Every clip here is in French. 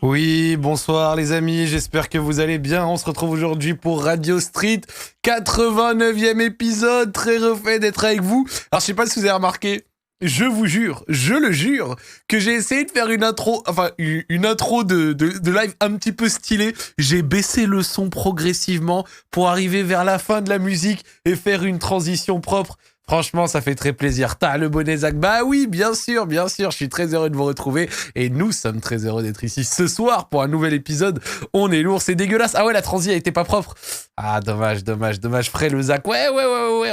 Oui, bonsoir les amis, j'espère que vous allez bien. On se retrouve aujourd'hui pour Radio Street, 89e épisode, très refait d'être avec vous. Alors je sais pas si vous avez remarqué, je vous jure, je le jure, que j'ai essayé de faire une intro, une intro de live un petit peu stylée. J'ai baissé le son progressivement pour arriver vers la fin de la musique et faire une transition propre. Franchement, ça fait très plaisir. T'as le bonnet Zach? Bah oui, bien sûr, je suis très heureux de vous retrouver. Et nous sommes très heureux d'être ici ce soir pour un nouvel épisode. On est lourd, c'est dégueulasse. Ah ouais, la transi a été pas propre. Ah, dommage, frère le Zach. Ouais,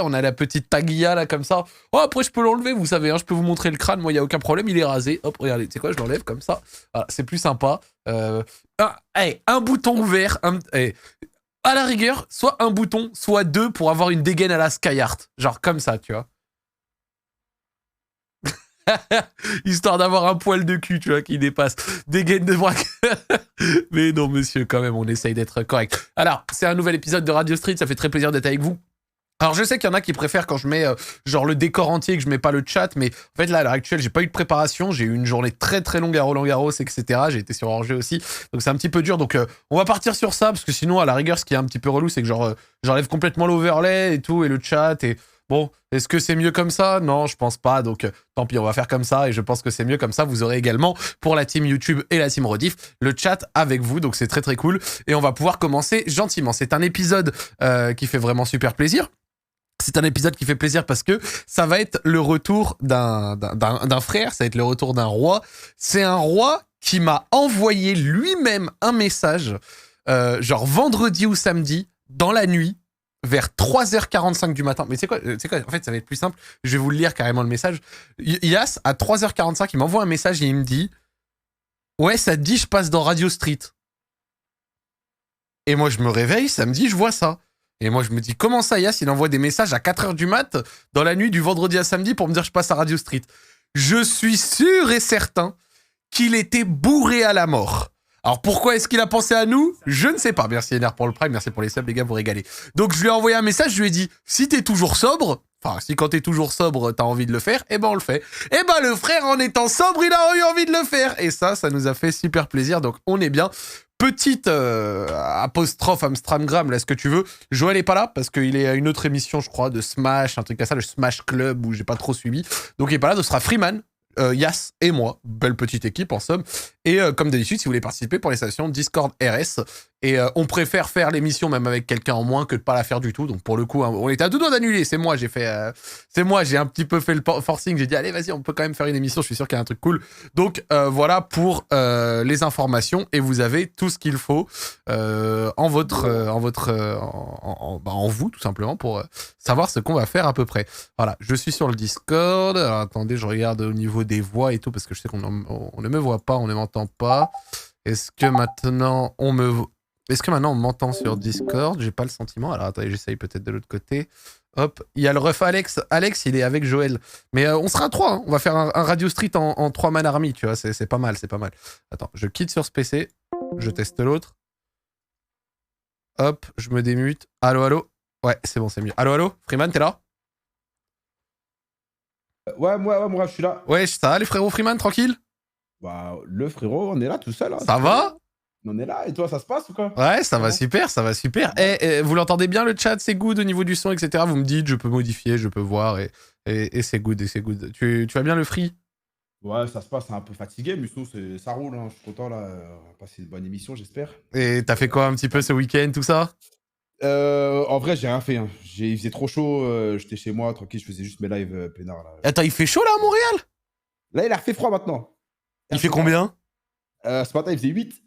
on a la petite taguilla là, comme ça. Oh, après, je peux l'enlever, vous savez, hein, je peux vous montrer le crâne. Moi, il y a aucun problème, il est rasé. Hop, regardez, tu sais quoi, je l'enlève comme ça. Voilà, c'est plus sympa. Un bouton ouvert. À la rigueur, soit un bouton, soit deux pour avoir une dégaine à la Skyheart. Genre comme ça, tu vois. Histoire d'avoir un poil de cul, tu vois, qui dépasse. Dégaine de bras. Mais non, monsieur, quand même, on essaye d'être correct. Alors, c'est un nouvel épisode de Radio Street, ça fait très plaisir d'être avec vous. Alors je sais qu'il y en a qui préfèrent quand je mets genre le décor entier, que je mets pas le chat, mais en fait là à l'heure actuelle j'ai pas eu de préparation, j'ai eu une journée très très longue à Roland-Garros, etc. J'ai été sur Angers aussi, donc c'est un petit peu dur, donc on va partir sur ça, parce que sinon à la rigueur ce qui est un petit peu relou c'est que genre j'enlève complètement l'overlay et tout, et le chat, et bon, est-ce que c'est mieux comme ça? Non, je pense pas, donc tant pis, on va faire comme ça, et je pense que c'est mieux comme ça, vous aurez également pour la team YouTube et la team Rediff, le chat avec vous, donc c'est très très cool, et on va pouvoir commencer gentiment. C'est un épisode qui fait vraiment super plaisir. C'est un épisode qui fait plaisir parce que ça va être le retour d'un frère, ça va être le retour d'un roi. C'est un roi qui m'a envoyé lui-même un message, genre vendredi ou samedi, dans la nuit, vers 3h45 du matin. Mais c'est quoi, en fait, ça va être plus simple. Je vais vous le lire carrément le message. Yas, à 3h45, il m'envoie un message et il me dit « Ouais, ça te dit, je passe dans Radio Street. » Et moi, je me réveille, samedi, je vois ça. Et moi, je me dis, comment ça, Yass, il envoie des messages à 4h du mat, dans la nuit du vendredi à samedi, pour me dire je passe à Radio Street. Je suis sûr et certain qu'il était bourré à la mort. Alors, pourquoi est-ce qu'il a pensé à nous? Je ne sais pas. Merci, NR, pour le prime. Merci pour les subs, les gars, vous régalez. Donc, je lui ai envoyé un message, je lui ai dit, si t'es toujours sobre, enfin, si quand t'es toujours sobre, t'as envie de le faire, eh ben, on le fait. Eh ben, le frère, en étant sobre, il a eu envie de le faire. Et ça nous a fait super plaisir. Donc, on est bien. Petite apostrophe Amstramgram, là, ce que tu veux. Joël est pas là parce qu'il est à une autre émission, je crois, de Smash, un truc comme ça, le Smash Club, où j'ai pas trop suivi. Donc il est pas là, ce sera Freeman, Yas et moi. Belle petite équipe en somme. Et comme d'habitude, si vous voulez participer pour les stations Discord RS, et on préfère faire l'émission même avec quelqu'un en moins que de pas la faire du tout. Donc pour le coup, on était à deux doigts d'annuler. C'est moi, j'ai un petit peu fait le forcing. J'ai dit allez, vas-y, on peut quand même faire une émission. Je suis sûr qu'il y a un truc cool. Donc voilà pour les informations, et vous avez tout ce qu'il faut en vous tout simplement pour savoir ce qu'on va faire à peu près. Voilà, je suis sur le Discord. Alors, attendez, je regarde au niveau des voix et tout parce que je sais qu'on ne me voit pas, on ne m'entend pas. Est-ce que maintenant on m'entend sur Discord? J'ai pas le sentiment. Alors attendez, j'essaye peut-être de l'autre côté. Hop, il y a le ref Alex. Alex, il est avec Joël. Mais on sera à 3, hein. On va faire un Radio Street en 3-man army, tu vois. C'est pas mal, c'est pas mal. Attends, je quitte sur ce PC. Je teste l'autre. Hop, je me démute. Allô, allô? Ouais, c'est bon, c'est mieux. Allô, allô? Freeman, t'es là? Ouais, moi, je suis là. Ouais, ça va les frérots Freeman, tranquille? Bah, le frérot, on est là tout seul. Hein, ça va? On est là, et toi, ça se passe ou quoi? Ouais, ça va super, ça va super. Vous l'entendez bien le chat, c'est good au niveau du son, etc. Vous me dites, je peux modifier, je peux voir, et c'est good, et c'est good. Tu vas bien le free? Ouais, ça se passe, un peu fatigué, mais sinon, ça roule. Hein. Je suis content, là. On va passer une bonne émission, j'espère. Et t'as fait quoi un petit peu ce week-end, tout ça? En vrai, j'ai rien fait. Hein. Il faisait trop chaud, j'étais chez moi, tranquille, je faisais juste mes lives peinards. Là. Attends, il fait chaud là à Montréal? Là, il a refait froid maintenant. Il fait combien? Ce matin, il faisait 8.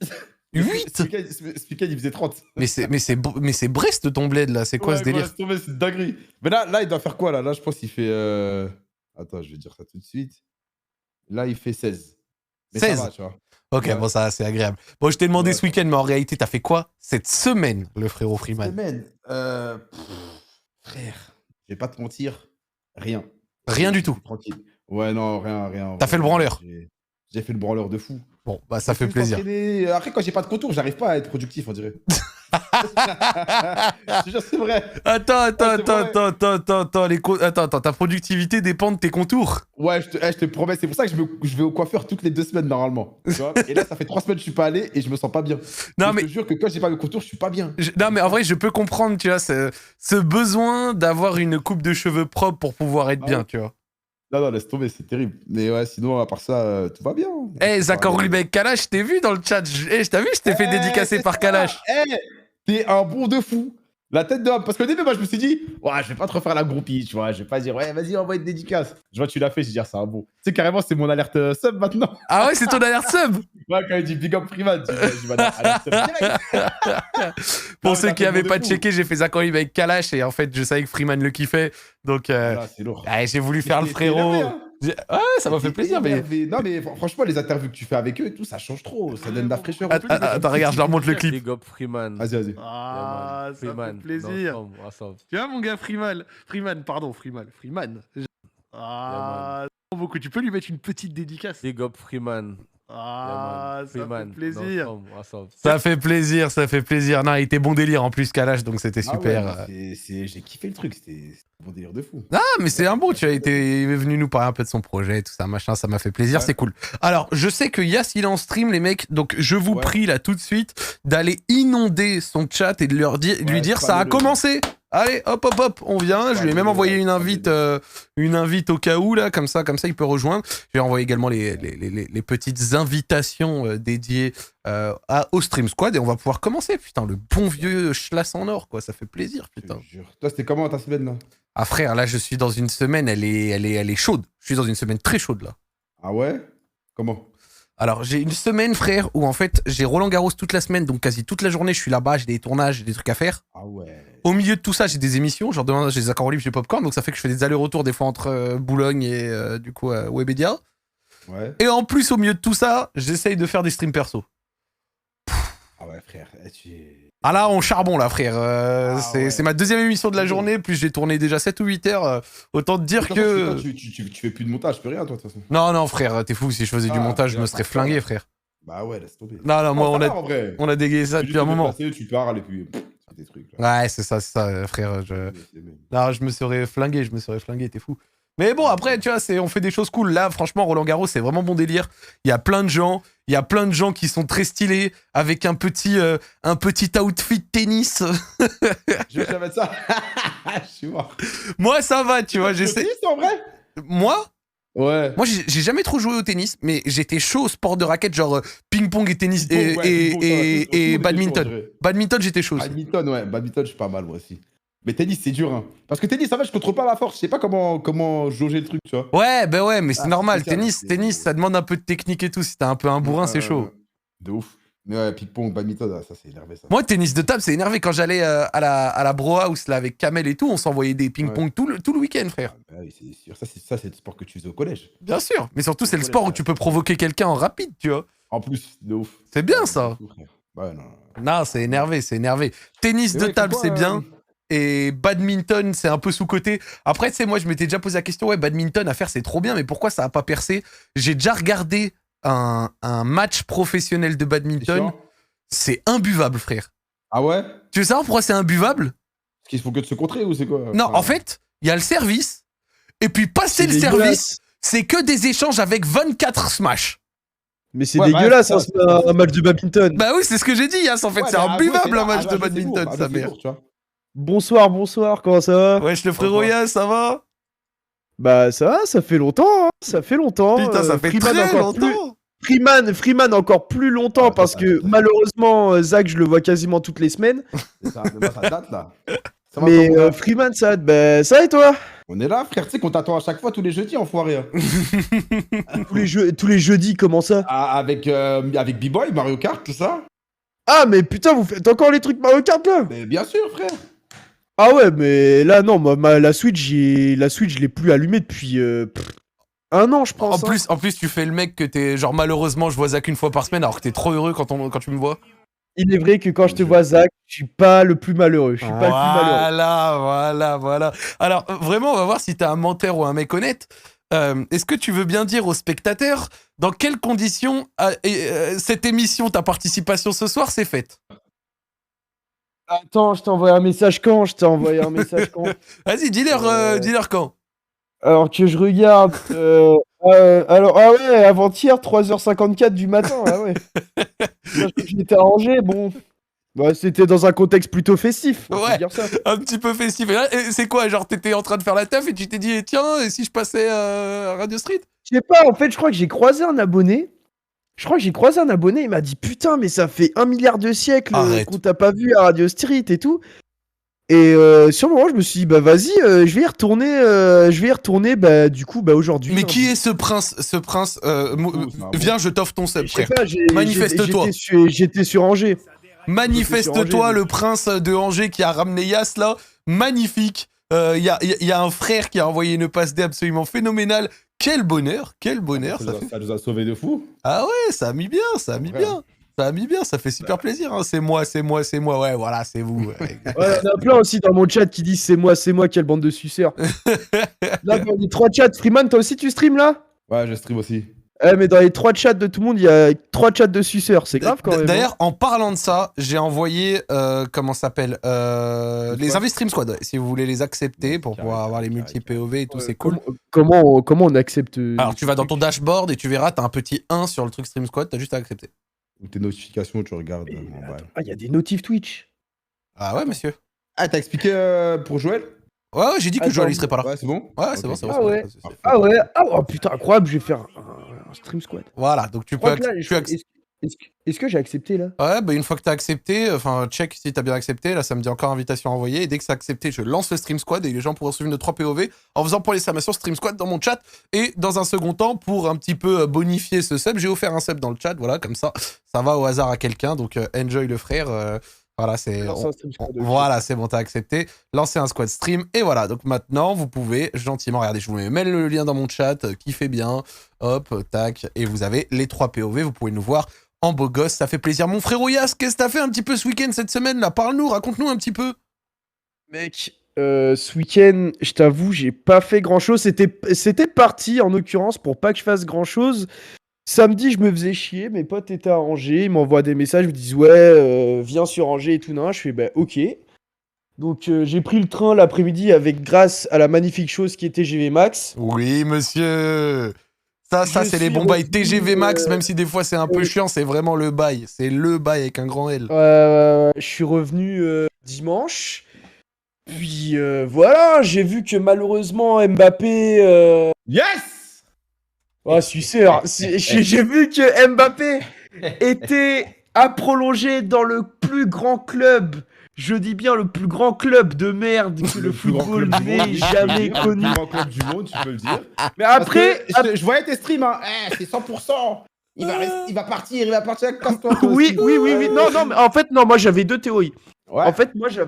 8? Ce week-end, il faisait 30. Mais c'est Brest ton bled là, c'est quoi ce délire? Ouais, c'est dinguerie. Mais là, il doit faire quoi là? Là, je pense qu'il fait. Attends, je vais dire ça tout de suite. Là, il fait 16. Mais 16? ça va, tu vois. Ok, ouais. Bon, ça, c'est agréable. Bon, je t'ai demandé ce week-end, mais en réalité, t'as fait quoi cette semaine, le frérot Freeman? Frère, je vais pas te mentir, rien. Rien du tout? Tranquille. Ouais, non, rien. T'as fait le branleur? J'ai fait le branleur de fou. Bon, bah ça fait plaisir. Après, quand j'ai pas de contour, j'arrive pas à être productif, on dirait. Je te jure, c'est vrai. Attends, c'est vrai. attends, ta productivité dépend de tes contours. Ouais, je te promets, c'est pour ça que je vais au coiffeur toutes les 2 semaines normalement. Tu vois, et là, ça fait 3 semaines que je suis pas allé et je me sens pas bien. Non, Je mais te jure que quand j'ai pas mes contours, je suis pas bien. Non, mais en vrai, je peux comprendre, tu vois, ce besoin d'avoir une coupe de cheveux propre pour pouvoir être Ah bien, ouais. tu vois. Non, laisse tomber, c'est terrible. Mais ouais, sinon, à part ça, tout va bien. Eh, Zachary avec Kalash, je t'ai vu dans le chat. Je t'ai vu, je t'ai fait dédicacer par Kalash. T'es un bon de fou. La tête d'homme. Parce qu'au début, moi, je me suis dit, ouais, je vais pas te refaire la groupie, tu vois. Je vais pas dire, ouais, vas-y, envoie une dédicace. Je vois, tu l'as fait, je dis, ah, c'est un bon. Tu sais, carrément, c'est mon alerte sub maintenant. Ah ouais, c'est ton alerte sub. Ouais, quand il dit big up Freeman, je vais alerte sub direct. Pour Non, ceux mais qui t'as fait n'avaient bon pas de fou. checké, j'ai fait Zachary avec Kalash et en fait, je savais que Freeman le kiffait. Donc, Voilà, c'est lourd. j'ai voulu faire le T'es frérot. énervé, hein. Ouais, ça m'a fait T'es plaisir, mais. énervé. Non, mais franchement, les interviews que tu fais avec eux et tout, ça change trop. Ça donne de la fraîcheur. Attends, regarde, je leur montre le clip. Big up Freeman. Vas-y. Ah, ça Freeman, fait plaisir. dans le fond, ensemble. Tu vois, mon gars, Freeman. Freeman. Ah, c'est beaucoup. Tu peux lui mettre une petite dédicace. Big up Freeman. Ah, ça Freeman, fait plaisir. dans le fond, ensemble. Ça fait plaisir, ça fait plaisir. Non, il était bon délire en plus, Kalash, donc c'était Ah super. ouais, j'ai kiffé le truc. C'était un bon délire de fou. Ah, mais c'est un bon, tu as été venu nous parler un peu de son projet, tout ça, machin, ça m'a fait plaisir, Ouais. c'est cool. Alors, je sais qu'il y a Silence Stream, les mecs, donc je vous Ouais. prie là tout de suite d'aller inonder son chat et de lui dire ça a spamez-le. commencé. Allez, hop, on vient. Je lui ai même envoyé une invite au cas où, là, comme ça, il peut rejoindre. Je lui ai envoyé également les petites invitations dédiées au Stream Squad et on va pouvoir commencer. Putain, le bon vieux Schlass en or, quoi, ça fait plaisir, Je putain. te jure. Toi, c'était comment ta semaine là? Ah frère, là je suis dans une semaine, elle est chaude. Je suis dans une semaine très chaude là. Ah ouais? Comment? Alors j'ai une semaine frère où en fait j'ai Roland Garros toute la semaine, donc quasi toute la journée je suis là-bas, j'ai des tournages, j'ai des trucs à faire. Ah ouais. Au milieu de tout ça j'ai des émissions, genre demain j'ai des accords libres, j'ai Popcorn, donc ça fait que je fais des allers-retours des fois entre Boulogne et du coup Webedia. Ouais. Et en plus au milieu de tout ça, j'essaye de faire des streams perso. Ah ouais, frère. Tu es... Ah là on charbon là frère, ouais. c'est ma deuxième émission de la journée, plus j'ai tourné déjà 7 ou 8 heures, autant te dire De toute que... façon, tu fais plus de montage, tu fais rien toi de toute façon. Non frère, t'es fou, si je faisais du montage je me serais flingué frère. Bah ouais, laisse tomber. Non, moi, ça va, en vrai. on a dégayé ça Tu depuis un moment. Tu parles et puis c'est des trucs là. Ouais, c'est ça, frère. C'est bien. Non, je me serais flingué, t'es fou. Mais bon, après, tu vois, on fait des choses cool. Là, franchement, Roland Garros, c'est vraiment bon délire. Il y a plein de gens qui sont très stylés, avec un petit outfit tennis. Je vais mettre ça. Je suis mort. Moi, ça va, tu vois, j'essaie. Tennis, en vrai? Moi, Ouais. j'ai jamais trop joué au tennis, mais j'étais chaud au sport de raquette, genre ping-pong et tennis et badminton. Badminton, j'étais chaud aussi. Badminton, ouais. Badminton, je suis pas mal, moi aussi. Mais tennis, c'est dur, hein. Parce que tennis, en fait, je contrôle pas ma force. Je sais pas comment jauger le truc, tu vois. Ouais, mais c'est normal. spécial, Tennis, ça demande un peu de technique et tout. Si t'as un peu un bourrin, c'est chaud. De ouf. Mais ouais, ping-pong, badminton, ça, c'est énervé, ça. Moi, tennis de table, c'est énervé. Quand j'allais à la Bro House là, avec Kamel et tout, on s'envoyait des ping-pong tout le week-end, frère. Ah, bah oui, c'est sûr. Ça, c'est le sport que tu faisais au collège. Bien sûr. Mais surtout, c'est le sport où tu peux provoquer quelqu'un en rapide, tu vois. En plus, de ouf. C'est bien, ça. Ouais, non. Non, c'est énervé. Tennis de table, c'est bien. Et badminton, c'est un peu sous-côté. Après, tu sais, moi, je m'étais déjà posé la question, ouais, badminton à faire, c'est trop bien, mais pourquoi ça a pas percé? J'ai déjà regardé un match professionnel de badminton. C'est imbuvable, frère. Ah ouais? Tu veux savoir pourquoi c'est imbuvable? Parce qu'il faut que de se contrer ou c'est quoi? Non, en fait, il y a le service, et puis passer le service, c'est que des échanges avec 24 smash. Mais c'est dégueulasse, un match de badminton. Bah oui, c'est ce que j'ai dit, Yass, en fait, c'est imbuvable un match de badminton, sa mère. Bonsoir, comment ça va? Wesh, le frérot Yass, ça va? Bah ça va, ça fait longtemps, hein. Ça fait longtemps. Putain, ça fait très longtemps. Freeman encore plus longtemps parce que malheureusement Zach je le vois quasiment toutes les semaines. C'est ça, mais moi, ça date là. Mais Freeman ça va et toi? On est là frère, tu sais qu'on t'attend à chaque fois tous les jeudis enfoiré. tous les jeudis, comment ça? Avec B-Boy, Mario Kart, tout ça. Ah mais putain vous faites encore les trucs Mario Kart là? Mais bien sûr frère. Ah ouais mais là non, la Switch je l'ai plus allumée depuis un an je pense. En plus tu fais le mec que t'es genre malheureusement je vois Zach une fois par semaine alors que t'es trop heureux quand tu me vois. Il est vrai que quand je te vois Zach, je suis pas le plus malheureux. Je suis pas le plus malheureux. Voilà. Alors vraiment on va voir si t'es un menteur ou un mec honnête. Est-ce que tu veux bien dire aux spectateurs dans quelles conditions cette émission, ta participation ce soir, s'est faite? Attends, je t'ai envoyé un message quand? Vas-y, dis-leur quand. Alors que je regarde. Alors, ah ouais, avant-hier, 3h54 du matin. Ah ouais. Moi, je m'étais arrangé, bon. Bah, c'était dans un contexte plutôt festif, on peut Ouais. dire ça. Un petit peu festif. Et là, c'est quoi? Genre, t'étais en train de faire la teuf et tu t'es dit, tiens, et si je passais à Radio Street? Je sais pas, en fait, je crois que j'ai croisé un abonné. Il m'a dit putain, mais ça fait 1 milliard de siècles Arrête. qu'on t'a pas vu à Radio Street et tout. Et sur le moment, je me suis dit, bah vas-y, je vais y retourner, bah du coup, bah aujourd'hui. Mais lundi. qui est ce prince? c'est un Viens, je t'offre ton sub, Je sais frère. pas, Manifeste-toi. j'étais sur Angers. Manifeste-toi, le prince de Angers qui a ramené Yas là. Magnifique. Il y a un frère qui a envoyé une passe D absolument phénoménale. Quel bonheur, quel bonheur. Ça nous a sauvés de fou. Ah ouais, ça a mis bien, ça a mis bien. Ça a mis bien, ça fait super plaisir. Hein. C'est moi. Ouais, voilà, c'est vous. Ouais, il y en a plein aussi dans mon chat qui disent c'est moi, quelle bande de suceurs. Là, dans les 3 chats, Freeman, toi aussi tu stream là? Ouais, je stream aussi. Mais dans les 3 chats de tout le monde, il y a 3 chats de suceurs. C'est grave quand même. D'ailleurs, en parlant de ça, j'ai envoyé, comment ça s'appelle les Invi Stream Squad. Ouais, si vous voulez les accepter pour pouvoir avoir les multi-POV et tout, c'est cool. Comment on accepte Alors, tu vas dans ton dashboard et tu verras, t'as un petit 1 sur le truc Stream Squad, t'as juste à accepter. Ou tes notifications, tu regardes. Ah, il y a des notifs Twitch. Ah ouais, monsieur. Ah, t'as expliqué pour Joël? Ouais, j'ai dit que Joël il serait pas là. Ouais, c'est bon? Ouais, c'est bon, c'est bon. Ah ouais. Ah ouais. Ah oh, putain, incroyable, je vais faire un stream squad. Voilà, donc tu peux. Est-ce que j'ai accepté là? Ouais, bah une fois que t'as accepté, enfin, check si t'as bien accepté. Là, ça me dit encore invitation envoyée. Et dès que c'est accepté, je lance le Stream Squad et les gens pourront suivre nos 3 POV en faisant pour l'exclamation Stream Squad dans mon chat. Et dans un second temps, pour un petit peu bonifier ce sub, j'ai offert un sub dans le chat. Voilà, comme ça va au hasard à quelqu'un. Donc, enjoy le frère. Voilà, voilà, c'est bon, t'as accepté. Lancez un squad stream. Et voilà, donc maintenant, vous pouvez gentiment, regardez, je vous mets le lien dans mon chat, kiffez bien. Hop, tac. Et vous avez les 3 POV. Vous pouvez nous voir en beau gosse, ça fait plaisir. Mon frérot Yas, qu'est-ce que t'as fait un petit peu ce week-end, cette semaine là? Parle-nous, raconte-nous un petit peu. Mec, ce week-end, je t'avoue, j'ai pas fait grand-chose. C'était parti, en l'occurrence, pour pas que je fasse grand-chose. Samedi, je me faisais chier, mes potes étaient à Angers, ils m'envoient des messages, ils me disent ouais, viens sur Angers et tout, non. Je fais bah ok. Donc j'ai pris le train l'après-midi grâce à la magnifique chose qui était GV Max. Oui, monsieur. Ça c'est les bons bails TGV Max, même si des fois c'est un peu chiant, c'est vraiment le bail. C'est le bail avec un grand L. Je suis revenu dimanche. Puis voilà, j'ai vu que malheureusement Mbappé... Yes! Oh, suceur. J'ai vu que Mbappé était à prolonger dans le plus grand club. Je dis bien le plus grand club de merde que le football n'ait jamais connu. Le plus grand club du monde, tu peux le dire. Mais après... Je voyais tes streams, hein. C'est 100%. Il va partir avec Casse-toi. Oui. Non, mais en fait, non, moi j'avais 2 théories. Ouais. En fait, moi je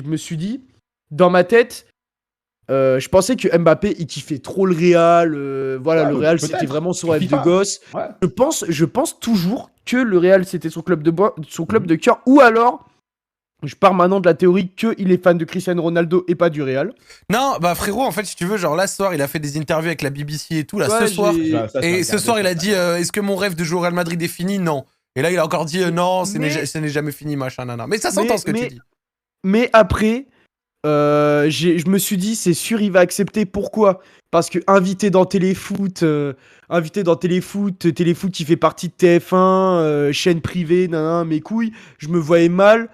me suis dit, dans ma tête, je pensais que Mbappé il kiffait trop le Real. Voilà, Ouais, le Real peut-être. c'était vraiment son Sur rêve de FIFA. gosse. Ouais. Je pense toujours que le Real c'était son club de cœur, ou alors je pars maintenant de la théorie qu'il est fan de Cristiano Ronaldo et pas du Real. Non, bah frérot, en fait, si tu veux, genre là ce soir, il a fait des interviews avec la BBC et tout, là, Ouais, ce soir. j'ai- Et ce soir, il a dit est-ce que mon rêve de jouer au Real Madrid est fini? Non. Et là, il a encore dit non, ce n'est jamais fini, machin, nana. Mais ça s'entend ce que tu dis. Mais après, je me suis dit, c'est sûr, il va accepter. Pourquoi? Parce que invité dans Téléfoot, Téléfoot qui fait partie de TF1, chaîne privée, nanana, mes couilles, je voyais mal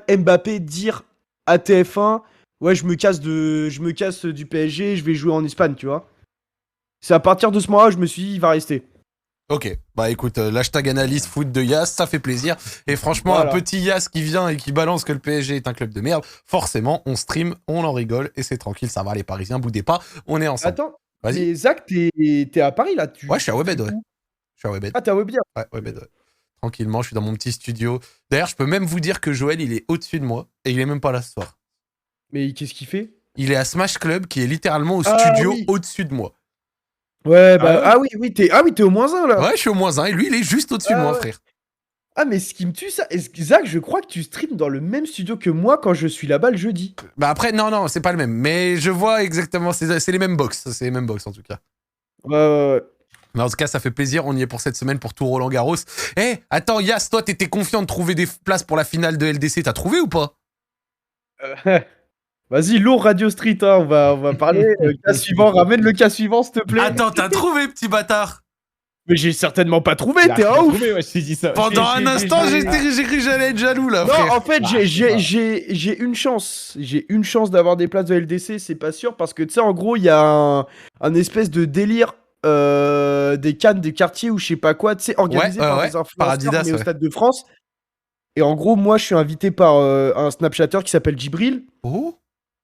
Mbappé dire à TF1, ouais, je me casse du PSG, je vais jouer en Espagne, tu vois. C'est à partir de ce moment-là, je me suis dit, il va rester. Ok, bah écoute, l'hashtag analyse foot de Yas, ça fait plaisir. Et franchement, Voilà. un petit Yas qui vient et qui balance que le PSG est un club de merde, forcément, on stream, on en rigole et c'est tranquille, ça va les Parisiens, boudez pas, on est ensemble. Attends, Vas-y. mais Zach, t'es à Paris là? Ouais, je suis à Webed, ouais. Je suis à Webed. Ah, t'es à Webed. Ouais, Webed, ouais. Tranquillement, je suis dans mon petit studio. D'ailleurs, je peux même vous dire que Joël, il est au-dessus de moi et il est même pas là ce soir. Mais qu'est-ce qu'il fait? Il est à Smash Club qui est littéralement au studio oui. au-dessus de moi. Ouais, bah, t'es au -1 là. Ouais, je suis au -1 et lui, il est juste au-dessus de moi, ouais. frère. Ah, mais ce qui me tue, ça. Zach, je crois que tu streams dans le même studio que moi quand je suis là-bas le jeudi. Bah après, non, c'est pas le même. Mais je vois exactement, c'est les mêmes box. C'est les mêmes box en tout cas. Ouais. Mais en tout cas, ça fait plaisir. On y est pour cette semaine pour tout Roland Garros. Eh, attends, Yas, toi, t'étais confiant de trouver des places pour la finale de LDC. T'as trouvé ou pas? Vas-y, lourd Radio Street, hein, on va parler. Cas suivant, ramène le cas suivant, s'il te plaît. Attends, t'as trouvé, petit bâtard? Mais j'ai certainement pas trouvé, Il a t'es rien un ouf. trouvé, ouais, je t'ai dit ça. Pendant un instant, j'ai cru que j'allais être jaloux, là, Non, frère. en fait, Ah, j'ai une chance. J'ai une chance d'avoir des places de LDC, c'est pas sûr, parce que tu sais, en gros, il y a un espèce de délire des cannes des quartiers ou je sais pas quoi, tu sais, organisé Ouais, par ouais, des influenceurs, par Adidas, mais au ouais. Stade de France. Et en gros, moi, je suis invité par un Snapchatter qui s'appelle Djibril. Oh.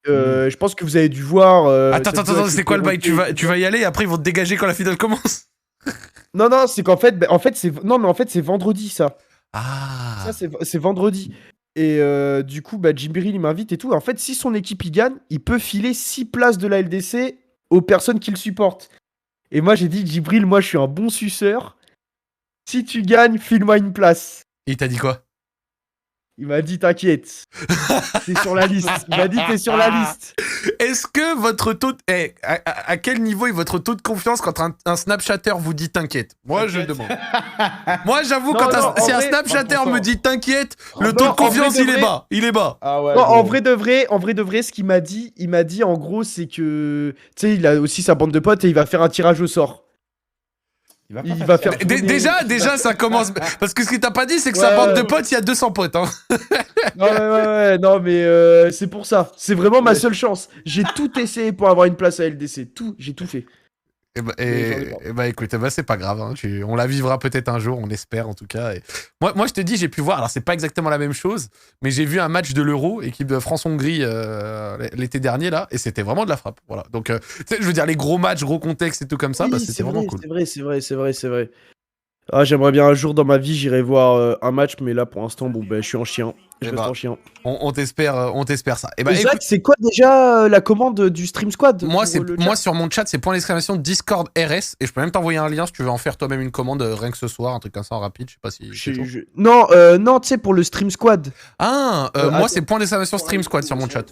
Je pense que vous avez dû voir. Attends, c'est quoi le bail? Tu vas y aller et après ils vont te dégager quand la finale commence? Non, c'est qu'en fait, c'est vendredi ça. Ah. Ça, c'est vendredi. Et du coup, Djibril, il m'invite et tout. En fait, si son équipe y gagne, il peut filer 6 places de la LDC aux personnes qui le supportent. Et moi, j'ai dit, Djibril, moi, je suis un bon suceur. Si tu gagnes, file-moi une place. Et il t'a dit quoi? Il m'a dit, t'inquiète. T'es sur la liste. Il m'a dit, t'es sur la liste. Est-ce que votre taux de... à quel niveau est votre taux de confiance quand un Snapchatter vous dit t'inquiète? Moi, je le demande. Moi, j'avoue, Non, quand non, si en un vrai, Snapchatter 100%. me dit t'inquiète, le Non, taux de en confiance, vrai de il est vrai. bas. Il est bas. Ah ouais. Non, en gros. vrai de vrai, ce qu'il m'a dit, en gros, c'est que, tu sais, il a aussi sa bande de potes et il va faire un tirage au sort. il va faire- Déjà, ça commence... Parce que ce qu'il t'a pas dit, c'est que Ouais, sa bande de ouais. potes, il y a 200 potes. Hein. Ouais, non, mais c'est pour ça. C'est vraiment ma seule chance. J'ai tout essayé pour avoir une place à LDC. J'ai tout fait. Écoute, c'est pas grave. Hein. On la vivra peut-être un jour, on espère en tout cas. Et... Moi, je te dis, j'ai pu voir. Alors, c'est pas exactement la même chose, mais j'ai vu un match de l'Euro, équipe de France-Hongrie, l'été dernier là, et c'était vraiment de la frappe. Voilà. Donc, tu sais, je veux dire, les gros matchs, gros contexte et tout comme ça, Oui, c'était vraiment cool. C'est vrai. Ah, j'aimerais bien un jour dans ma vie, j'irai voir un match, mais là, pour l'instant, je suis en chien. Je reste en chien. On t'espère ça. Et Zach, écoute, c'est quoi déjà la commande du Stream Squad moi, pour le chat moi sur mon chat, c'est point d'exclamation Discord RS, et je peux même t'envoyer un lien si tu veux en faire toi-même une commande rien que ce soir, un truc comme ça en rapide. Je sais pas si. c'est chaud. Non, tu sais, pour le Stream Squad. Moi, attends. c'est point d'exclamation Stream Squad sur mon chat.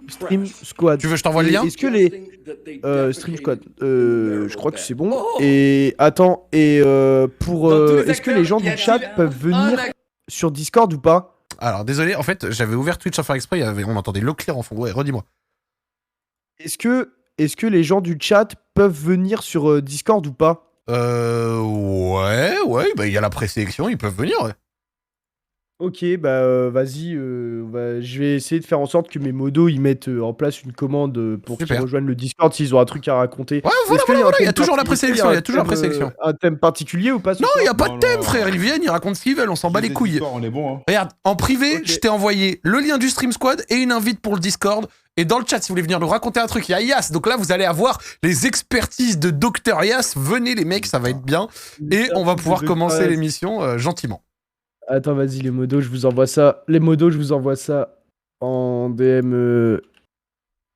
Stream Squad. Tu veux, je t'envoie le lien? Est-ce que les Stream Squad, je crois que c'est bon. Et attends, est-ce que les gens du chat peuvent venir sur Discord ou pas? Alors, désolé, en fait, j'avais ouvert Twitch sans faire exprès, on entendait l'eau claire en fond. Ouais, redis-moi. Est-ce que les gens du chat peuvent venir sur Discord ou pas? Ouais, il y a la présélection, ils peuvent venir, ouais. Ok, vas-y, je vais essayer de faire en sorte que mes modos ils mettent en place une commande pour qu'ils Super. rejoignent le Discord s'ils ont un truc à raconter. Ouais, Est-ce qu'il y a un il y a thème toujours la particulier, présélection, il y a toujours la présélection. Un thème particulier ou pas ce Non, il soir n'y a pas de Non, thème, non. frère. Ils viennent, ils racontent ce qu'ils veulent, on s'en bat les couilles. On est bon, hein. Regarde, en privé, Ok. je t'ai envoyé le lien du Stream Squad et une invite pour le Discord. Et dans le chat, si vous voulez venir nous raconter un truc, il y a Yas. Donc là, vous allez avoir les expertises de Dr Yas. Venez les mecs, ça va être bien. Et on va pouvoir commencer l'émission gentiment. Attends, vas-y, les modos, je vous envoie ça. Les modos, je vous envoie ça en DM.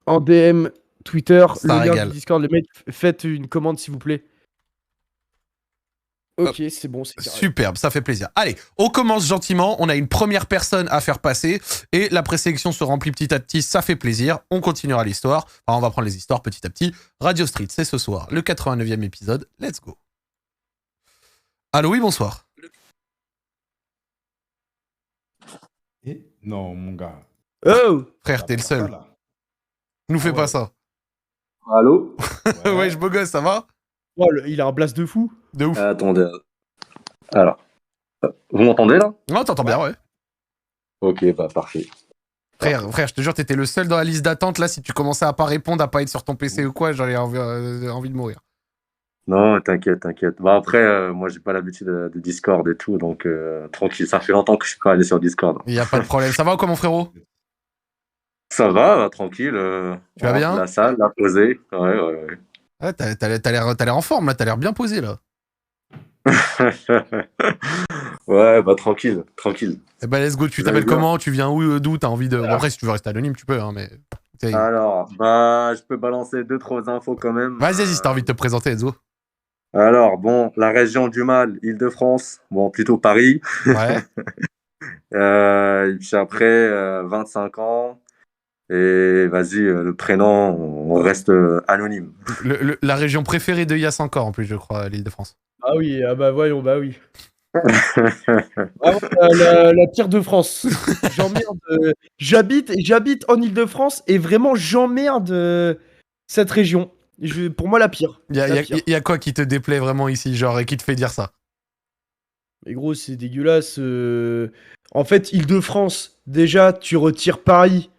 En DM Twitter, Ça le lien régale. du Discord. Les mecs, faites une commande s'il vous plaît. Ok, c'est bon, c'est carré. Superbe, ça fait plaisir. Allez, on commence gentiment. On a une première personne à faire passer. Et la présélection se remplit petit à petit. Ça fait plaisir. On continuera l'histoire. Enfin, on va prendre les histoires petit à petit. Radio Street, c'est ce soir, le 89e épisode. Let's go. Allô, oui, bonsoir. Non, mon gars. Oh Frère, t'es le seul. Nous fais Ah pas ouais. ça. Allô? Ouais, je beau gosse, ça va? Oh, il a un blast de fou. De ouf. Attendez. Alors. Vous m'entendez là? Non, t'entends bien, ouais. Ok, parfait. Frère, je te jure, t'étais le seul dans la liste d'attente. Là, si tu commençais à pas répondre, à pas être sur ton PC ou quoi, j'aurais envie de mourir. Non, t'inquiète. Bah après, moi j'ai pas l'habitude de Discord et tout, donc tranquille. Ça fait longtemps que je suis pas allé sur Discord. Il y a pas de problème. Ça va ou quoi, mon frérot? Ça va, tranquille. Tu vas bien? La salle, la posée. Ouais. Ouais, t'as l'air en forme, là. T'as l'air bien posé, là. Ouais, bah tranquille. Eh ben, let's go. Tu Vous allez t'appelles bien? comment? Tu viens où? D'où? T'as envie de... Bon, après, si tu veux rester anonyme, tu peux, hein, mais... Alors, bah je peux balancer 2-3 infos quand même. Vas-y, si t'as envie de te présenter, let's go. Alors, bon, la région du Mal, Île-de-France, bon, plutôt Paris. Ouais. Et puis après, 25 ans. Et vas-y, le prénom, on reste anonyme. La région préférée de Yass encore, en plus, je crois, l'Île-de-France. Ah oui, ah bah voyons, bah oui. Vraiment, la pire de France. J'emmerde. J'habite en Île-de-France et vraiment j'emmerde cette région. Pour moi, la pire. Il y a, La y a- pire. y a quoi qui te déplaît vraiment ici, genre, et qui te fait dire ça? Mais gros, c'est dégueulasse. En fait, Île-de-France, déjà, tu retires Paris.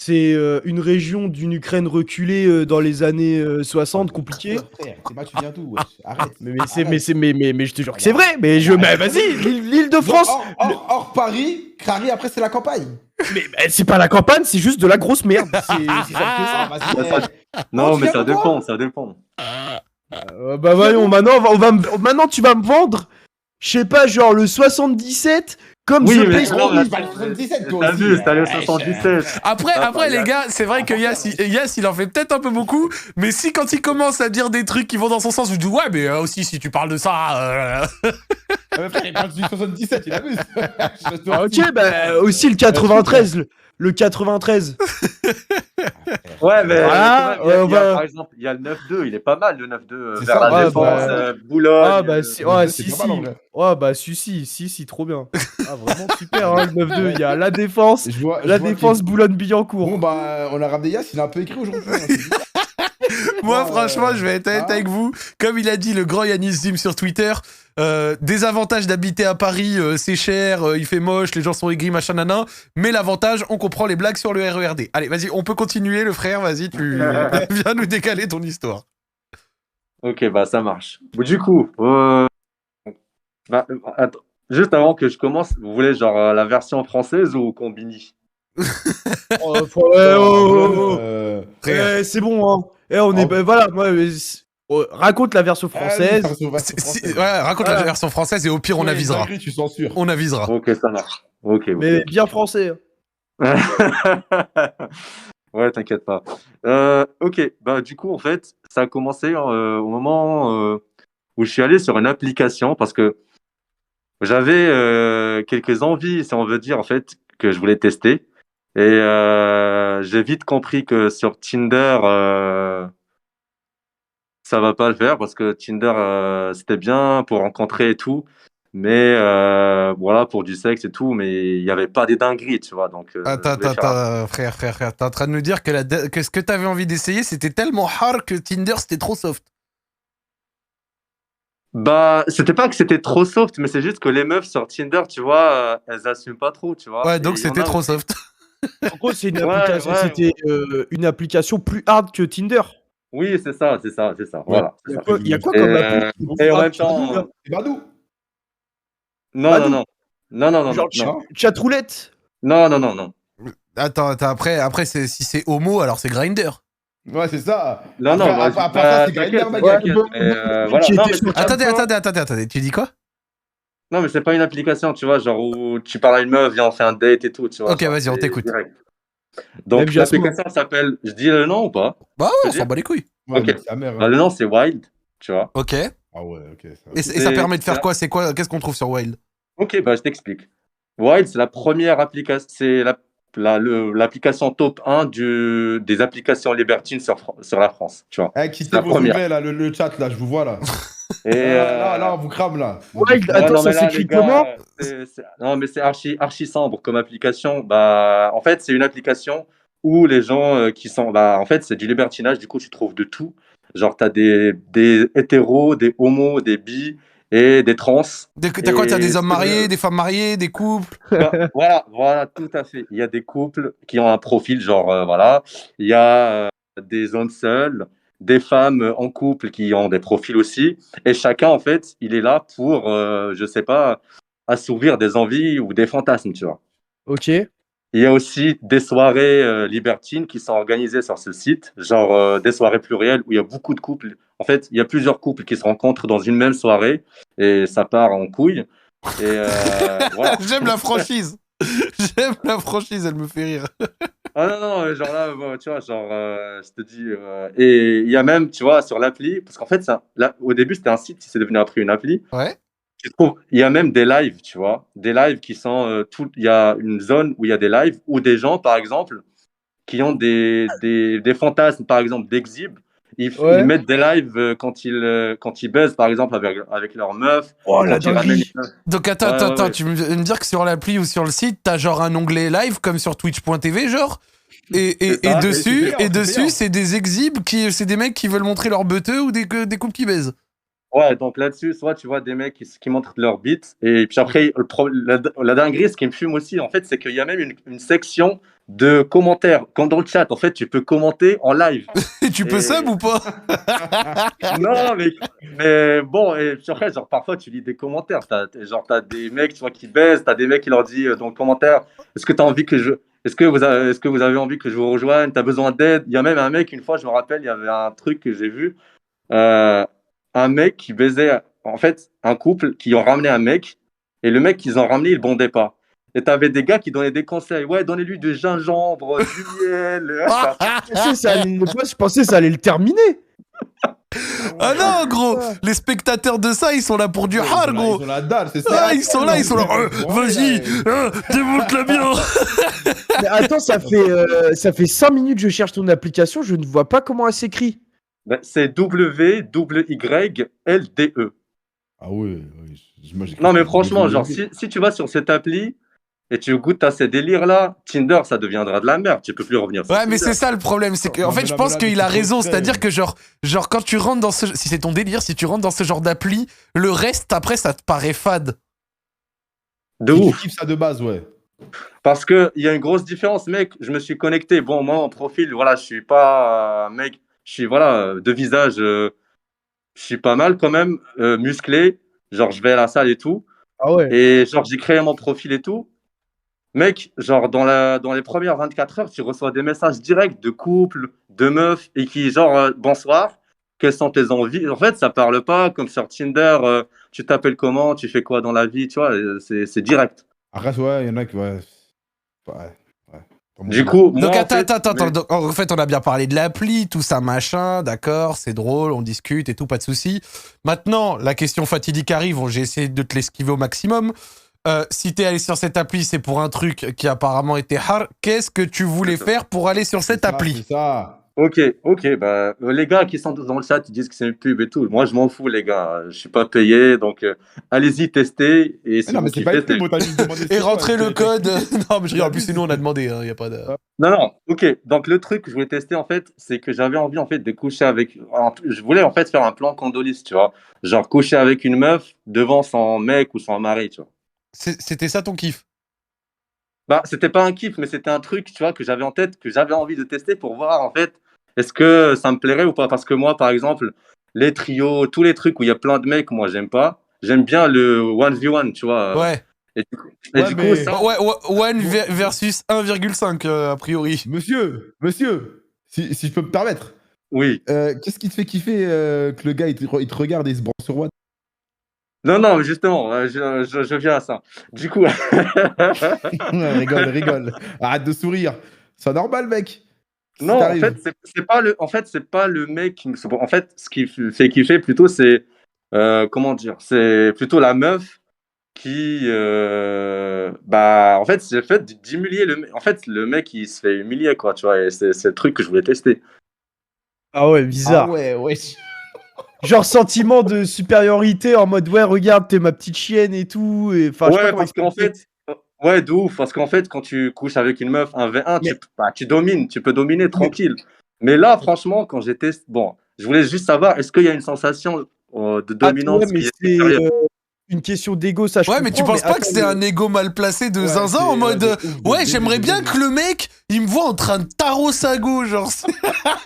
C'est une région d'une Ukraine reculée dans les années 60, compliqué. Frère, t'es pas, tu viens d'où, wesh. Arrête. Mais je te jure que c'est vrai. Mais vas-y, l'Île-de-France. Hors Paris, Crary, après c'est la campagne. Mais c'est pas la campagne, c'est juste de la grosse merde. C'est ça que ça. Vas-y. Non, Oh, tu mais viens ça de toi dépend, ça dépend. Bah voyons, maintenant tu vas me vendre, je sais pas, genre le 77 comme Oui, The mais Place non, to mais Live. pas le 77, toi T'as aussi. vu, c'est allé au Ouais, 77. Après, les gars, c'est vrai que Yass, il en fait peut-être un peu beaucoup, mais si quand il commence à dire des trucs qui vont dans son sens, je dis ouais, mais aussi si tu parles de ça. Ah, mais frère, il parle du 77, il abuse. Ah, ok, bah aussi le 93, le 93. Ouais, mais Voilà, quand même, on va- par exemple, il y a le 9-2, il est pas mal le 9-2 C'est vers ça, la ouais, défense, bah, Boulogne. Ah bah si, ouais, c'est si, pas mal, en si. vrai. Ouais, bah si, trop bien. Ah vraiment super, hein, le 9-2, il y a la défense, Je vois Boulogne-Billancourt. Bon, bah, on a ramené Yass, il a un peu écrit aujourd'hui. Hein, c'est bizarre. Moi, Ouais, franchement, je vais être honnête hein. avec vous. Comme il a dit le grand Yanis Zim sur Twitter, des avantages d'habiter à Paris, c'est cher, il fait moche, les gens sont aigris, machin, nanan. Mais l'avantage, on comprend les blagues sur le RERD. Allez, vas-y, on peut continuer, le frère, vas-y, tu viens nous décaler ton histoire. Ok, bah ça marche. Bon, du coup, attends, juste avant que je commence, vous voulez genre la version française ou Combini? Oh, oh. Frère. C'est bon, hein. On est, Oh. bah, voilà, moi, raconte la version française. Ouais, raconte la version française et au pire, on avisera. Tu censures. On avisera. Ok, ça marche. Ok. Mais bien français. Ouais, t'inquiète pas. Ok, bah du coup, en fait, ça a commencé au moment où je suis allé sur une application parce que j'avais quelques envies, si on veut dire, en fait, que je voulais tester. Et j'ai vite compris que sur Tinder, ça va pas le faire parce que Tinder, c'était bien pour rencontrer et tout. Mais voilà, pour du sexe et tout, mais il n'y avait pas des dingueries, tu vois. Donc, Attends, frère. T'es en train de nous dire que ce que t'avais envie d'essayer, c'était tellement hard que Tinder, c'était trop soft. Bah, c'était pas que c'était trop soft, mais c'est juste que les meufs sur Tinder, tu vois, elles assument pas trop, tu vois. Ouais, Et donc il y en c'était a trop aussi- soft. En gros, c'est une Ouais, application, ouais. c'était une application plus hard que Tinder. Oui, c'est ça. Voilà. Il y c'est a ça. quoi, il y a quoi Et, comme appli et en hard même que temps, Tinder C'est Badou. non. Genre chatroulette. Non. Attends, après si c'est homo, alors c'est Grindr. Ouais, c'est ça. Non, Après, non, vas-y. à part ça, c'est Grindr, ma gueule. t'inquiète. Voilà. Qui Non, était mais sur Attendez, tu dis quoi? non, mais c'est pas une application, tu vois, genre où tu parles à une meuf, viens, on fait un date et tout, tu vois. Ok, genre, vas-y, on c'est t'écoute. direct. Même Donc, Jasmine. l'application s'appelle, je dis le nom ou pas? Bah Je ouais, on veux s'en dire bat les couilles. Ouais, Ok. mais sa mère. Bah, le nom, c'est Wild, tu vois. Ok. Ah ouais, ok. Ça... Et ça permet de faire quoi? C'est quoi? Qu'est-ce qu'on trouve sur Wild? Ok, bah, je t'explique. Wild, c'est la première application, c'est l'application top 1 des applications libertines sur la France, tu vois. Eh, quittez la vos première. onglets, là, le chat, là, je vous vois, là. Et Là, on vous crame, là. Wild, ouais, attends, non, ça mais là, s'écrit les gars, comment? non, mais c'est archi sombre comme application. Bah, en fait, c'est une application où les gens qui sont, bah, en fait, c'est du libertinage. Du coup, tu trouves de tout. Genre, t'as des hétéros, des homos, des bi et des trans. T'as quoi? T'as des Et hommes mariés, des femmes mariées, des couples? bah, voilà, tout à fait. Il y a des couples qui ont un profil, genre, voilà. Il y a des hommes seuls, des femmes en couple qui ont des profils aussi. Et chacun, en fait, il est là pour, je sais pas, assouvir des envies ou des fantasmes, tu vois. Ok. Il y a aussi des soirées libertines qui sont organisées sur ce site, genre des soirées plurielles où il y a beaucoup de couples. En fait, il y a plusieurs couples qui se rencontrent dans une même soirée et ça part en couille. Et voilà. J'aime la franchise. J'aime la franchise, elle me fait rire. Ah non, genre là, tu vois, genre, je te dis. Et il y a même, tu vois, sur l'appli, parce qu'en fait, là, au début, c'était un site, c'est devenu après une appli. Ouais. Tu trouves, il y a même des lives, tu vois, des lives qui sont il y a une zone où il y a des lives où des gens, par exemple, qui ont des fantasmes, par exemple, d'exhib. Ouais. Ils mettent des lives quand ils baisent, par exemple, avec leur meuf. Oh, Quand la ils ramènent dinguerie. une meuf. Donc attends, Ouais, attends, ouais, attends, ouais. tu veux me dire que sur l'appli ou sur le site, t'as genre un onglet live comme sur twitch.tv, genre et C'est ça. dessus, c'est payant, c'est payant. c'est des exhibs c'est des mecs qui veulent montrer leur beuteux ou des couples qui baisent. Ouais, donc là-dessus, soit tu vois des mecs qui montrent leur bite, et puis après, la dinguerie, ce qui me fume aussi, en fait, c'est qu'il y a même une section de commentaires. Comme dans le chat, en fait, tu peux commenter en live. Et tu peux Et- sub ou pas? Non, mais bon, et puis après, genre, parfois, tu lis des commentaires. T'as des mecs, tu vois, qui baissent, t'as des mecs qui leur disent dans le commentaire, est-ce que t'as envie que je... Est-ce que vous avez envie que je vous rejoigne? T'as besoin d'aide? Il y a même un mec, une fois, je me rappelle, il y avait un truc que j'ai vu. Euh, un mec qui baisait, en fait, un couple qui ont ramené un mec, et le mec qu'ils ont ramené, il bondait pas. Et t'avais des gars qui donnaient des conseils. Ouais, donnez-lui du gingembre, du miel. Je pensais que ça allait le terminer. Ah non, gros, les spectateurs de ça, ils sont là pour du hard, gros. Ils ont la dalle, c'est ça. Ah, ils sont là, vas-y, démonte-la bien. Mais attends, ça fait 5 minutes que je cherche ton application, je ne vois pas comment elle s'écrit. Ben, c'est WYLDE. Ah ouais, moi, j'ai Non, mais cru que franchement, c'était genre, levé. si tu vas sur cette appli et tu goûtes à ces délires-là, Tinder, ça deviendra de la merde. Tu peux plus revenir sur Ouais, mais Tinder. c'est ça le problème, c'est que en Non, fait, mais je là, pense mais là, qu'il mais a tu raison, comprends. c'est-à-dire que genre quand tu rentres dans ce, si c'est ton délire, si tu rentres dans ce genre d'appli, le reste après ça te paraît fade. De Si tu ouf. kiffes ça de base, ouais. Parce qu'il y a une grosse différence, mec. Je me suis connecté. Bon, moi, en profil, voilà, je suis pas mec. Je suis, voilà, de visage, je suis pas mal quand même, musclé. Genre, je vais à la salle et tout. Ah ouais. Et genre, j'ai créé mon profil et tout. Mec, genre, dans les premières 24 heures, tu reçois des messages directs de couples, de meufs, et qui, genre, bonsoir, quelles sont tes envies? En fait, ça parle pas comme sur Tinder, tu t'appelles comment, tu fais quoi dans la vie, tu vois, c'est direct. Après, ouais, il y en a qui, ouais. Ouais. Pas mon Du délire. coup, Donc moi, attends, donc, en fait on a bien parlé de l'appli, tout ça machin, d'accord, c'est drôle, on discute et tout, pas de souci. Maintenant, la question fatidique arrive, j'ai essayé de te l'esquiver au maximum. Si t'es allé sur cette appli, c'est pour un truc qui apparemment était hard. Qu'est-ce que tu voulais faire pour aller sur cette C'est ça, appli? c'est ça. Ok, bah, les gars qui sont dans le chat, ils disent que c'est une pub et tout. Moi, je m'en fous, les gars. Je suis pas payé, donc allez-y, testez. Et Mais si non, vous mais c'est pas une kiffez, pub, t'as juste demandé. Et rentrer le code. Non, mais je rigole, en plus c'est nous on a demandé, y a pas de. Non, ok. Donc, le truc que je voulais tester, en fait, c'est que j'avais envie, en fait, de coucher avec... Je voulais, en fait, faire un plan Condolis, tu vois. Genre, coucher avec une meuf devant son mec ou son mari, tu vois. C'était ça ton kiff? Bah, c'était pas un kiff, mais c'était un truc, tu vois, que j'avais en tête, que j'avais envie de tester pour voir, en fait, est-ce que ça me plairait ou pas. Parce que moi, par exemple, les trios, tous les trucs où il y a plein de mecs, moi, j'aime pas. J'aime bien le 1v1, tu vois. Ouais. Et du Ouais, coup, mais- ça... Ouais, 1 versus 1,5 a priori. Monsieur, si je peux me permettre, Oui. qu'est-ce qui te fait kiffer que le gars il te regarde et il se branche sur Watt? Non, mais justement, je viens à ça. Du coup, Rigole. Arrête de sourire. C'est normal, mec. Si non, en t'arrives. fait, c'est pas le mec qui me... En fait, ce qui fait kiffer plutôt, c'est... comment dire? C'est plutôt la meuf qui... bah, en fait, c'est le fait d'humilier le mec. En fait, le mec, il se fait humilier, quoi, tu vois. Et c'est le truc que je voulais tester. Ah ouais, bizarre. Ah ouais. Genre sentiment de supériorité en mode ouais, regarde, t'es ma petite chienne et tout. Et... Enfin, je sais pas Ouais, comment parce qu'en expliquer. fait... Ouais, de ouf. Parce qu'en fait, quand tu couches avec une meuf 1v1, Mais- tu domines. Tu peux dominer tranquille. Mais là, franchement, quand j'ai testé... Bon, je voulais juste savoir, est-ce qu'il y a une sensation de Attends, dominance ouais, mais qui est c'est supérieure? une question d'ego, ça je Ouais, mais tu comprends, penses pas que attends, c'est un ego mal placé de Ouais, zinzin c'est- en mode ouais, de ouf, de ouais, début, j'aimerais de bien début. que le mec il me voit en train de tarot sa go, genre.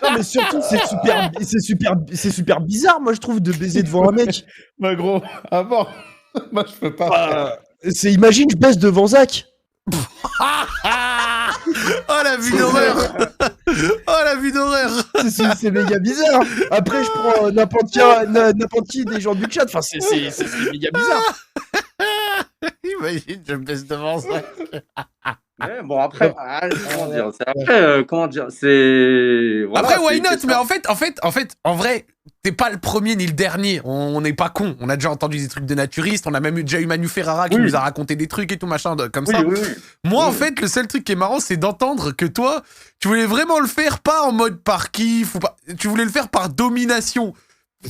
Non, mais surtout, c'est super bizarre, moi je trouve, de baiser devant un mec. Bah gros, avant, moi je peux pas. Imagine, je baisse devant Zach. Oh la vie d'horreur. Oh la vie d'horreur. C'est méga bizarre. Après, je prends n'importe qui des gens du chat. Enfin, c'est méga bizarre. Imagine, je me baisse devant ça. Mais bon, après, comment dire, c'est. Voilà, Après, why c'est not? question- Mais en vrai, t'es pas le premier ni le dernier. On n'est pas con. On a déjà entendu des trucs de naturistes. On a même déjà eu Manu Ferrara qui Oui. nous a raconté des trucs et tout machin comme Oui, ça. oui, oui. Moi, en Oui. fait, le seul truc qui est marrant, c'est d'entendre que toi, tu voulais vraiment le faire pas en mode par kiff ou pas. Tu voulais le faire par domination.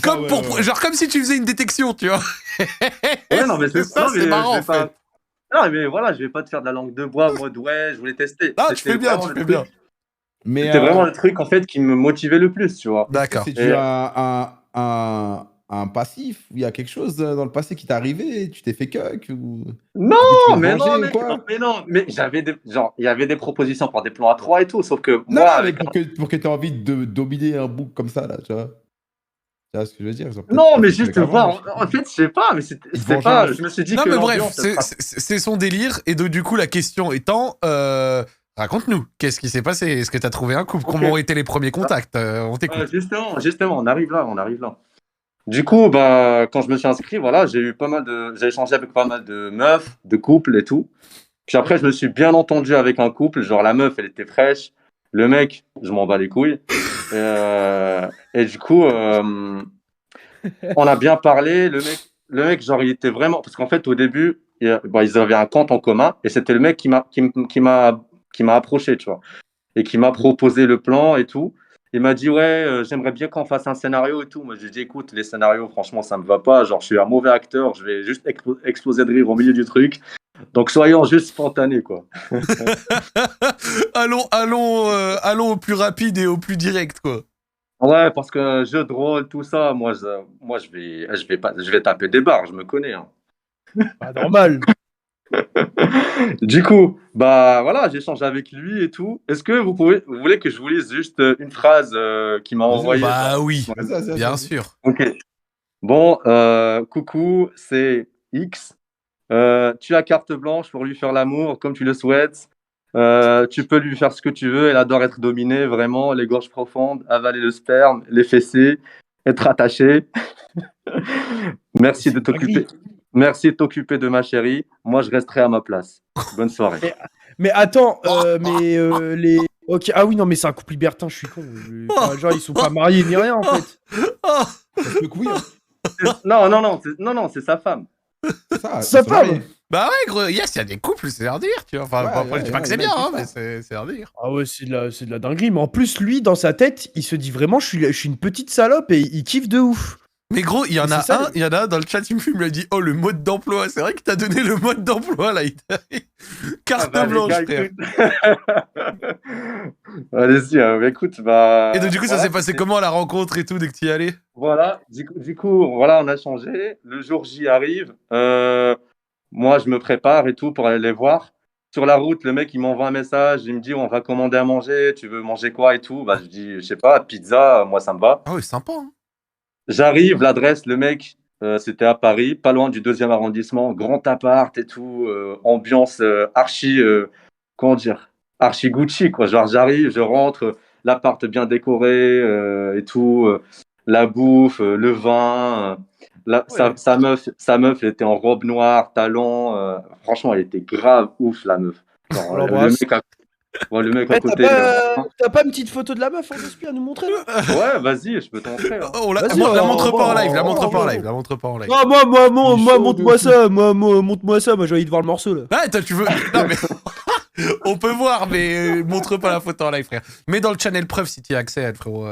Comme genre comme si tu faisais une détection, tu vois. Ouais, non, mais C'est ça, non, mais c'est marrant, je en vais pas- fait. Non, mais voilà, je vais pas te faire de la langue de bois en mode ouais, je voulais tester. Ah, tu C'était fais bien, vraiment tu le fais truc- bien. Mais C'était vraiment le truc en fait qui me motivait le plus, tu vois. est-ce que D'accord. c'est dû Et- à un passif? Ou il y a quelque chose dans le passé qui t'est arrivé? Tu t'es fait cuck ou... Non, Tu t'es mais vengé non, ou mec, quoi? non, mais non, mais j'avais des, genre, il y avait des propositions pour des plans à 3 et tout, sauf que Non, moi, non, mais avec pour que tu aies envie de dominer un bouc comme ça, là, tu vois. Tu vois ce que je veux dire? Genre, peut-être non, t'as mais fait juste cuck avant, voir. En fait, je sais pas, mais Petite c'était pas. vengeance. Je me suis dit Non, que mais bref, l'ambiance, elle sera- c'est son délire. Et donc, du coup, la question étant, raconte-nous, qu'est-ce qui s'est passé? Est-ce que t'as trouvé un couple? Ok. Comment ont été les premiers contacts? On t'écoute. Justement, on arrive là. Du coup, bah, quand je me suis inscrit, voilà, j'ai échangé avec pas mal de meufs, de couples et tout. Puis après, je me suis bien entendu avec un couple, genre la meuf, elle était fraîche, le mec, je m'en bats les couilles. Et du coup, on a bien parlé. Le mec, genre, il était vraiment, parce qu'en fait, au début, ils avaient un compte en commun, et c'était le mec qui m'a approché, tu vois, et qui m'a proposé le plan et tout. Il m'a dit, ouais, j'aimerais bien qu'on fasse un scénario et tout. Moi, j'ai dit, écoute, les scénarios, franchement, ça me va pas. Genre, je suis un mauvais acteur, je vais juste exploser de rire au milieu du truc. Donc, soyons juste spontanés, quoi. Allons au plus rapide et au plus direct, quoi. Ouais, parce que jeu de rôle, tout ça, moi, je vais taper des barres, je me connais, hein. Pas normal. Du coup, bah voilà, j'échange avec lui et tout. Est-ce que vous voulez que je vous lise juste une phrase qu'il m'a Vas-y, envoyée? Bah oui, Vas-y, bien vas-y. sûr. Ok. Bon, coucou, c'est X. Tu as carte blanche pour lui faire l'amour comme tu le souhaites. Tu peux lui faire ce que tu veux. Elle adore être dominée, vraiment. Les gorges profondes, avaler le sperme, les fessées, être attachée. Merci de t'occuper. Merci de t'occuper de ma chérie. Moi, je resterai à ma place. Bonne soirée. Mais attends, les. Ok, ah oui, non, mais c'est un couple libertin, je suis con. Enfin, genre, ils sont pas mariés ni rien en fait. Oh, Ça se peut que oui, hein. Non, c'est sa femme. C'est ça. Ça ils sont parle. mariés. bah ouais, gros, yes, il y a des couples, c'est un délire, tu vois. Enfin, Ouais, après, je dis pas ouais, que c'est ouais, bien, ouais, hein, c'est mais c'est un délire. Ah ouais, c'est de la dinguerie. Mais en plus, lui, dans sa tête, il se dit vraiment, je suis une petite salope et il kiffe de ouf. Mais gros, il y en Mais a c'est ça, un, il y en a un dans le chat, il me l'a dit, oh, le mode d'emploi. C'est vrai que t'as donné le mode d'emploi, là. Carte Ah bah, les blanche, gars, frère. écoute. Allez-y, écoute, bah. Et donc, du coup, ça voilà, s'est passé comment, la rencontre et tout, dès que tu y allais? Voilà, du coup, voilà, on a changé. Le jour J arrive. Moi, je me prépare et tout pour aller les voir. Sur la route, le mec, il m'envoie un message. Il me dit, on va commander à manger. Tu veux manger quoi et tout? Bah, je dis, je sais pas, pizza, moi, ça me va. Ah ouais, sympa, hein. J'arrive, l'adresse, le mec, c'était à Paris, pas loin du 2e arrondissement, grand appart et tout, ambiance archi, comment dire, archi Gucci, quoi. Genre, j'arrive, je rentre, l'appart bien décoré et tout, la bouffe, le vin. Ouais. Sa meuf, elle était en robe noire, talons. Franchement, elle était grave ouf, la meuf. Genre, On l'embrasse. le mec à Eh, côté. t'as pas une petite photo de la meuf en esprit à nous montrer là? Ouais, vas-y, je peux te montrer, hein. Oh, Vas-y, la on montre pas en live, la on montre pas en va. live, la montre pas en live. Non, Il est chaud montre-moi de ça, montre-moi ça, moi j'ai envie de voir le morceau là. Ah, toi, tu veux. Non, mais. On peut voir, mais montre pas la photo en live, frère. Mets dans le channel preuve si tu y as accès, frérot.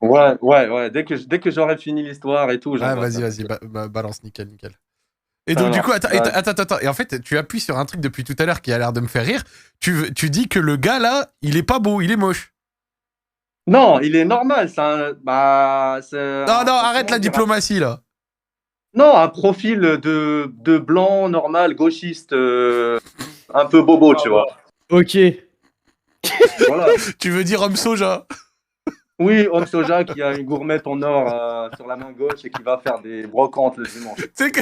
Ouais. Dès que j'aurai fini l'histoire et tout, Ah, j'envoie vas-y, ça. balance, nickel. Et donc, du coup, attends. Et en fait, tu appuies sur un truc depuis tout à l'heure qui a l'air de me faire rire. Tu dis que le gars, là, il est pas beau, il est moche. Non, il est normal. C'est un. Non, arrête la diplomatie, là. Non, un profil de blanc, normal, gauchiste, un peu bobo, tu vois. Ok. Voilà. Tu veux dire homme soja? Oui, homme soja qui a une gourmette en or sur la main gauche et qui va faire des brocantes le dimanche. Tu sais que.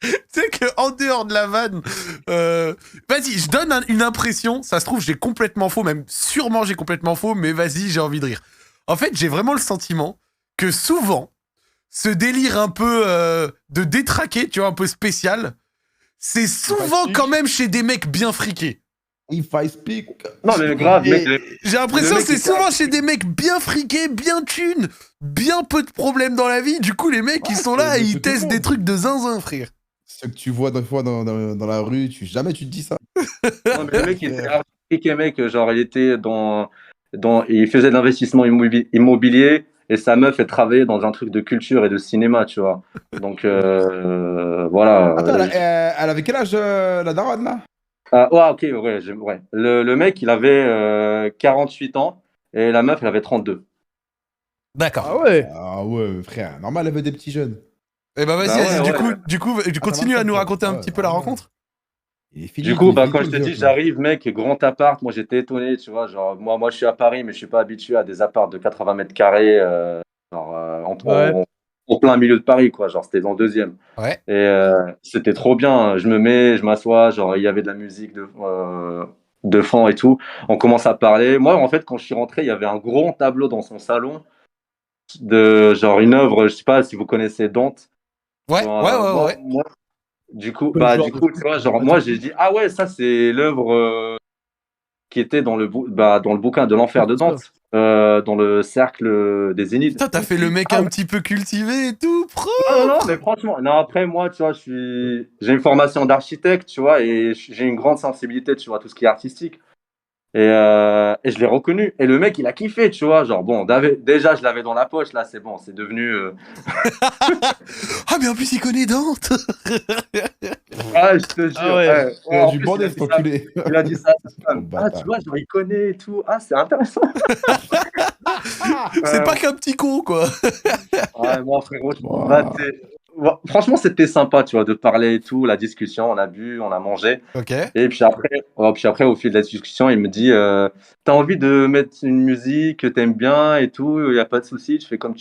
Tu sais que en dehors de la vanne, vas-y, je donne une impression. Ça se trouve, j'ai complètement faux, même sûrement j'ai complètement faux, mais vas-y, j'ai envie de rire. En fait, j'ai vraiment le sentiment que souvent, ce délire un peu de détraqué, tu vois, un peu spécial, c'est souvent quand même chez des mecs bien friqués. If I speak. Non, mais grave, Et- mec. J'ai l'impression Le que mec c'est était souvent chez des mecs bien friqués, bien thunes, bien peu de problèmes dans la vie. Du coup, les mecs, ils sont là et ils testent des trucs de zinzin, frère. Ce que tu vois des fois dans la rue, jamais tu te dis ça. Non, mais le mec, il était africain, mec. Genre, il était il faisait de l'investissement immobilier et sa meuf, elle travaillait dans un truc de culture et de cinéma, tu vois. Donc, voilà. Attends, elle avait quel âge, la daronne, là? Ah, ouais, ok, ouais. Ouais. Le mec, il avait 48 ans et la meuf, elle avait 32. D'accord. Ah ouais. Ah ouais, frère. Normal, elle veut des petits jeunes. Eh ben vas-y, Bah ouais, vas-y, ouais. du coup, continue à nous raconter un petit peu la rencontre. Il est fini. Du coup, il est bah, fini, quand le je te vieux, dis, quoi. j'arrive, mec, grand appart, moi j'étais étonné, tu vois. Genre, moi, je suis à Paris, mais je suis pas habitué à des apparts de 80 mètres carrés, genre, Ouais. en plein milieu de Paris, quoi. Genre, c'était dans le deuxième. Ouais. Et c'était trop bien. Je m'assois, genre, il y avait de la musique de fond et tout. On commence à parler. Moi, en fait, quand je suis rentré, il y avait un gros tableau dans son salon de, genre, une œuvre, je sais pas si vous connaissez Dante. Ouais, Genre, ouais. du coup, Quel genre de tu vois, genre, moi, j'ai dit, ah ouais, ça, c'est l'œuvre qui était dans dans le bouquin de l'enfer de Dante, dans le cercle des Zéniths. Putain, t'as fait le mec un petit peu cultivé et tout, pro. Non, mais franchement, non, après, moi, tu vois, j'ai une formation d'architecte, tu vois, et j'ai une grande sensibilité, tu vois, tout ce qui est artistique. Et je l'ai reconnu. Et le mec, il a kiffé, tu vois. Genre, bon, déjà, je l'avais dans la poche, là, c'est bon, c'est devenu. Ah, mais en plus, il connaît Dante. Ah, je te jure. Ah ouais. Il a en dû plus, bander, cet enculé. il a dit ça à sa Oh, femme. Ah, bâtard. tu vois, genre, il connaît et tout. Ah, c'est intéressant. C'est pas qu'un petit con, quoi. Ouais, moi, frérot, Wow. franchement, c'était sympa, tu vois, de parler et tout, la discussion, on a bu, on a mangé. Ok. Et puis après, au fil de la discussion, il me dit t'as envie de mettre une musique que t'aimes bien et tout, il n'y a pas de souci, tu fais comme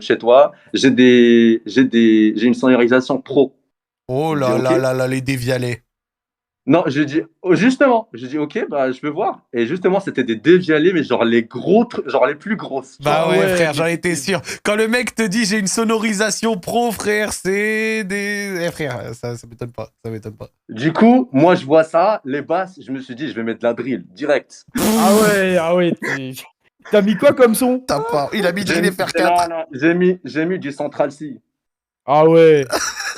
chez toi. J'ai une sonorisation pro. Oh Je dis, là ok. là là là, les dévialés. Non, je dis justement, je dis ok, bah je veux voir. Et justement, c'était des dévialés, mais genre les gros trucs, genre les plus grosses. tu Bah vois. ouais, ouais, frère, j'en mais- étais sûr. Quand le mec te dit j'ai une sonorisation pro, frère, c'est des. Eh frère, ça m'étonne pas. Ça m'étonne pas. Du coup, moi je vois ça, les basses, je me suis dit je vais mettre de la drill direct. Ah ouais. T'as mis quoi comme son? T'as pas. Il a mis Drill FR4. Non, j'ai mis du Central C. Ah ouais.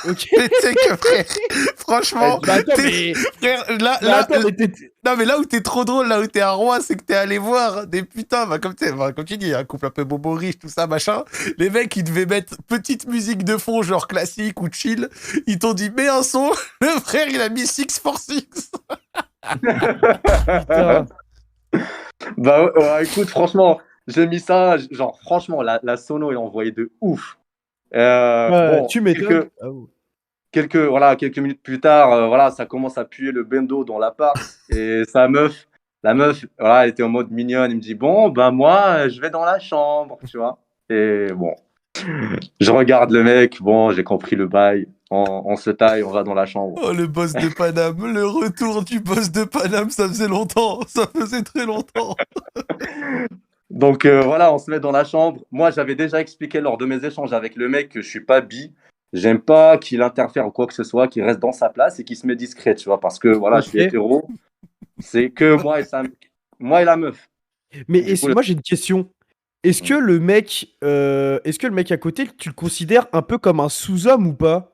Ok. Mais tu sais que, frère, franchement, Bah attends, t'es- frère, là, mais là, attends, mais non, mais là où t'es trop drôle, là où t'es un roi, c'est que t'es allé voir des putains, bah, comme tu dis, un couple un peu bobo riche, tout ça, machin. Les mecs, ils devaient mettre petite musique de fond, genre classique ou chill. Ils t'ont dit, mets un son. Le frère, il a mis 646. putain. Bah ouais, écoute, franchement, j'ai mis ça, genre franchement, la sono est envoyée de ouf. Ouais, Bon, tu m'étonnes. Ah ouais. quelques minutes plus tard, voilà, ça commence à puer le bendo dans l'appart. Et la meuf, voilà, elle était en mode mignonne. Il me dit, bon, ben moi, je vais dans la chambre, tu vois. Et bon, je regarde le mec, bon, j'ai compris le bail. On se taille, on va dans la chambre. Oh, le boss de Paname, le retour du boss de Paname, ça faisait longtemps. Ça faisait très longtemps. Donc voilà, on se met dans la chambre. Moi, j'avais déjà expliqué lors de mes échanges avec le mec que je suis pas bi. J'aime pas qu'il interfère ou quoi que ce soit, qu'il reste dans sa place et qu'il se met discret, tu vois, parce que voilà, je suis Ok. hétéro. C'est que moi et la meuf. Mais Du coup, moi j'ai une question. Est-ce que le mec à côté, tu le considères un peu comme un sous-homme ou pas?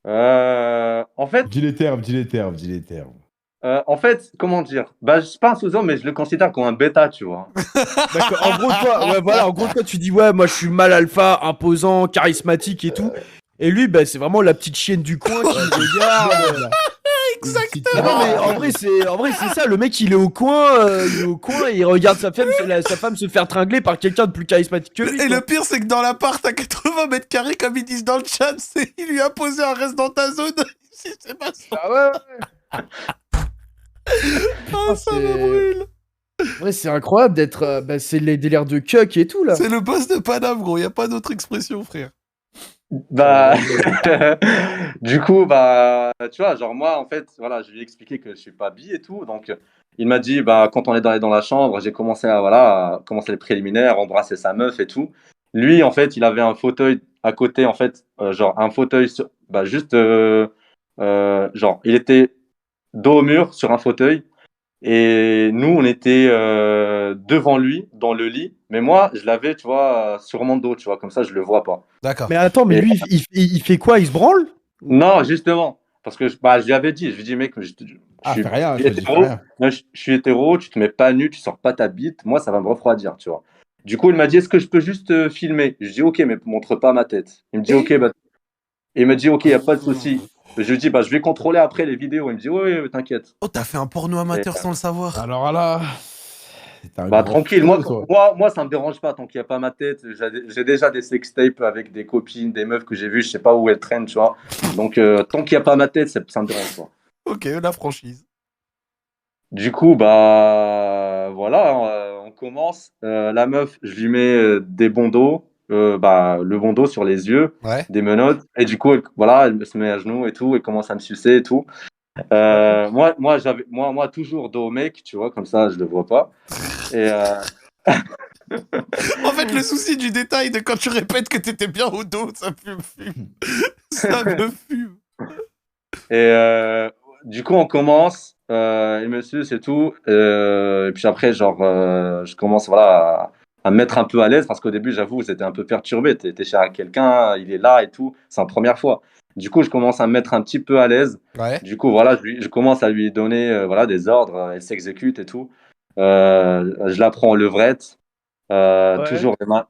en fait, Dis les termes, dis les termes, dis les termes. comment dire? Bah, je suis pas un sous-homme, mais je le considère comme un bêta, tu vois. D'accord. En gros, toi, ouais, voilà, en gros, toi, tu dis, ouais, moi, je suis mal alpha, imposant, charismatique et tout. Et lui, bah, c'est vraiment la petite chienne du coin qui regarde. Exactement. Non, mais en vrai, c'est ça. Le mec, il est au coin, et il regarde sa femme se faire tringler par quelqu'un de plus charismatique que lui. Et quoi. le pire, c'est que dans l'appart à 80 mètres carrés, comme ils disent dans le chat, il lui a posé un reste dans ta zone. C'est pas ça. Ah ouais. Ah, ça me c'est- brûle. En vrai, c'est incroyable d'être. Bah, c'est les délires de cuck et tout là. C'est le boss de Paname, gros. Y a pas d'autre expression, frère. Bah, du coup, bah, tu vois, genre moi, en fait, voilà, je lui ai expliqué que je suis pas bi et tout. Donc, il m'a dit, bah, quand on est dans la chambre, j'ai commencé à commencer les préliminaires, embrasser sa meuf et tout. Lui, en fait, il avait un fauteuil à côté, en fait, genre un fauteuil, juste genre, il était dos au mur sur un fauteuil. Et nous, on était devant lui, dans le lit. Mais moi, je l'avais, tu vois, sur mon dos, tu vois, comme ça, je le vois pas. D'accord. Mais attends, mais Et- lui, il fait quoi? Il se branle? Non, justement, parce que bah, je lui avais dit, je lui ai dit, mec, je Ah, suis fais rien, je je suis te dis, fais hétéro, rien. moi, je suis hétéro, tu te mets pas nu, tu sors pas ta bite, moi, ça va me refroidir, tu vois. Du coup, il m'a dit, est-ce que je peux juste filmer? Je dis, ok, mais montre pas ma tête. Il me dit, ok, bah, et il me dit, ok, y a pas de souci. Je lui dis, bah, je vais contrôler après les vidéos. Il me dit, oui, oui, t'inquiète. Oh, t'as fait un porno amateur sans le savoir. Alors là, c'est un Bah grand tranquille, frérot, toi. moi ça me dérange pas tant qu'il n'y a pas ma tête. J'ai déjà des sextapes avec des copines, des meufs que j'ai vues, je sais pas où elles traînent, tu vois. Donc tant qu'il n'y a pas ma tête, ça me dérange pas. Ok, la franchise. Du coup, bah voilà, on commence. La meuf, je lui mets des bandeaux, bah, le bandeau sur les yeux, Ouais. des menottes. Et du coup, voilà, elle se met à genoux et tout, et commence à me sucer et tout. Moi, toujours dos au mec, tu vois, comme ça, je le vois pas. Et En fait, le souci du détail de quand tu répètes que t'étais bien au dos, ça me fume. Ça me fume. Du coup, on commence, il me suce et tout. Et puis après, genre, je commence voilà, à me mettre un peu à l'aise parce qu'au début, j'avoue, j'étais un peu perturbé. T'es cher à quelqu'un, il est là et tout. C'est la première fois. Du coup, je commence à me mettre un petit peu à l'aise. Ouais. Du coup, voilà, je commence à lui donner voilà, des ordres. Elle s'exécute et tout. Je la prends en levrette. Ouais.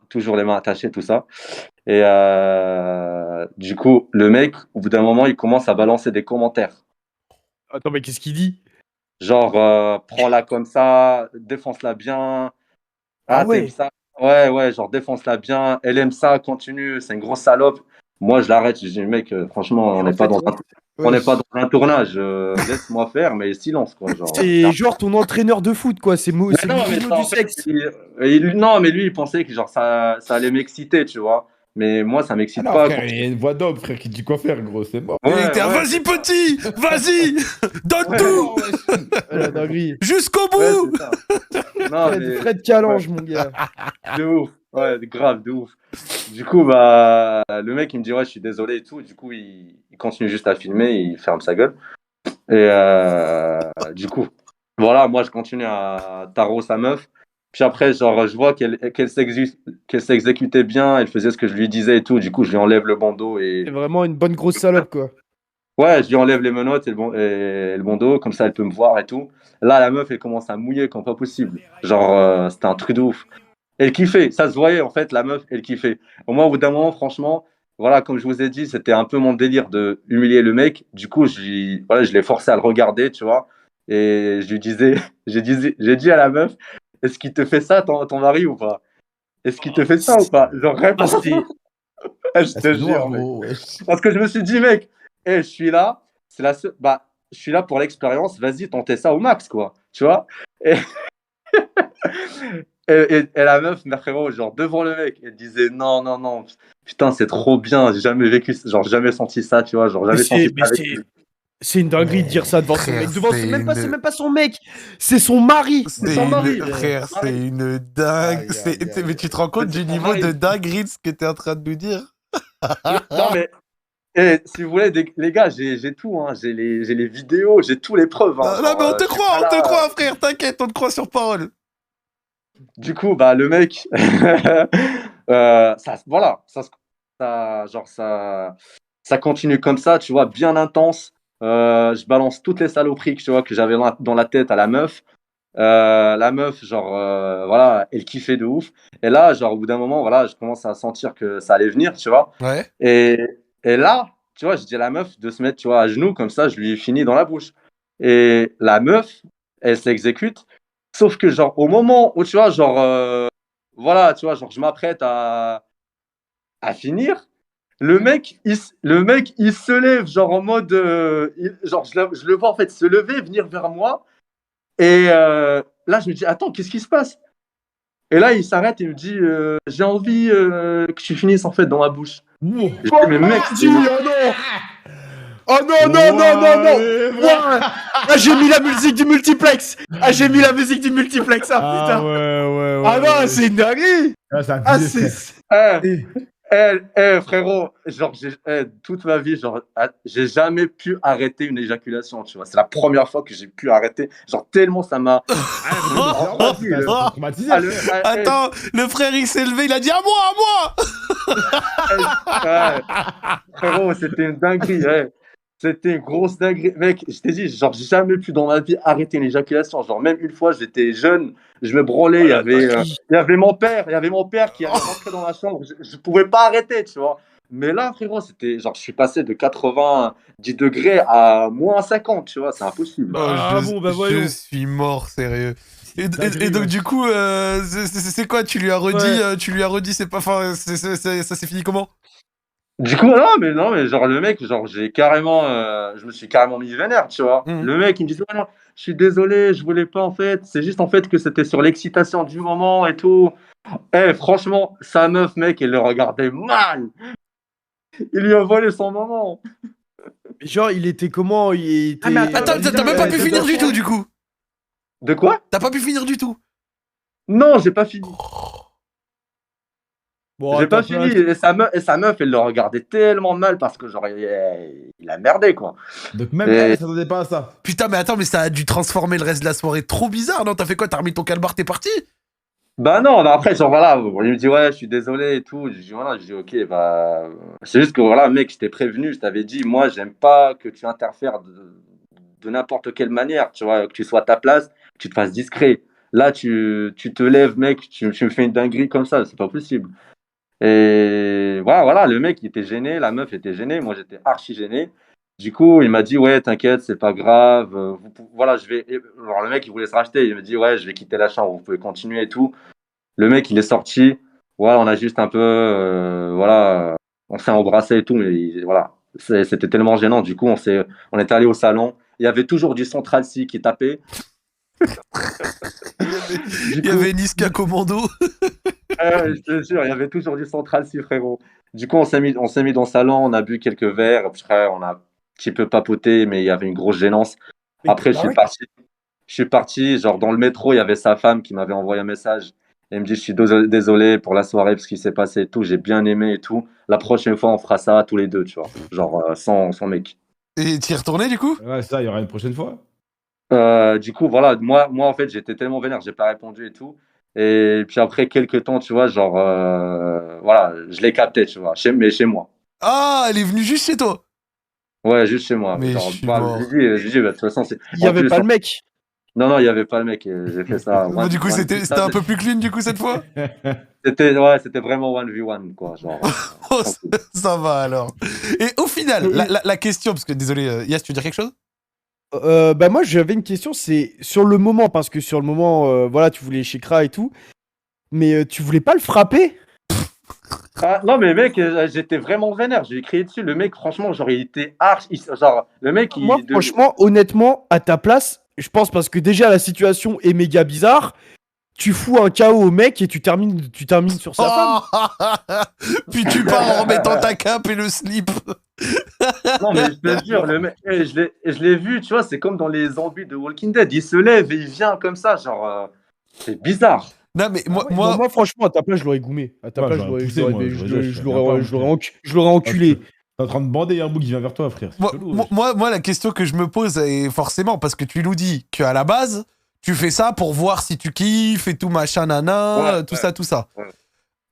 Toujours les mains attachées, tout ça. Et du coup, le mec, au bout d'un moment, il commence à balancer des commentaires. Attends, mais qu'est-ce qu'il dit? Genre, prends-la comme ça, défonce-la bien. Ah T'aimes ouais. ça? Ouais, ouais, genre, défonce-la bien. Elle aime ça, continue, c'est une grosse salope. Moi, je l'arrête. Je dis, mec, franchement, Et on en n'est pas fait, dans un, on Ouais. n'est pas dans un tournage. Laisse-moi faire, mais silence, quoi. Genre, c'est genre ton entraîneur de foot, quoi. C'est mais non, mais Mourinho ça, du en fait, sexe. non, mais lui, il pensait que genre, ça allait m'exciter, tu vois. Mais moi, ça Ah m'excite non, pas. frère, il y a une voix d'homme, frère, qui dit quoi faire, gros, c'est mort. Il Ouais, était ouais, vas-y petit, vas-y, donne Ouais. tout, Ah, la dinguerie. jusqu'au ouais, bout. c'est ça. Non, mais Fred Calange, mon gars. de ouf. Ouais, grave, de ouf. Du coup, bah, le mec, il me dit, ouais, je suis désolé et tout. Du coup, il continue juste à filmer, il ferme sa gueule. Et du coup, voilà, moi, je continue à tarot sa meuf. Puis après, genre, je vois qu'elle s'exécutait bien, elle faisait ce que je lui disais et tout. Du coup, je lui enlève le bandeau C'est et. vraiment une bonne grosse salope, quoi. Ouais, je lui enlève les menottes et le bandeau, comme ça, elle peut me voir et tout. Là, la meuf, elle commence à mouiller comme pas possible. Genre, c'était un truc de ouf. Elle kiffait, ça se voyait en fait, la meuf, elle kiffait. Au moins, au bout d'un moment, franchement, voilà, comme je vous ai dit, c'était un peu mon délire de humilier le mec. Du coup, voilà, je l'ai forcé à le regarder, tu vois. Et je lui disais, j'ai dit à la meuf, est-ce qu'il te fait ça, ton mari ou pas? Est-ce qu'il te fait ça ou pas? Genre, Ah, réponds. c'était. Je Ah, te c'est jure, noir, mec. gros, ouais. Parce que je me suis dit, mec, je suis là, c'est la seule, bah, je suis là pour l'expérience, vas-y, tentez ça au max, quoi. Tu vois? Et, et la meuf, mais frérot, genre devant le mec, elle disait non, non, non, putain, c'est trop bien, j'ai jamais vécu, genre jamais senti ça, tu vois, genre Mais jamais senti c'est, ça mais avec c'est, lui. c'est une dinguerie de dire ça devant son Frère, mec. Devant c'est c'est une... même pas son mec. C'est son mari. C'est son mari, Frère, son mari. c'est une dingue. Aïe, aïe, aïe, Mais tu te rends compte C'est du son niveau mari. de dinguerie de ce que t'es en train de nous dire? Non, mais si vous voulez, les gars, j'ai tout, hein, j'ai les vidéos, j'ai tous les preuves. Hein, Non, non, genre, mais on te je suis pas croit, là. frère, t'inquiète, on te croit sur parole. Du coup, bah, le mec, voilà, genre, ça continue comme ça, tu vois, bien intense. Je balance toutes les saloperies tu vois, que j'avais dans la tête à la meuf. La meuf, genre, voilà, elle kiffait de ouf. Et là, genre, au bout d'un moment, voilà, je commence à sentir que ça allait venir, tu vois. Ouais. Et, et là, tu vois, je dis à la meuf de se mettre, tu vois, à genoux, comme ça, je lui finis dans la bouche. Et la meuf, elle s'exécute. Sauf que, genre, au moment où, tu vois, genre, voilà, tu vois, genre, je m'apprête à finir, le mec, il se lève, genre, en mode, genre, je le vois, en fait, se lever, venir vers moi. Et là, je me dis, attends, qu'est-ce qui se passe? Et là, il s'arrête et me dit, j'ai envie que tu finisses, en fait, dans ma bouche. Wow. Je dis, mais mec, Dis, oh non. Oh non, non, non, non, non. Ouah. Ah, j'ai mis la musique du multiplex. Ah, j'ai mis la musique du multiplex. Ah, Ah putain. ouais, ouais, ouais. Ah non, ouais. c'est une dinguerie. Ah, ça a Ah, abusé, frère. c'est. hein, Eh, Frérot, genre, toute ma vie, genre, j'ai jamais pu arrêter une éjaculation, tu vois. C'est la première fois que j'ai pu arrêter, genre, tellement ça m'a. Ah, mais c'est normal, c'est traumatisé, Ah, frère. Attends, le frère il s'est levé, il a dit à moi, Ouais, frérot, c'était une dinguerie, ouais. C'était une grosse dinguerie. Mec, je t'ai dit, genre, j'ai jamais pu dans ma vie arrêter une éjaculation. Genre, même une fois, j'étais jeune, je me branlais, il y avait mon père qui allait rentrer dans la chambre. Je pouvais pas arrêter, tu vois. Mais là, frérot, c'était genre, je suis passé de 90 degrés à moins 50, tu vois, c'est impossible. Ah bon, bah voyons. Je suis mort, sérieux. Et Dinguerie, donc ouais. du coup, c'est quoi? Tu lui as redit, c'est pas, enfin, ça s'est fini comment? Du coup, non, mais genre, le mec, genre, je me suis carrément mis vénère, tu vois. Mhm. Le mec, il me dit, ouais, non, je suis désolé, je voulais pas, en fait. C'est juste, en fait, que c'était sur l'excitation du moment et tout. Franchement, sa meuf, mec, elle le regardait mal. Il lui a volé son moment. Genre, il était comment? Il était. Ah, mais Attends, t'as même pas pu finir du tout, du coup. De quoi? T'as pas pu finir du tout. Non, j'ai pas fini. Bon, J'ai attends, pas fini. Et sa meuf, elle le regardait tellement mal parce que, genre, il a merdé, quoi. Donc même Et- elle s'attendait pas à ça. Putain, mais attends, mais ça a dû transformer le reste de la soirée. Trop bizarre, non? T'as fait quoi? T'as remis ton calbar, t'es parti? Bah non, bah après, genre voilà, il me dit ouais, je suis désolé et tout. Je dis voilà, je dis ok, bah c'est juste que voilà, mec, je t'ai prévenu, je t'avais dit, moi, j'aime pas que tu interfères de n'importe quelle manière, tu vois, que tu sois à ta place, que tu te fasses discret. Là, tu te lèves, mec, tu me fais une dinguerie comme ça, c'est pas possible. Et voilà, le mec, il était gêné, la meuf était gênée, moi, j'étais archi gêné. Du coup, il m'a dit, ouais, t'inquiète, c'est pas grave. Voilà, je vais. Alors, le mec, il voulait se racheter. Il me dit, ouais, je vais quitter la chambre, vous pouvez continuer et tout. Le mec, il est sorti. Ouais, on a juste un peu. Voilà, on s'est embrassé et tout, mais voilà. C'était tellement gênant. Du coup, on est allé au salon. Il y avait toujours du Central C qui tapait. Il y avait Niska Commando. Je te jure, il y avait toujours du Central C, frérot. Du coup, on s'est mis dans le salon, on a bu quelques verres. Après, on a un petit peu papoté, mais il y avait une grosse gênance. Après, je suis parti. Je suis parti, genre dans le métro, il y avait sa femme qui m'avait envoyé un message. Elle me dit, je suis désolé pour la soirée, parce qu'il s'est passé et tout, j'ai bien aimé et tout. La prochaine fois, on fera ça tous les deux, tu vois. Genre, sans mec. Et t'y es retourné, du coup? Ouais, ça, il y aura une prochaine fois. Du coup, voilà, moi, en fait, j'étais tellement vénère, j'ai pas répondu et tout. Et puis après quelques temps, tu vois, genre, voilà, je l'ai capté, tu vois, mais chez moi. Ah, elle est venue juste chez toi. Ouais, juste chez moi. Mais Genre, je suis bah, mort. j'ai dit, bah, de toute façon, c'est. Il y En avait plus, pas le mec. non, il y avait pas le mec. J'ai fait ça. Bon, du coup, c'était un peu plus clean, du coup, cette fois? C'était vraiment 1v1, quoi. Genre, Oh, ça va alors. Et au final, la question, parce que désolé, Yas, tu veux dire quelque chose? Bah moi j'avais une question, c'est sur le moment, parce que sur le moment, voilà, tu voulais Shikra et tout, mais tu voulais pas le frapper? Ah, non, mais mec, j'étais vraiment vénère. J'ai crié dessus. Le mec, franchement, genre, il était archi. Genre, le mec, Moi franchement, honnêtement, à ta place, je pense parce que déjà la situation est méga bizarre, tu fous un KO au mec et tu termines sur sa femme. Puis tu pars en remettant ta cape et le slip. Non, mais je te jure, le mec, je l'ai vu, tu vois, c'est comme dans les zombies de Walking Dead. Il se lève et il vient comme ça, genre, c'est bizarre. Non, mais Non, moi franchement, à ta place, je l'aurais goumé. À ta Ouais, place, j'aurais poussé, moi, je l'aurais enculé. T'es en train de bander un bout qui vient vers toi, frère. C'est chelou, wesh. moi, la question que je me pose est forcément parce que tu nous dis qu'à la base, tu fais ça pour voir si tu kiffes et tout machin nana, Ouais, tout ça, tout ça. Ouais.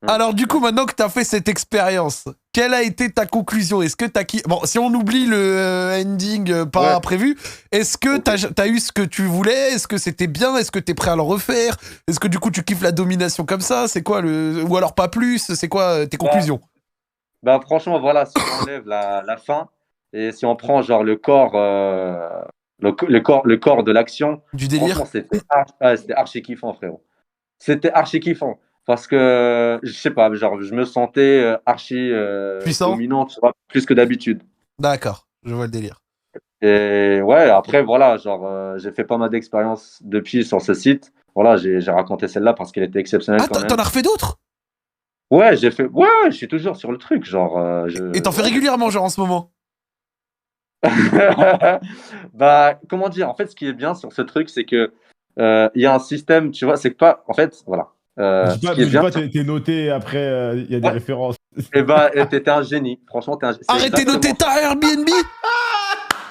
Alors du coup, maintenant que tu as fait cette expérience, quelle a été ta conclusion? Est-ce que t'as kiffé? Bon, si on oublie le ending pas prévu, est-ce que t'as eu ce que tu voulais? Est-ce que c'était bien? Est-ce que t'es prêt à le refaire? Est-ce que du coup tu kiffes la domination comme ça? C'est quoi ou alors pas plus? C'est quoi tes conclusions? Bah, franchement, voilà, si on enlève la fin et si on prend, genre, le corps de l'action, Du délire? franchement, c'était archi kiffant, frérot. C'était archi kiffant. Parce que, je sais pas, genre, je me sentais archi Puissant? dominant, tu vois, plus que d'habitude. D'accord, je vois le délire. Et ouais, après, voilà, genre, j'ai fait pas mal d'expériences depuis sur ce site. Voilà, j'ai raconté celle-là parce qu'elle était exceptionnelle Ah, quand même. t'en as refait d'autres? Ouais, j'ai fait. Ouais, je suis toujours sur le truc, genre. Et t'en fais régulièrement, genre en ce moment? Bah, comment dire? En fait, ce qui est bien sur ce truc, c'est que il y a un système, tu vois, c'est que pas. En fait, voilà. Je dis Ce pas, qui est me dis bien, pas, t'es noté après, il y a des Ouais. références. t'étais un génie. Franchement, t'es un génie. Arrêtez de noter ta Airbnb.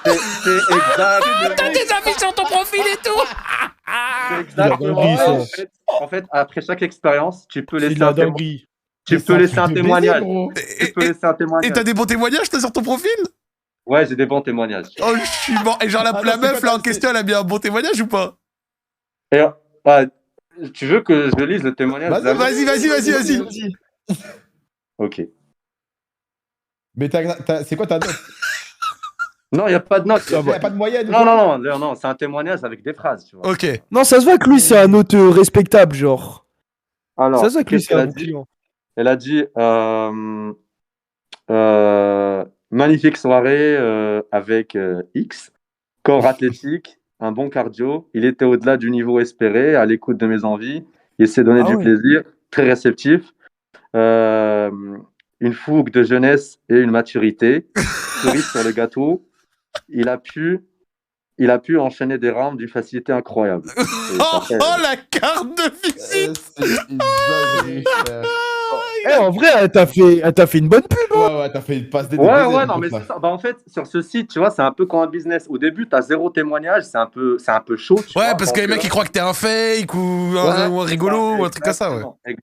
C'est exactement. Tes affiches sur ton profil et tout. C'est C'est de la exactement dinguerie, ça. ça. En fait, après chaque expérience, tu peux C'est de laisser la un témoignage. dinguerie. Tu Mais peux c'est laisser un truc de baiser, témoignage. gros. Tu peux laisser un Et témoignage. t'as des bons témoignages, toi, sur ton profil? Ouais, j'ai des bons témoignages. Oh, je suis mort. Et genre, la Ah non, c'est meuf, pas là, en ta- question, elle a bien un bon témoignage ou pas? Et, ah, tu veux que je lise le témoignage de la meuf? Vas-y. Ok. Mais c'est quoi ta note? Non, il n'y a pas de note. Il y a pas de moyenne ou Non, quoi? non, c'est un témoignage avec des phrases, tu vois. Ok. Non, ça se voit que lui, c'est un hôte respectable, genre. Alors, Ça se voit que lui, qu'est-ce c'est qu'elle un a bon dit? client. Elle a dit magnifique soirée avec X, corps athlétique, un bon cardio. Il était au-delà du niveau espéré, à l'écoute de mes envies. Il s'est donné Ah du ouais. plaisir, très réceptif. Euh, une fougue de jeunesse et une maturité. Cerise sur le gâteau. Il a pu enchaîner des rounds d'une facilité incroyable. Et Oh, après, la carte de visite. C'est une dinguerie, frère. Eh, en vrai, elle t'a fait une bonne pub. Ouais, t'as fait une passe des Ouais, non, mais c'est ça. Bah, en fait, sur ce site, tu vois, c'est un peu comme un business. Au début, tu as 0 témoignage, c'est un peu chaud. Tu Ouais, vois, parce que les donc, mecs, ils croient que t'es un fake ou ouais, un c'est rigolo ça, ou un truc comme ça, ouais.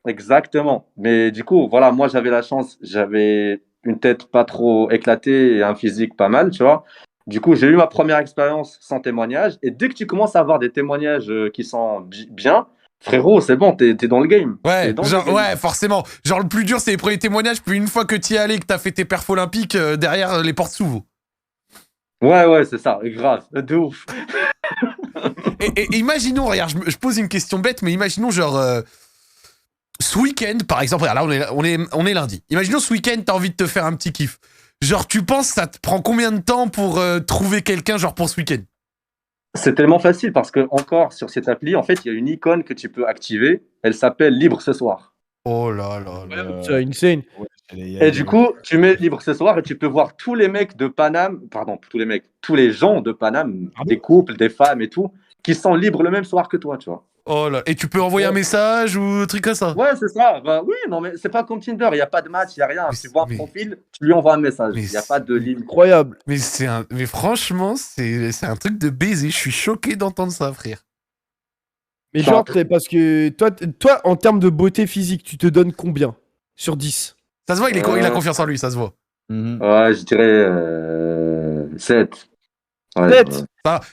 Exactement. Mais du coup, voilà, moi, j'avais la chance, j'avais une tête pas trop éclatée et un physique pas mal, tu vois. Du coup, j'ai eu ma première expérience sans témoignage. Et dès que tu commences à avoir des témoignages qui sont bien, frérot, c'est bon, t'es dans le game. Ouais, T'es dans genre, le game. ouais, forcément. Genre, le plus dur, c'est les premiers témoignages, puis une fois que t'y es allé, que t'as fait tes perfs olympiques, derrière, les portes s'ouvrent. Ouais, c'est ça, grave, de ouf. Et imaginons, regarde, je pose une question bête, mais imaginons, genre, ce week-end, par exemple, regarde, là, on est lundi. Imaginons, ce week-end, t'as envie de te faire un petit kiff. Genre, tu penses, ça te prend combien de temps pour trouver quelqu'un, genre, pour ce week-end? C'est tellement facile parce que, encore, sur cette appli, en fait, il y a une icône que tu peux activer. Elle s'appelle Libre ce soir. Oh là là là. C'est insane. Et du coup, tu mets Libre ce soir et tu peux voir tous les mecs de Paname, pardon, tous les gens de Paname, des couples, des femmes et tout, qui sont libres le même soir que toi, tu vois. Oh là. Et tu peux envoyer un message ou un truc comme ça? Ouais, c'est ça. Bah oui, non, mais c'est pas comme Tinder, il n'y a pas de match, il n'y a rien. Mais Tu vois un mais- profil, tu lui envoies un message. mais Il n'y a pas de ligne. Incroyable. Mais franchement, c'est un truc de baiser. Je suis choqué d'entendre ça, frère. Mais Enfin, genre, parce que toi, en termes de beauté physique, tu te donnes combien sur 10? Ça se voit, il a confiance en lui, ça se voit. Mhm. Ouais, je dirais 7. Ouais, 7. ouais.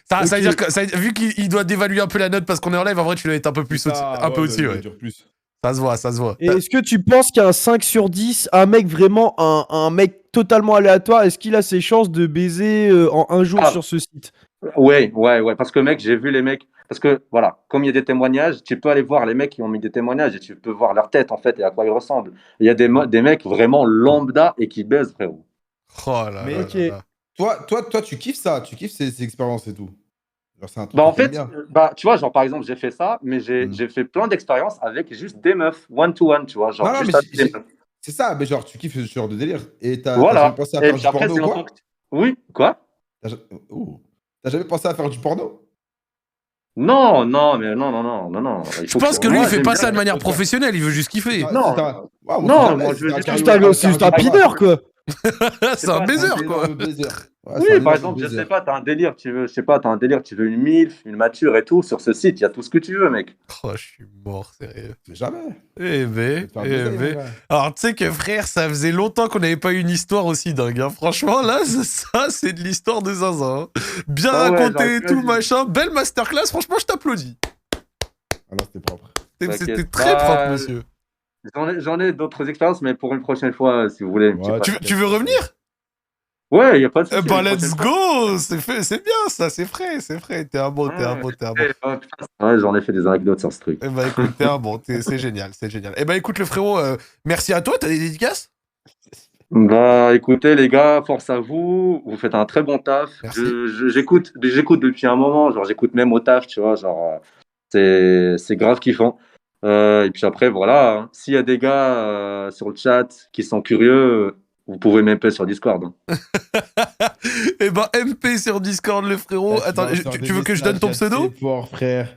Ça veut Ok. dire que, vu qu'il doit dévaluer un peu la note parce qu'on est en live, en vrai, tu dois être un peu plus un peu au-dessus, ouais. Plus. Ça se voit, ça se voit. Et est-ce que tu penses qu'un 5 sur 10, un mec vraiment, un mec totalement aléatoire, est-ce qu'il a ses chances de baiser en un jour Ah. sur ce site? Ouais. Parce que, mec, j'ai vu les mecs. Parce que, voilà, comme il y a des témoignages, tu peux aller voir les mecs qui ont mis des témoignages et tu peux voir leur tête, en fait, et à quoi ils ressemblent. Il y a des mecs vraiment lambda et qui baisent, frérot. Oh là Mais là ok. là là. Toi, tu kiffes ça, tu kiffes ces expériences et tout. Genre, c'est un truc Bah, en que t'aimes fait, bien. tu vois, genre, par exemple, j'ai fait ça, mais j'ai fait plein d'expériences avec juste des meufs, one-to-one, tu vois. Genre, Non, non, juste mais avec des meufs. c'est ça, mais genre, tu kiffes ce genre de délire. Et t'as Voilà. jamais pensé à Et faire puis du après, porno c'est ou quoi? longtemps que Oui, quoi? T'as jamais pensé à faire du porno? Non. Il Je faut pense que lui, moi, il fait j'aime pas bien- ça de manière professionnelle, il veut juste kiffer. Non. Non, moi, je veux juste- C'est juste un pineur, quoi. C'est un baiser, quoi. Oui, par exemple, je sais pas, t'as un délire, tu veux une MILF, une mature et tout, sur ce site, il y a tout ce que tu veux, mec. Oh, je suis mort, sérieux. Mais jamais. Eh ben, Faire baiser, eh ben. mon gars. Alors, tu sais que, frère, ça faisait longtemps qu'on n'avait pas eu une histoire aussi dingue. Hein. Franchement, là, ça, c'est de l'histoire de zinzin. Hein. Bien Ah ouais, raconté et j'aurais tout, pu- machin. Belle masterclass, franchement, je t'applaudis. Alors, c'était propre. T'inquiète. C'était très Bah, propre, monsieur. J'en ai d'autres expériences, mais pour une prochaine fois, si vous voulez. une petite Ouais, fois. Tu veux revenir? Ouais, il a pas de souci. Eh ben, une let's prochaine fois. go. C'est bien, ça, c'est frais. T'es un bon, t'es un bon. Oh, putain, ouais, j'en ai fait des anecdotes sur ce truc. Eh ben, écoute, t'es un bon, c'est génial, c'est génial. Eh ben, écoute, le frérot, merci à toi, t'as des dédicaces? Bah, écoutez, les gars, force à vous. Vous faites un très bon taf. Merci. J'écoute depuis un moment. Genre, j'écoute même au taf, tu vois. Genre, c'est grave kiffant. Et puis après, voilà. Hein. S'il y a des gars sur le chat qui sont curieux, vous pouvez m'appeler sur Discord. Hein. Eh ben, MP sur Discord, le frérot. Attends, tu veux que je donne ton pseudo? Fort, frère.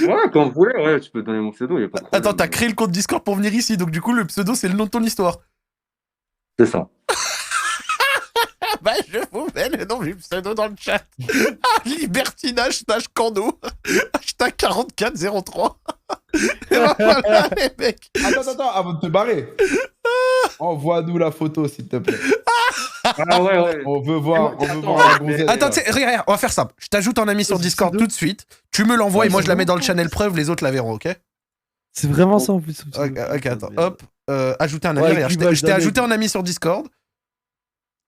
Ouais, quand vous voulez, ouais, tu peux donner mon pseudo, y a pas de problème. Attends, t'as créé le compte Discord pour venir ici, donc du coup, le pseudo, c'est le nom de ton histoire. C'est ça. Bah, je vous mets le nom du pseudo dans le chat. Libertinage/Cando. Hashtag 4403. Et ben voilà, les mecs. Attends, avant de te barrer. Envoie-nous la photo, s'il te plaît. Ah ouais. On veut voir Attends, la gonzesse. Attends, regarde, on va faire simple. Je t'ajoute en ami sur Discord tout de suite. Tu me l'envoies et moi, je la mets dans le channel preuve, les autres la verront, ok? C'est vraiment ça en plus. Ok, attends, hop. Ajouter un ami, Ouais, regarde, clivage je t'ai d'un ajouté mec. en ami sur Discord.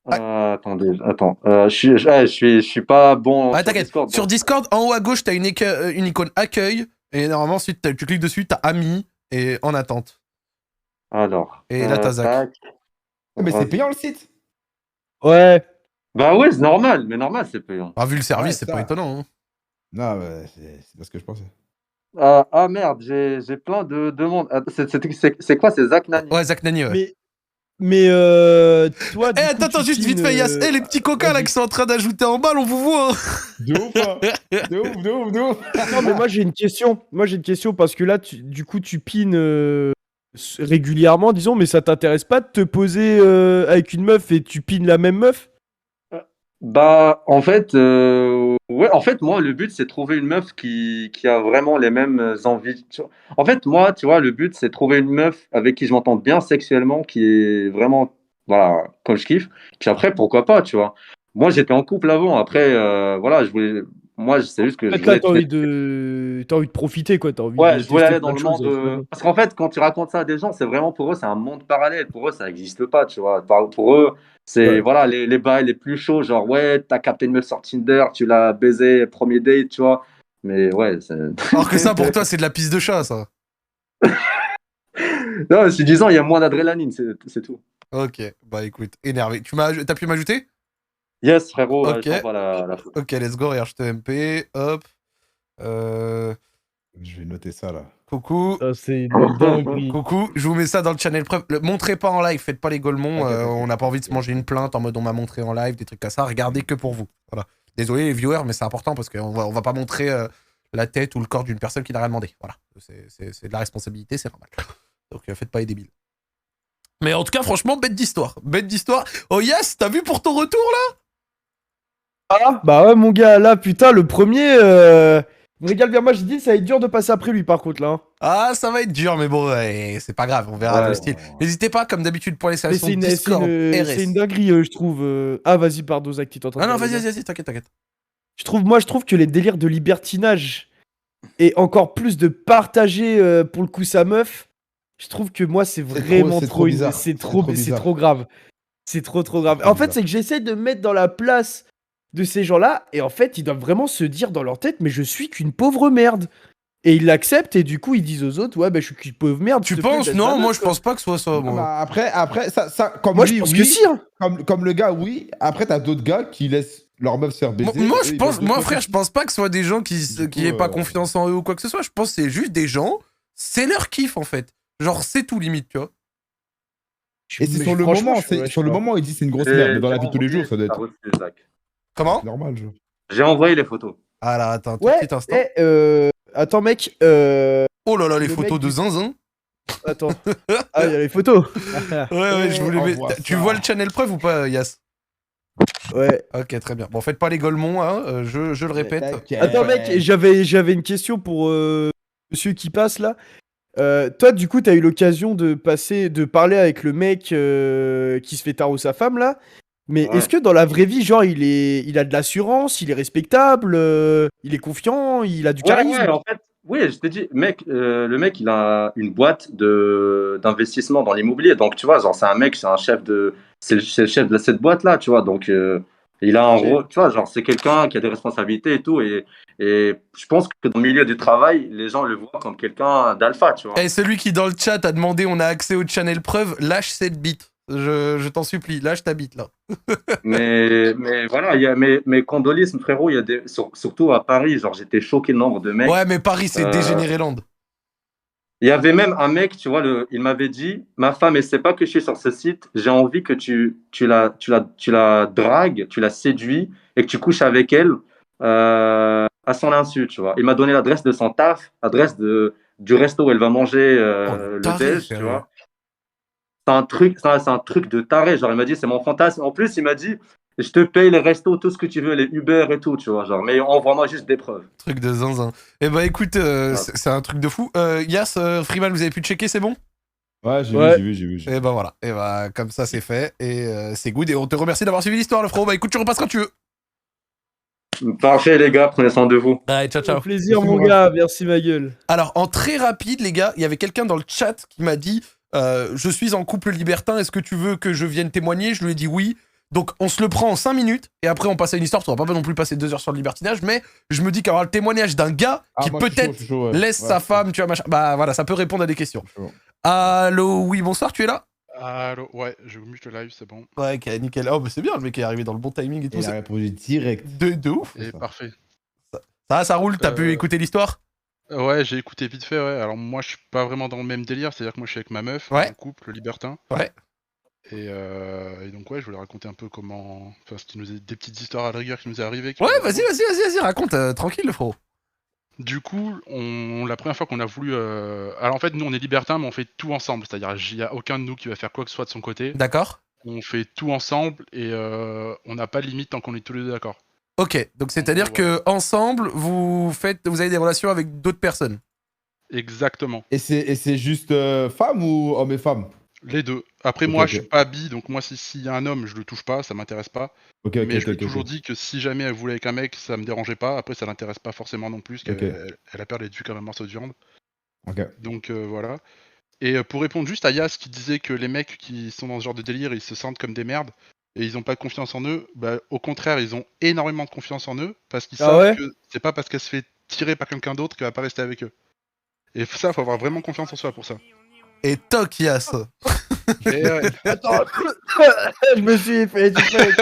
Attendez, attends. Je suis pas bon Ah, sur t'inquiète. Discord. Sur donc. Discord, en haut à gauche, t'as une icône accueil. Et normalement, ensuite, tu cliques dessus, t'as ami et en attente. Alors. Et là, t'as Zach. tac. Mais c'est payant le site. Ouais. Bah ouais, c'est normal, mais normal, c'est payant. Ah, vu le service, Ouais, c'est ça. pas étonnant. Hein. Non, c'est pas ce que je pensais. Ah merde, j'ai plein de demandes. C'est quoi, c'est Zach Nani? Ouais, Zach Nani, ouais. Mais toi, Eh, du coup, attends, tu juste vite pines, fait, Yass. Eh, les petits coquins là vas-y. qui sont en train d'ajouter en balle, on vous voit. Hein. De ouf, hein. De ouf. Non, mais moi j'ai une question. Parce que là, du coup, tu pines régulièrement, disons, mais ça t'intéresse pas de te poser avec une meuf et tu pines la même meuf? Bah, ouais, en fait, moi, le but, c'est de trouver une meuf qui a vraiment les mêmes envies. En fait, moi, tu vois, le but, c'est de trouver une meuf avec qui je m'entende bien sexuellement, qui est vraiment, voilà, comme je kiffe. Puis après, pourquoi pas, tu vois. Moi, j'étais en couple avant. Après, voilà, moi, c'est juste que En je fait, là, voulais t'as envie de profiter, quoi. T'as envie Ouais, de je voulais tester aller dans plein de le choses monde. avec la meuf. Parce qu'en fait, quand tu racontes ça à des gens, c'est vraiment pour eux, c'est un monde parallèle. Pour eux, ça n'existe pas, tu vois. Pour eux, c'est Ouais. voilà, les bails les plus chauds, genre, ouais, t'as capté une meuf sur Tinder, tu l'as baisé, premier date, tu vois. Mais ouais, c'est. Alors que ça, pour toi, c'est de la pisse de chat, ça. Non, c'est disant, il y a moins d'adrénaline, c'est tout. Ok, bah écoute, énervé. T'as pu m'ajouter? Yes, frérot, Ok. je t'envoie la photo. Ok, let's go, regarde, je te MP, hop. Je vais noter ça là. Coucou. Ça, c'est une dinguerie. Coucou, je vous mets ça dans le channel preuve. Montrez pas en live, faites pas les golemons. T'inquiète, On n'a pas envie de se manger une plainte en mode on m'a montré en live, des trucs comme ça. Regardez que pour vous. Voilà. Désolé les viewers, mais c'est important parce qu'on va pas montrer la tête ou le corps d'une personne qui n'a rien demandé. Voilà. C'est de la responsabilité, c'est normal. Donc faites pas les débiles. Mais en tout cas, franchement, bête d'histoire. Bête d'histoire. Oh yes, t'as vu pour ton retour là? Ah, bah ouais, mon gars, là, putain, le premier. Me régale bien, moi, j'ai dit, ça va être dur de passer après lui, par contre, là. Hein. Ah, ça va être dur, mais bon, ouais, c'est pas grave, on verra Ouais. le style. N'hésitez pas, comme d'habitude, pour les Mais stations Discord, c'est une RS. dinguerie, je trouve. Ah, vas-y, pardon, Zach, t'es en train de Ah non, dire, vas-y, t'inquiète. Moi, je trouve que les délires de libertinage et encore plus de partager pour le coup sa meuf, je trouve que moi, c'est vraiment c'est trop, trop bizarre. c'est C'est trop, trop c'est bizarre. trop grave. C'est trop grave. trop En fait, bizarre. c'est que j'essaie de me mettre dans la place de ces gens-là et en fait, ils doivent vraiment se dire dans leur tête, mais je suis qu'une pauvre merde. Et ils l'acceptent et du coup, ils disent aux autres, ouais, bah, je suis qu'une pauvre merde. Tu s'il te plaît, penses? baisse Non, ma moi meuf, je quoi. pense pas que ce soit ça, Ah, moi. bah, après ça, comme Moi, lui, je pense oui, que si. Hein. comme le gars, oui. Après, t'as d'autres gars qui laissent leur meuf se faire baiser. Moi, Eux, je ils pense, veulent de moi l'autre frère, côté. je pense pas que ce soit des gens qui Du aient coup, pas confiance en eux ou quoi que ce soit. Je pense que c'est juste des gens, c'est leur kiff en fait. Genre, c'est tout limite, tu vois. Et c'est Mais sur le franchement, moment, je sais sur le pas. moment, il dit c'est une grosse merde, mais dans la vie de tous les jours, ça doit T'as être reçu, Zach. Comment? normal. J'ai envoyé les photos. Ah là, attends, tout Ouais, petit instant. attends, mec. Oh là là, les le photos mec de du- zinzin. Attends. Ah, il y a les photos. Ouais, je voulais envoie mettre. Tu ça. vois le channel preuve ou pas, Yas? Ouais. Ok, très bien. Bon, faites pas les golemons, hein, je le répète. Attends, mec, j'avais une question pour monsieur qui passe là. Toi, du coup, t'as eu l'occasion de parler avec le mec qui se fait taro sa femme là. Mais Ouais. est-ce que dans la vraie vie, genre, il a de l'assurance, il est respectable, il est confiant, il a du charisme? Ouais, en fait, oui, je t'ai dit, mec, le mec, il a une boîte d'investissement dans l'immobilier. Donc, tu vois, genre, c'est un mec, c'est le chef de cette boîte-là, tu vois. Donc, il a un Ok. rôle, tu vois, genre, c'est quelqu'un qui a des responsabilités et tout. Et je pense que dans le milieu du travail, les gens le voient comme quelqu'un d'alpha, tu vois. Et celui qui dans le chat a demandé on a accès au channel preuve, lâche cette bite. Je t'en supplie, lâche ta bite là. Mais voilà, mes condoléances, frérot, il y a surtout à Paris, genre, j'étais choqué le nombre de mecs. Ouais, mais Paris, c'est Euh, dégénéré land. Il y avait même un mec, tu vois, il m'avait dit, ma femme, elle sait pas que je suis sur ce site, j'ai envie que tu la dragues, tu la séduis et que tu couches avec elle à son insu, tu vois. Il m'a donné l'adresse de son taf, du resto où elle va manger Oh, le le taré, déj, tu sérieux. vois. C'est un truc de taré. Genre, il m'a dit, c'est mon fantasme. En plus, il m'a dit, je te paye les restos, tout ce que tu veux, les Uber et tout, tu vois. Genre, mais envoie-moi juste des preuves. Truc de zinzin. Eh ben écoute, Ouais. c'est un truc de fou. Yas, Freeman, vous avez pu checker, c'est bon? Ouais, j'ai Ouais. vu. Et ben voilà. Et ben comme ça, c'est fait. Et c'est good. Et on te remercie d'avoir suivi l'histoire, le frérot. Bah écoute, tu repasses quand tu veux. Parfait, les gars, prenez soin de vous. Allez, ciao, ciao. Au plaisir, Merci, mon Mourad. gars. Merci, ma gueule. Alors, en très rapide, les gars, il y avait quelqu'un dans le chat qui m'a dit je suis en couple libertin, est-ce que tu veux que je vienne témoigner? Je lui ai dit oui. Donc, on se le prend en 5 minutes et après, on passe à une histoire. On va pas non plus passer 2 heures sur le libertinage, mais je me dis qu'avoir le témoignage d'un gars qui moi, je suis chaud, peut-être je suis chaud, ouais. laisse Ouais, sa femme, tu vois, machin. Bah voilà, ça peut répondre à des questions. je suis chaud. Allô, oui, bonsoir, tu es là? Allô, ouais, je vous mute le live, c'est bon. Ouais, ok, nickel. Oh, bah c'est bien, le mec est arrivé dans le bon timing et tout. Et il a c'est- répondu direct. De ouf. C'est Et ça. parfait. Ça roule, t'as pu écouter l'histoire? Ouais, j'ai écouté vite fait, ouais. Alors moi, je suis pas vraiment dans le même délire, c'est-à-dire que moi, je suis avec ma meuf, Ouais. en couple, libertin. Ouais. Et donc, ouais, je voulais raconter un peu comment... Enfin, des petites histoires à la rigueur qui nous est arrivé. Ouais, vas-y, raconte, tranquille, le frérot. Du coup, la première fois qu'on a voulu... Alors en fait, nous, on est libertins, mais on fait tout ensemble. C'est-à-dire, il n'y a aucun de nous qui va faire quoi que ce soit de son côté. D'accord. On fait tout ensemble et on n'a pas de limite tant qu'on est tous les deux d'accord. Ok, donc c'est-à-dire gros, que ensemble, vous avez des relations avec d'autres personnes. Exactement. Et c'est juste femme ou homme et femme? Les deux. Après, Ok, moi, ok. je suis pas bi, donc moi, s'il y a un homme, je le touche pas, ça m'intéresse pas. Ok, Mais je lui ai ok. toujours dit que si jamais elle voulait avec un mec, ça me dérangeait pas. Après, ça l'intéresse pas forcément non plus, parce Ok. qu'elle a peur d'être vue comme un morceau de viande. Ok. Donc voilà. Et pour répondre juste à Yas qui disait que les mecs qui sont dans ce genre de délire, ils se sentent comme des merdes et ils ont pas confiance en eux, bah, au contraire, ils ont énormément de confiance en eux parce qu'ils Ah savent ouais que c'est pas parce qu'elle se fait tirer par quelqu'un d'autre qu'elle va pas rester avec eux. Et ça, faut avoir vraiment confiance en soi pour ça. Et toc, Yas. Et, ouais. Attends, je me suis fait du fake.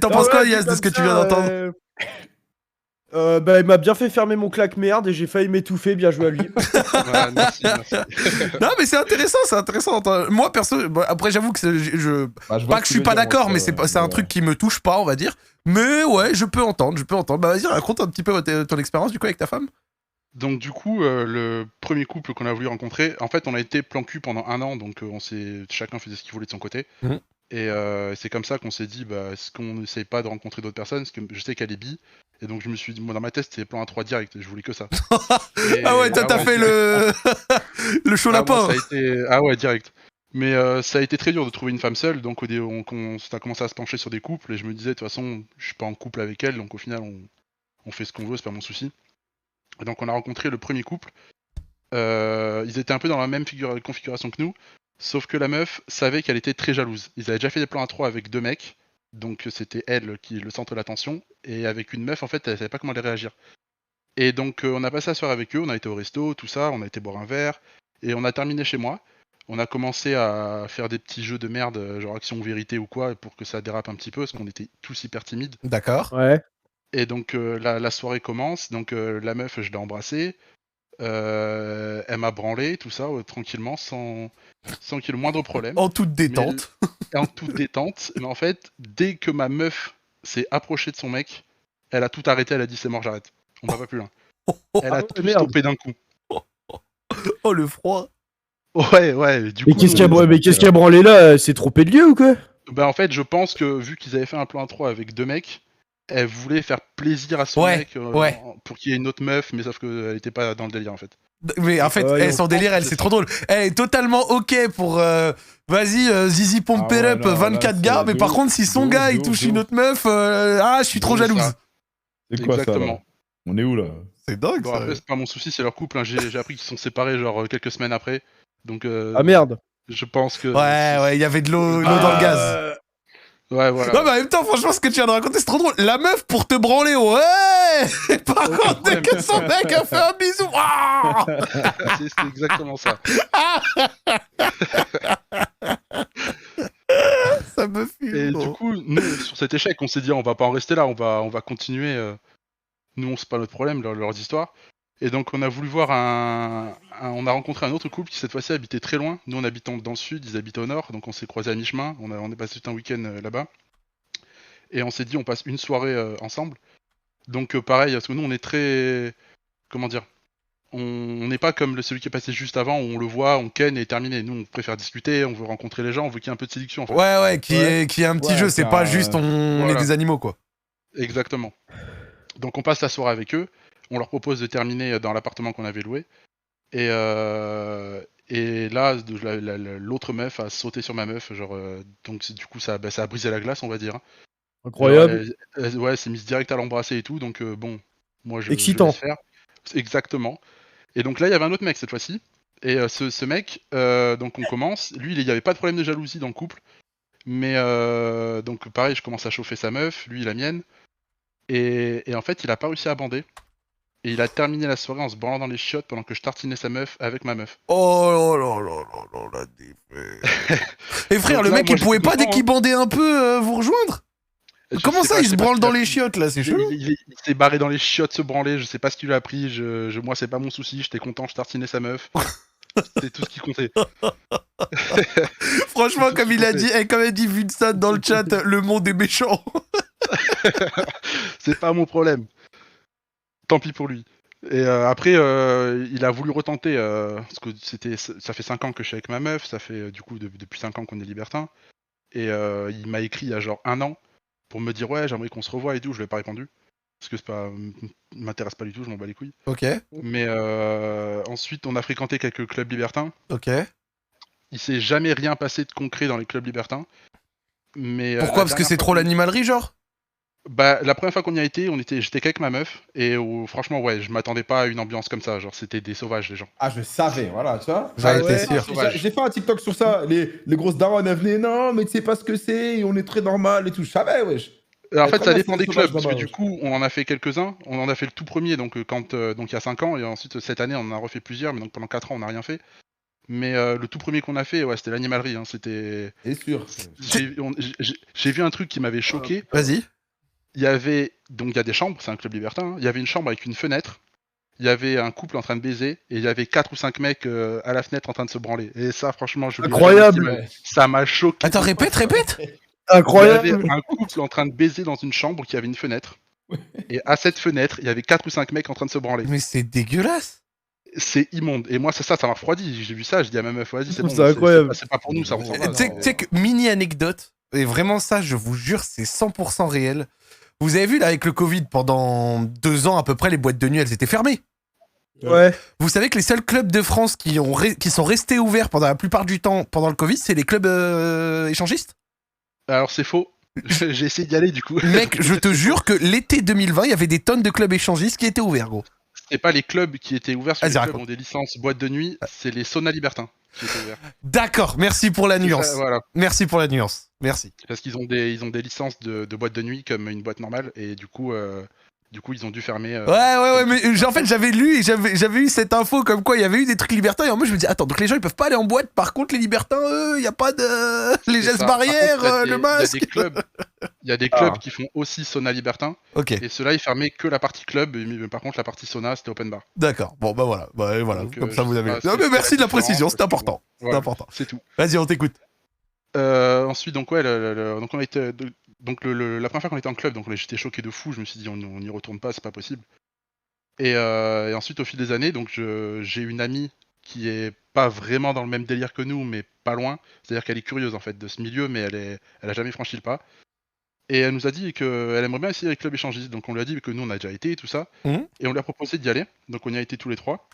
T'en penses quoi, Yas, de ce que tu viens d'entendre? Bah, il m'a bien fait fermer mon claque merde et j'ai failli m'étouffer. Bien joué à lui. Ouais, merci. Non, mais c'est intéressant. Moi, perso, bon, après, j'avoue que Bah, pas que je suis pas d'accord, mais c'est un ouais. truc qui me touche pas, on va dire. Mais ouais, je peux entendre. Bah vas-y, raconte un petit peu ton expérience du coup avec ta femme. Donc du coup, le premier couple qu'on a voulu rencontrer, en fait, on a été plan cul pendant 1 an, donc chacun faisait ce qu'il voulait de son côté. Mhm. Et c'est comme ça qu'on s'est dit, bah, est-ce qu'on n'essaye pas de rencontrer d'autres personnes, parce que je sais qu'elle est bi. Et donc je me suis dit, moi dans ma tête, c'était plan A3 direct, je voulais que ça. Ah ouais, t'as fait le le chaud Ah, moi, lapin. ça a été... Ah ouais, direct. Mais ça a été très dur de trouver une femme seule, donc on a commencé à se pencher sur des couples, et je me disais, de toute façon, je suis pas en couple avec elle, donc au final, on fait ce qu'on veut, c'est pas mon souci. Et donc on a rencontré le premier couple. Ils étaient un peu dans la même configuration que nous, sauf que la meuf savait qu'elle était très jalouse. Ils avaient déjà fait des plans à 3 avec 2 mecs, donc c'était elle qui est le centre de l'attention, et avec une meuf, en fait, elle savait pas comment aller réagir. Et donc on a passé la soirée avec eux, on a été au resto, tout ça, on a été boire un verre, et on a terminé chez moi. On a commencé à faire des petits jeux de merde, genre action ou vérité ou quoi, pour que ça dérape un petit peu, parce qu'on était tous hyper timides. D'accord. Ouais. Et donc la soirée commence, donc la meuf, je l'ai embrassée, elle m'a branlé, tout ça, tranquillement, sans qu'il y ait le moindre problème. En toute détente. En toute détente. Mais en fait, dès que ma meuf s'est approchée de son mec, elle a tout arrêté, elle a dit c'est mort, j'arrête. On va pas plus loin. Elle a tout merde. stoppé d'un coup. Oh le froid. Ouais, du Mais coup... qu'est-ce qu'il y a branlé là? C'est trompé de lieu ou quoi? Bah en fait, je pense que vu qu'ils avaient fait un plan à 3 avec 2 mecs, elle voulait faire plaisir à son Ouais, mec ouais. pour qu'il y ait une autre meuf, mais sauf qu'elle était pas dans le délire en fait. Mais en fait, Ouais, son délire, c'est c'est ça. trop drôle. Elle est totalement ok pour vas-y, Zizi Pump Ah It ouais, Up, non, 24 là, gars, c'est mais de par ouf, contre, si son de gars ouf, il de touche ouf, une de autre meuf, je suis trop C'est jalouse. ça. C'est quoi ça là? Exactement. On est où là? C'est dingue Bon après c'est pas mon souci, c'est leur couple, hein. J'ai appris qu'ils sont séparés genre quelques semaines après. Donc Ah merde. je pense que... Ouais, il y avait de l'eau dans le gaz. Ouais, voilà. Non, mais en même temps, franchement, ce que tu viens de raconter, c'est trop drôle. La meuf pour te branler, ouais. Et par Aucun contre, dès problème. que son mec a fait un bisou, ah C'est exactement ça. ça me fume. Et gros. du coup, nous, sur cet échec, on s'est dit, on va pas en rester là, on va continuer. Nous, c'est pas notre problème, leurs histoires. Et donc, on a voulu voir on a rencontré un autre couple qui, cette fois-ci, habitait très loin. Nous, on habite dans le sud, ils habitent au nord, donc on s'est croisés à mi-chemin. On est passé tout un week-end là-bas. Et on s'est dit, on passe une soirée ensemble. Donc pareil, parce que nous, on est très... Comment dire, on n'est pas comme celui qui est passé juste avant, où on le voit, on ken et terminé. Nous, on préfère discuter, on veut rencontrer les gens, on veut qu'il y ait un peu de séduction en fait. Ouais, qui est un petit Ouais, jeu, c'est car, pas juste on est voilà. des animaux, quoi. Exactement. Donc on passe la soirée avec eux, on leur propose de terminer dans l'appartement qu'on avait loué. Et là, l'autre meuf a sauté sur ma meuf, genre, donc du coup ça a brisé la glace, on va dire. Incroyable. Ouais, elle s'est mise direct à l'embrasser et tout, donc bon, moi je Excitant. laisse faire. Exactement. Et donc là, il y avait un autre mec cette fois-ci. Et ce mec, donc on commence. Lui, il n'y avait pas de problème de jalousie dans le couple. Mais donc pareil, je commence à chauffer sa meuf, lui la mienne. Et en fait, il a pas réussi à bander. Et il a terminé la soirée en se branlant dans les chiottes pendant que je tartinais sa meuf avec ma meuf. Oh là là là là, la défaite. Et frère, Donc le là, mec, moi, il pouvait j'étais pas, dès content, qu'il bandait un peu, vous rejoindre? Je Comment sais ça, pas, il je se sais pas branle ce dans qu'il a les pris. chiottes, là? C'est Il, chelou. il s'est barré dans les chiottes se branler, je sais pas ce qu'il lui a pris, moi c'est pas mon souci, j'étais content, je tartinais sa meuf. C'est tout ce qui comptait. Franchement, tout comme ce il a qu'il dit, comme a dit Vincent dans le chat, le monde est méchant. C'est pas mon problème. Tant pis pour lui. Et après, il a voulu retenter, parce que ça fait 5 ans que je suis avec ma meuf, ça fait du coup depuis 5 ans qu'on est libertin. Et il m'a écrit il y a genre 1 an pour me dire ouais, j'aimerais qu'on se revoie et tout, je lui ai pas répondu. Parce que c'est pas m'intéresse pas du tout, je m'en bats les couilles. Ok, Mais ensuite, on a fréquenté quelques clubs libertins. ok. Il s'est jamais rien passé de concret dans les clubs libertins. Mais Pourquoi? la Parce que dernière c'est fois trop qu'on- l'animalerie, genre? Bah, la première fois qu'on y a été, j'étais qu'avec ma meuf. Et franchement, ouais, je m'attendais pas à une ambiance comme ça. Genre, c'était des sauvages, les gens. Ah, je savais, voilà, tu vois. J'en Ah, étais j'ai- sûr. J'ai fait un TikTok sur ça. Les grosses darons, elles venaient, non, mais tu sais pas ce que c'est, on est très normal et tout. Je savais, wesh. En Eh, fait, très ça bien, dépend c'est des des sauvages clubs, parce que là-bas, du wesh. coup, on en a fait quelques-uns. On en a fait le tout premier, donc donc il y a 5 ans, et ensuite cette année, on en a refait plusieurs, mais donc pendant 4 ans, on n'a rien fait. Mais le tout premier qu'on a fait, ouais, c'était l'animalerie. Hein, c'était. C'est sûr. J'ai vu un truc qui m'avait choqué. Vas-y. Il y a des chambres, c'est un club libertin. Hein. Il y avait une chambre avec une fenêtre. Il y avait un couple en train de baiser et il y avait 4 ou 5 mecs à la fenêtre en train de se branler. Et ça, franchement, je Incroyable. Ça m'a choqué. Attends, répète. Il y avait Incroyable. un couple en train de baiser dans une chambre qui avait une fenêtre. Et à cette fenêtre, il y avait 4 ou 5 mecs en train de se branler. Mais c'est dégueulasse. C'est immonde. Et moi, ça m'a refroidi. J'ai vu ça, j'ai dit à ma meuf, vas-y, c'est bon. C'est incroyable. C'est pas pour nous, ça, on s'en va. Tu sais que, mini anecdote, et vraiment ça, je vous jure, c'est 100% réel. Vous avez vu, là, avec le Covid, pendant 2 ans à peu près, les boîtes de nuit, elles étaient fermées. Ouais. Vous savez que les seuls clubs de France qui sont restés ouverts pendant la plupart du temps pendant le Covid, c'est les clubs échangistes. Alors, c'est faux. J'ai essayé d'y aller, du coup. Mec, je te jure que l'été 2020, il y avait des tonnes de clubs échangistes qui étaient ouverts, gros. C'est pas les clubs qui étaient ouverts, parce que Vas-y, les clubs raconte. ont des licences boîtes de nuit, c'est les saunas libertins qui étaient ouverts. D'accord, merci pour la nuance. Voilà. Merci pour la nuance. Merci. Parce qu'ils ont des licences de boîtes de nuit comme une boîte normale, et du coup, ils ont dû fermer. Ouais, mais en fait, j'avais lu et j'avais eu cette info comme quoi il y avait eu des trucs libertins. Et en moi, je me dis, attends, donc les gens ils peuvent pas aller en boîte. Par contre, les libertins, eux, il y a pas de. Les C'est gestes ça. Par barrières, contre, le masque. Il y a des clubs qui font aussi sauna libertin, Ok, et ceux-là, ils fermaient que la partie club, mais par contre, la partie sauna, c'était open bar. d'accord. Bon, bah voilà. Bah, voilà. Donc, Comme ça, je vous sais avez. pas, Non, c'est- mais c'est merci de la différent, précision, c'est parce que important. Voilà, C'est important. c'est tout. Vas-y, on t'écoute. Ensuite, donc, ouais, donc on a été. Donc, la première fois qu'on était en club, donc j'étais choqué de fou, je me suis dit, on n'y retourne pas, c'est pas possible. Et ensuite, au fil des années, donc j'ai une amie qui est pas vraiment dans le même délire que nous, mais pas loin. C'est-à-dire qu'elle est curieuse en fait de ce milieu, mais elle a jamais franchi le pas. Et elle nous a dit qu'elle aimerait bien essayer les clubs échangistes. Donc on lui a dit que nous on a déjà été et tout ça. Mhm. Et on lui a proposé d'y aller. Donc on y a été tous les trois.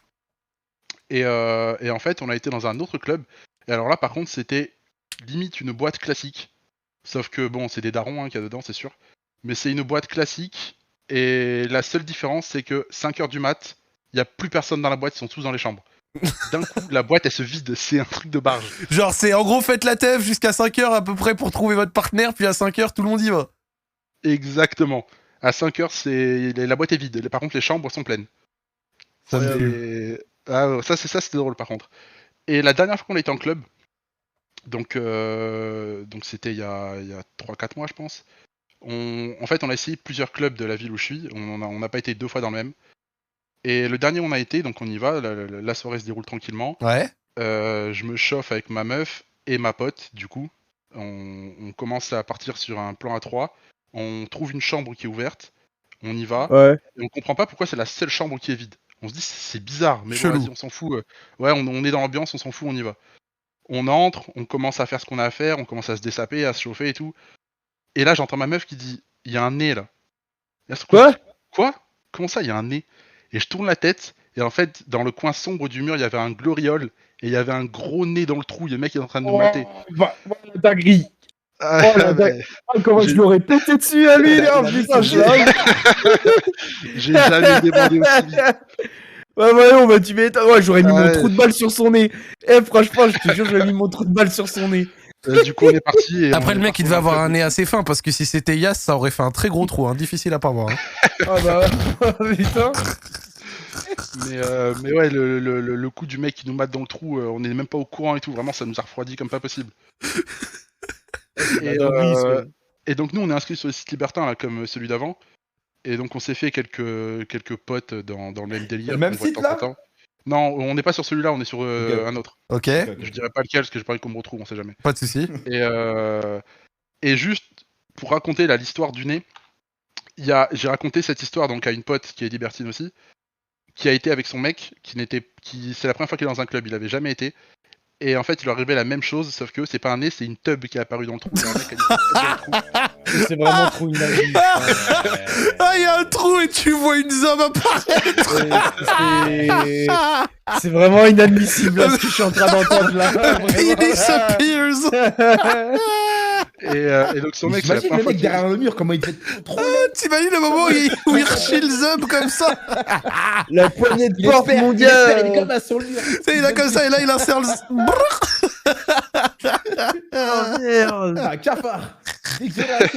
Et en fait, on a été dans un autre club. Et alors là, par contre, c'était limite une boîte classique. Sauf que bon, c'est des darons hein, qu'il y a dedans, c'est sûr. Mais c'est une boîte classique. Et la seule différence, c'est que 5h du mat, il n'y a plus personne dans la boîte, ils sont tous dans les chambres. D'un coup, la boîte, elle se vide. C'est un truc de barge. Genre, c'est en gros, faites la teuf jusqu'à 5h à peu près pour trouver votre partenaire, puis à 5h, tout le monde y va. Exactement. À 5h, la boîte est vide. Par contre, les chambres sont pleines. Ça me tue. Et- Ah, ça, c'était drôle par contre. Et la dernière fois qu'on a été en club, donc c'était il y a 3-4 mois, je pense. En fait, on a essayé plusieurs clubs de la ville où je suis. On n'a pas été 2 fois dans le même. Et le dernier où on a été, donc on y va, la soirée se déroule tranquillement. Ouais. Je me chauffe avec ma meuf et ma pote, du coup. On commence à partir sur un plan à 3. on trouve une chambre qui est ouverte, on y va, Ouais. et on comprend pas pourquoi c'est la seule chambre qui est vide. On se dit c'est bizarre, mais bon, Chelou. vas-y, on s'en fout. Ouais, on est dans l'ambiance, on s'en fout, on y va. On entre, on commence à faire ce qu'on a à faire, on commence à se dessaper, à se chauffer et tout. Et là, j'entends ma meuf qui dit il y a un nez là. Et là, Quoi? Quoi? Comment ça, il y a un nez? Et je tourne la tête, et en fait, dans le coin sombre du mur, il y avait un gloriole, et il y avait un gros nez dans le trou, et le mec est en train de nous mater. Voilà la dinguerie. Ah, Oh la dingue. mais Oh, comment je J'ai- l'aurais pété dessus à lui, là. Il a mis Putain, son je nez. j'ai jamais demandé aussi vite. Ouais, voyons, bah tu m'étonnes. Ouais, j'aurais mis mon Ouais. trou de balle sur son nez. Eh, franchement, je te jure, j'aurais mis mon trou de balle sur son nez. Du coup, on est parti. Et Après, on le est mec, parti il devait dans avoir club un de nez foot. assez fin, parce que si c'était Yas, ça aurait fait un très gros trou, hein, difficile à pas voir. Hein. Ah bah, putain. Mais ouais, le coup du mec qui nous mate dans le trou, on n'est même pas au courant et tout. Vraiment, ça nous a refroidi comme pas possible. Et, et donc, nous, on est inscrits sur le site libertin, là, comme celui d'avant. Et donc, on s'est fait quelques potes dans le même délire. Le même qu'on voit de site, temps en là temps. Non, on n'est pas sur celui-là, on est sur Ok. un autre. Ok, Je dirais pas lequel, parce que j'ai pas envie qu'on me retrouve, on sait jamais. pas de souci. Et juste pour raconter l'histoire du nez, j'ai raconté cette histoire donc à une pote qui est libertine aussi, qui a été avec son mec, c'est la première fois qu'il est dans un club, il avait jamais été. Et en fait, il leur arrivait la même chose, sauf que c'est pas un nez, c'est une tub qui est apparue dans le trou. Et un mec a dit, dans le trou. C'est vraiment trop inagile. Ah, il y a un trou et tu vois une zone apparaître. C'est vraiment inadmissible là, ce que je suis en train d'entendre là. Il disappears. Et donc son mec, c'est la J'imagine première le fois mec qu'il... derrière le mur, comment il fait trop. T'imagines le moment où il rechill Zub comme ça? La poignée de Il porte espère, il mondiale. est comme un sur le mur. Tu sais, il a comme ça et là il insère le. Oh, merde. Un cafard. Dégueulasse.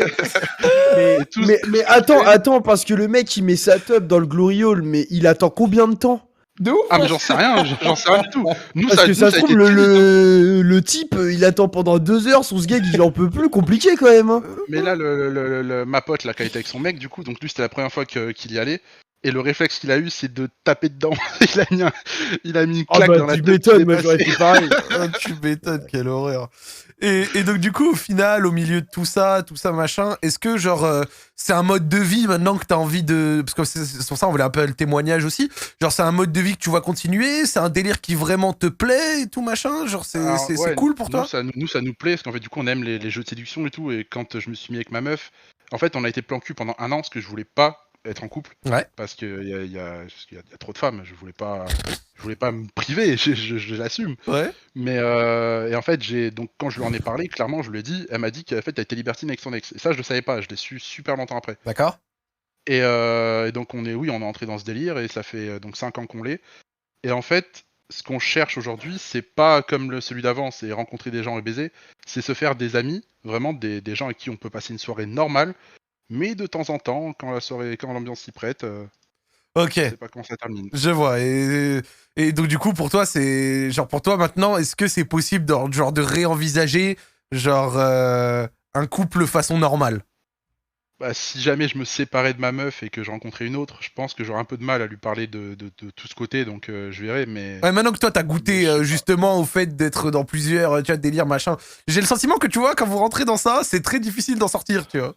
Mais, Et tous- mais attends, parce que le mec il met sa tub dans le Glory Hall, mais il attend combien de temps? De ouf. Ah mais j'en sais rien du tout. Nous, Parce que ça se a trouve, été très vite, hein. le type il attend pendant 2 heures, son sgeg il en peut plus, compliqué quand même. Hein. Mais là, ma pote là, qui a été avec son mec, du coup, donc lui c'était la première fois qu'il y allait. Et le réflexe qu'il a eu, c'est de taper dedans. il a mis une Ah claque bah dans la tu tête. m'étonnes, moi j'aurais fait pareil. Ah, tu m'étonnes, quelle horreur. Et donc du coup, au final, au milieu de tout ça machin, est-ce que genre c'est un mode de vie maintenant que t'as envie de... Parce que c'est pour ça on voulait un peu le témoignage aussi. Genre c'est un mode de vie que tu vas continuer, c'est un délire qui vraiment te plaît et tout machin. Genre c'est Alors, ouais, cool pour toi. nous, ça nous plaît, parce qu'en fait, du coup, on aime les jeux de séduction et tout. Et quand je me suis mis avec ma meuf, en fait, on a été plan cul pendant 1 an, parce que je voulais pas être en couple. Ouais. Parce qu'il y a trop de femmes, je voulais pas me priver, je l'assume. Ouais. Mais et en fait, donc quand je lui en ai parlé, clairement, je lui ai dit, elle m'a dit qu'en fait, elle était libertine avec son ex. Et ça, je le savais pas, je l'ai su super longtemps après. D'accord. Et donc on est entré dans ce délire et ça fait donc 5 ans qu'on l'est. Et en fait, ce qu'on cherche aujourd'hui, c'est pas comme celui d'avant, c'est rencontrer des gens et baiser, c'est se faire des amis, vraiment des gens avec qui on peut passer une soirée normale, mais de temps en temps, quand l'ambiance s'y prête, Ok. je sais pas comment ça termine. Je vois. Et donc du coup pour toi c'est genre pour toi maintenant est-ce que c'est possible genre de réenvisager genre un couple façon normale? Bah, si jamais je me séparais de ma meuf et que je rencontrais une autre, je pense que j'aurais un peu de mal à lui parler de tout ce côté, donc je verrai, mais... Ouais, maintenant que toi t'as goûté Je sais pas. justement au fait d'être dans plusieurs tu vois, délires machin, j'ai le sentiment que tu vois quand vous rentrez dans ça, c'est très difficile d'en sortir, tu vois.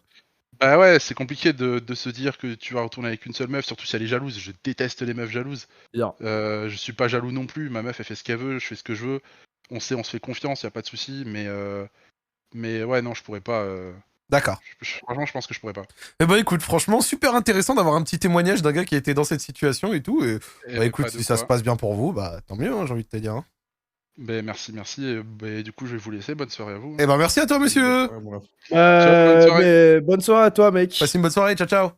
Bah ouais, c'est compliqué de se dire que tu vas retourner avec une seule meuf, surtout si elle est jalouse. Je déteste les meufs jalouses. Bien. Je suis pas jaloux non plus. Ma meuf, elle fait ce qu'elle veut, je fais ce que je veux. On se fait confiance, y a pas de souci. Mais ouais, non, je pourrais pas. D'accord. Franchement, je pense que je pourrais pas. Eh bah écoute, franchement, super intéressant d'avoir un petit témoignage d'un gars qui a été dans cette situation et tout. Et bah écoute, pas de si ça quoi. se passe bien pour vous, bah tant mieux, hein, j'ai envie de te dire. Hein. Ben merci. Et du coup, je vais vous laisser. Bonne soirée à vous. Eh bah merci à toi, monsieur. Ouais, bon, bonne soirée. Mais bonne soirée à toi, mec. Passez une bonne soirée, ciao ciao.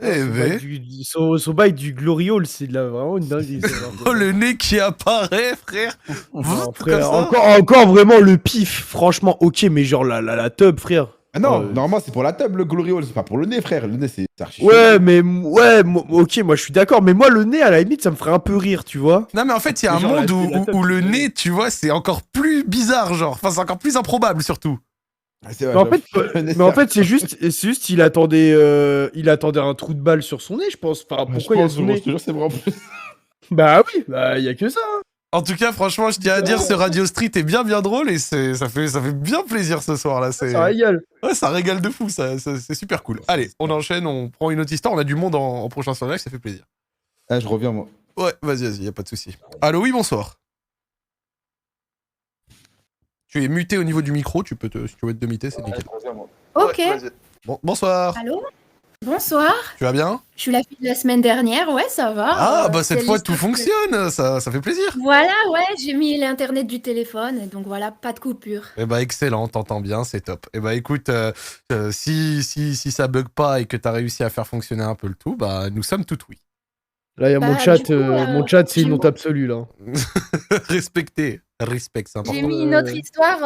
Eh Son ben. bail son bail du Glory Hall, c'est vraiment une dinguerie. Oh, le nez qui apparaît, frère. Non, Comme frère, ça. encore vraiment le pif, franchement, ok, mais genre la tub, frère. Ah non, normalement c'est pour la table le Glory Hall, c'est pas pour le nez, frère. Le nez c'est archi Ouais, mais ok, moi je suis d'accord, mais moi le nez, à la limite, ça me ferait un peu rire, tu vois. Non mais en fait il y a un Genre, monde la tête où le qui- nez, tu vois, c'est encore plus bizarre, genre. Enfin c'est encore plus improbable surtout. Ah, c'est vrai, Mais en fait, j'avoue. Le nez, mais en c'est fait c'est juste, il attendait un trou de balle sur son nez, je pense. Enfin, archi- pourquoi il y a je son pense, nez je te jure, c'est vrai en plus. Bah oui, bah y a que ça. En tout cas, franchement, je tiens à dire, ce Radio Street est bien drôle et ça fait bien plaisir ce soir là. Ça régale. Ouais, ça régale de fou, c'est super cool. Allez, on enchaîne, on prend une autre histoire. On a du monde en prochain sur live, ça fait plaisir. Ah, je reviens, moi. Ouais, vas-y, y a pas de souci. Allô, oui, bonsoir. Tu es muté au niveau du micro, si tu veux te demiter, c'est nickel. Ok. Ouais, vas-y. Bon, bonsoir. Allô? Bonsoir. Tu vas bien? Je suis la fille de la semaine dernière. Ouais, ça va. Ah, bah cette c'est fois tout l'histoire que- fonctionne, ça fait plaisir. Voilà, ouais, j'ai mis l'internet du téléphone, et donc voilà, pas de coupure. Eh bah excellent, t'entends bien, c'est top. Eh bah écoute, si ça bug pas et que t'as réussi à faire fonctionner un peu le tout, bah nous sommes tout oui. Là, il y a Bah, mon chat, du coup, c'est une j'ai- honte absolue, là. Respect, c'est important. J'ai mis une autre histoire.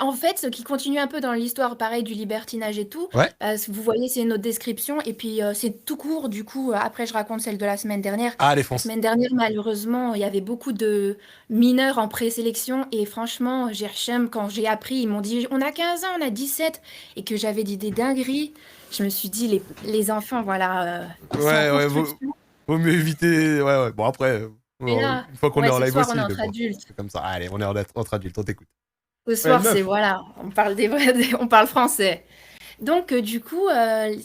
En fait, ce qui continue un peu dans l'histoire, pareil, du libertinage et tout. Ouais. Vous voyez, c'est une autre description. Et puis, c'est tout court. Du coup, après, je raconte celle de la semaine dernière. Ah, les La fonces. semaine dernière, malheureusement, il y avait beaucoup de mineurs en présélection. Et franchement, j'ai Herchem, quand j'ai appris, ils m'ont dit on a 15 ans, on a 17. Et que j'avais dit des dingueries. Je me suis dit, les enfants, voilà. Ils sont en Ouais, construction. vaut mieux éviter. Ouais. Bon, après, Mais là, une fois qu'on est en ce live soir, aussi. on est mais entre bon, adultes. c'est comme ça. Allez, on est entre adultes, on t'écoute. Ce soir, meuf. c'est voilà, on parle des vrais, on parle français. Donc, du coup,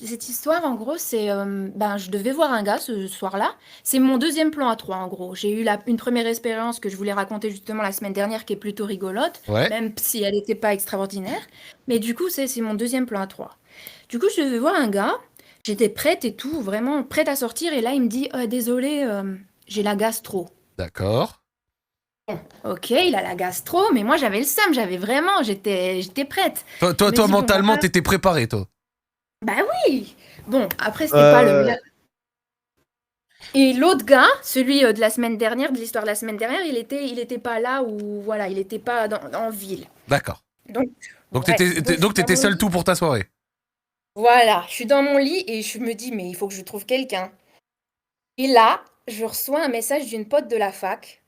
cette histoire, en gros, c'est, je devais voir un gars ce soir-là. C'est mon deuxième plan à trois, en gros. J'ai eu une première expérience que je voulais raconter justement la semaine dernière, qui est plutôt rigolote, Ouais. même si elle n'était pas extraordinaire. Mais du coup, c'est mon deuxième plan à trois. Du coup, je devais voir un gars. J'étais prête et tout, vraiment prête à sortir. Et là, il me dit, désolé, j'ai la gastro. D'accord. Ok, il a la gastro, mais moi j'avais le seum, j'étais prête. Toi, Je me dis, bon, mentalement, voilà. t'étais préparé, toi. Bah oui. Bon, après c'était pas le. Et l'autre gars, celui de la semaine dernière, de l'histoire de la semaine dernière, il était pas là où voilà, il était pas en ville. D'accord. Donc Donc bref, t'étais je suis dans seul mon tout lit. pour ta soirée. Voilà, je suis dans mon lit et je me dis mais il faut que je trouve quelqu'un. Et là, je reçois un message d'une pote de la fac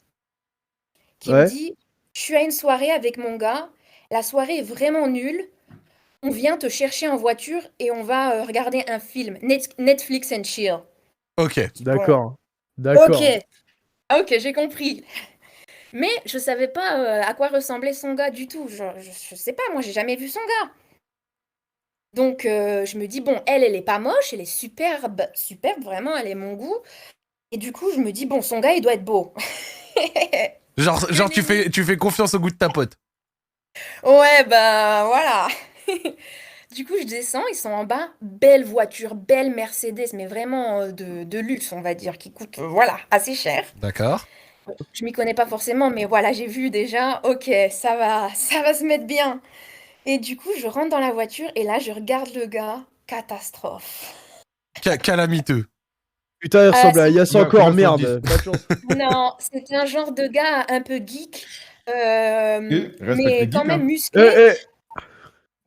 qui me Ouais. dit je suis à une soirée avec mon gars, la soirée est vraiment nulle. On vient te chercher en voiture et on va regarder un film. Netflix and chill. Ok. D'accord. D'accord. Ok, j'ai compris. Mais je savais pas à quoi ressemblait son gars du tout. Je sais pas, moi j'ai jamais vu son gars. Donc je me dis, bon, elle est pas moche, elle est superbe, vraiment, elle est mon goût. Et du coup, je me dis, bon, son gars, il doit être beau. Genre tu fais confiance au goût de ta pote. Ouais, bah voilà. Du coup, je descends, ils sont en bas. Belle voiture, belle Mercedes, mais vraiment de luxe, on va dire, qui coûte, voilà, assez cher. D'accord. Je m'y connais pas forcément, mais voilà, j'ai vu déjà, ok, ça va se mettre bien. Et du coup, je rentre dans la voiture et là, je regarde le gars, catastrophe. Calamiteux. Putain, il ressemble à c'est- Yass Non, encore, combien sur merde. 10? Pas de chance. Non, c'était un genre de gars un peu geek, Respecte les mais geeks, quand hein. même musclé.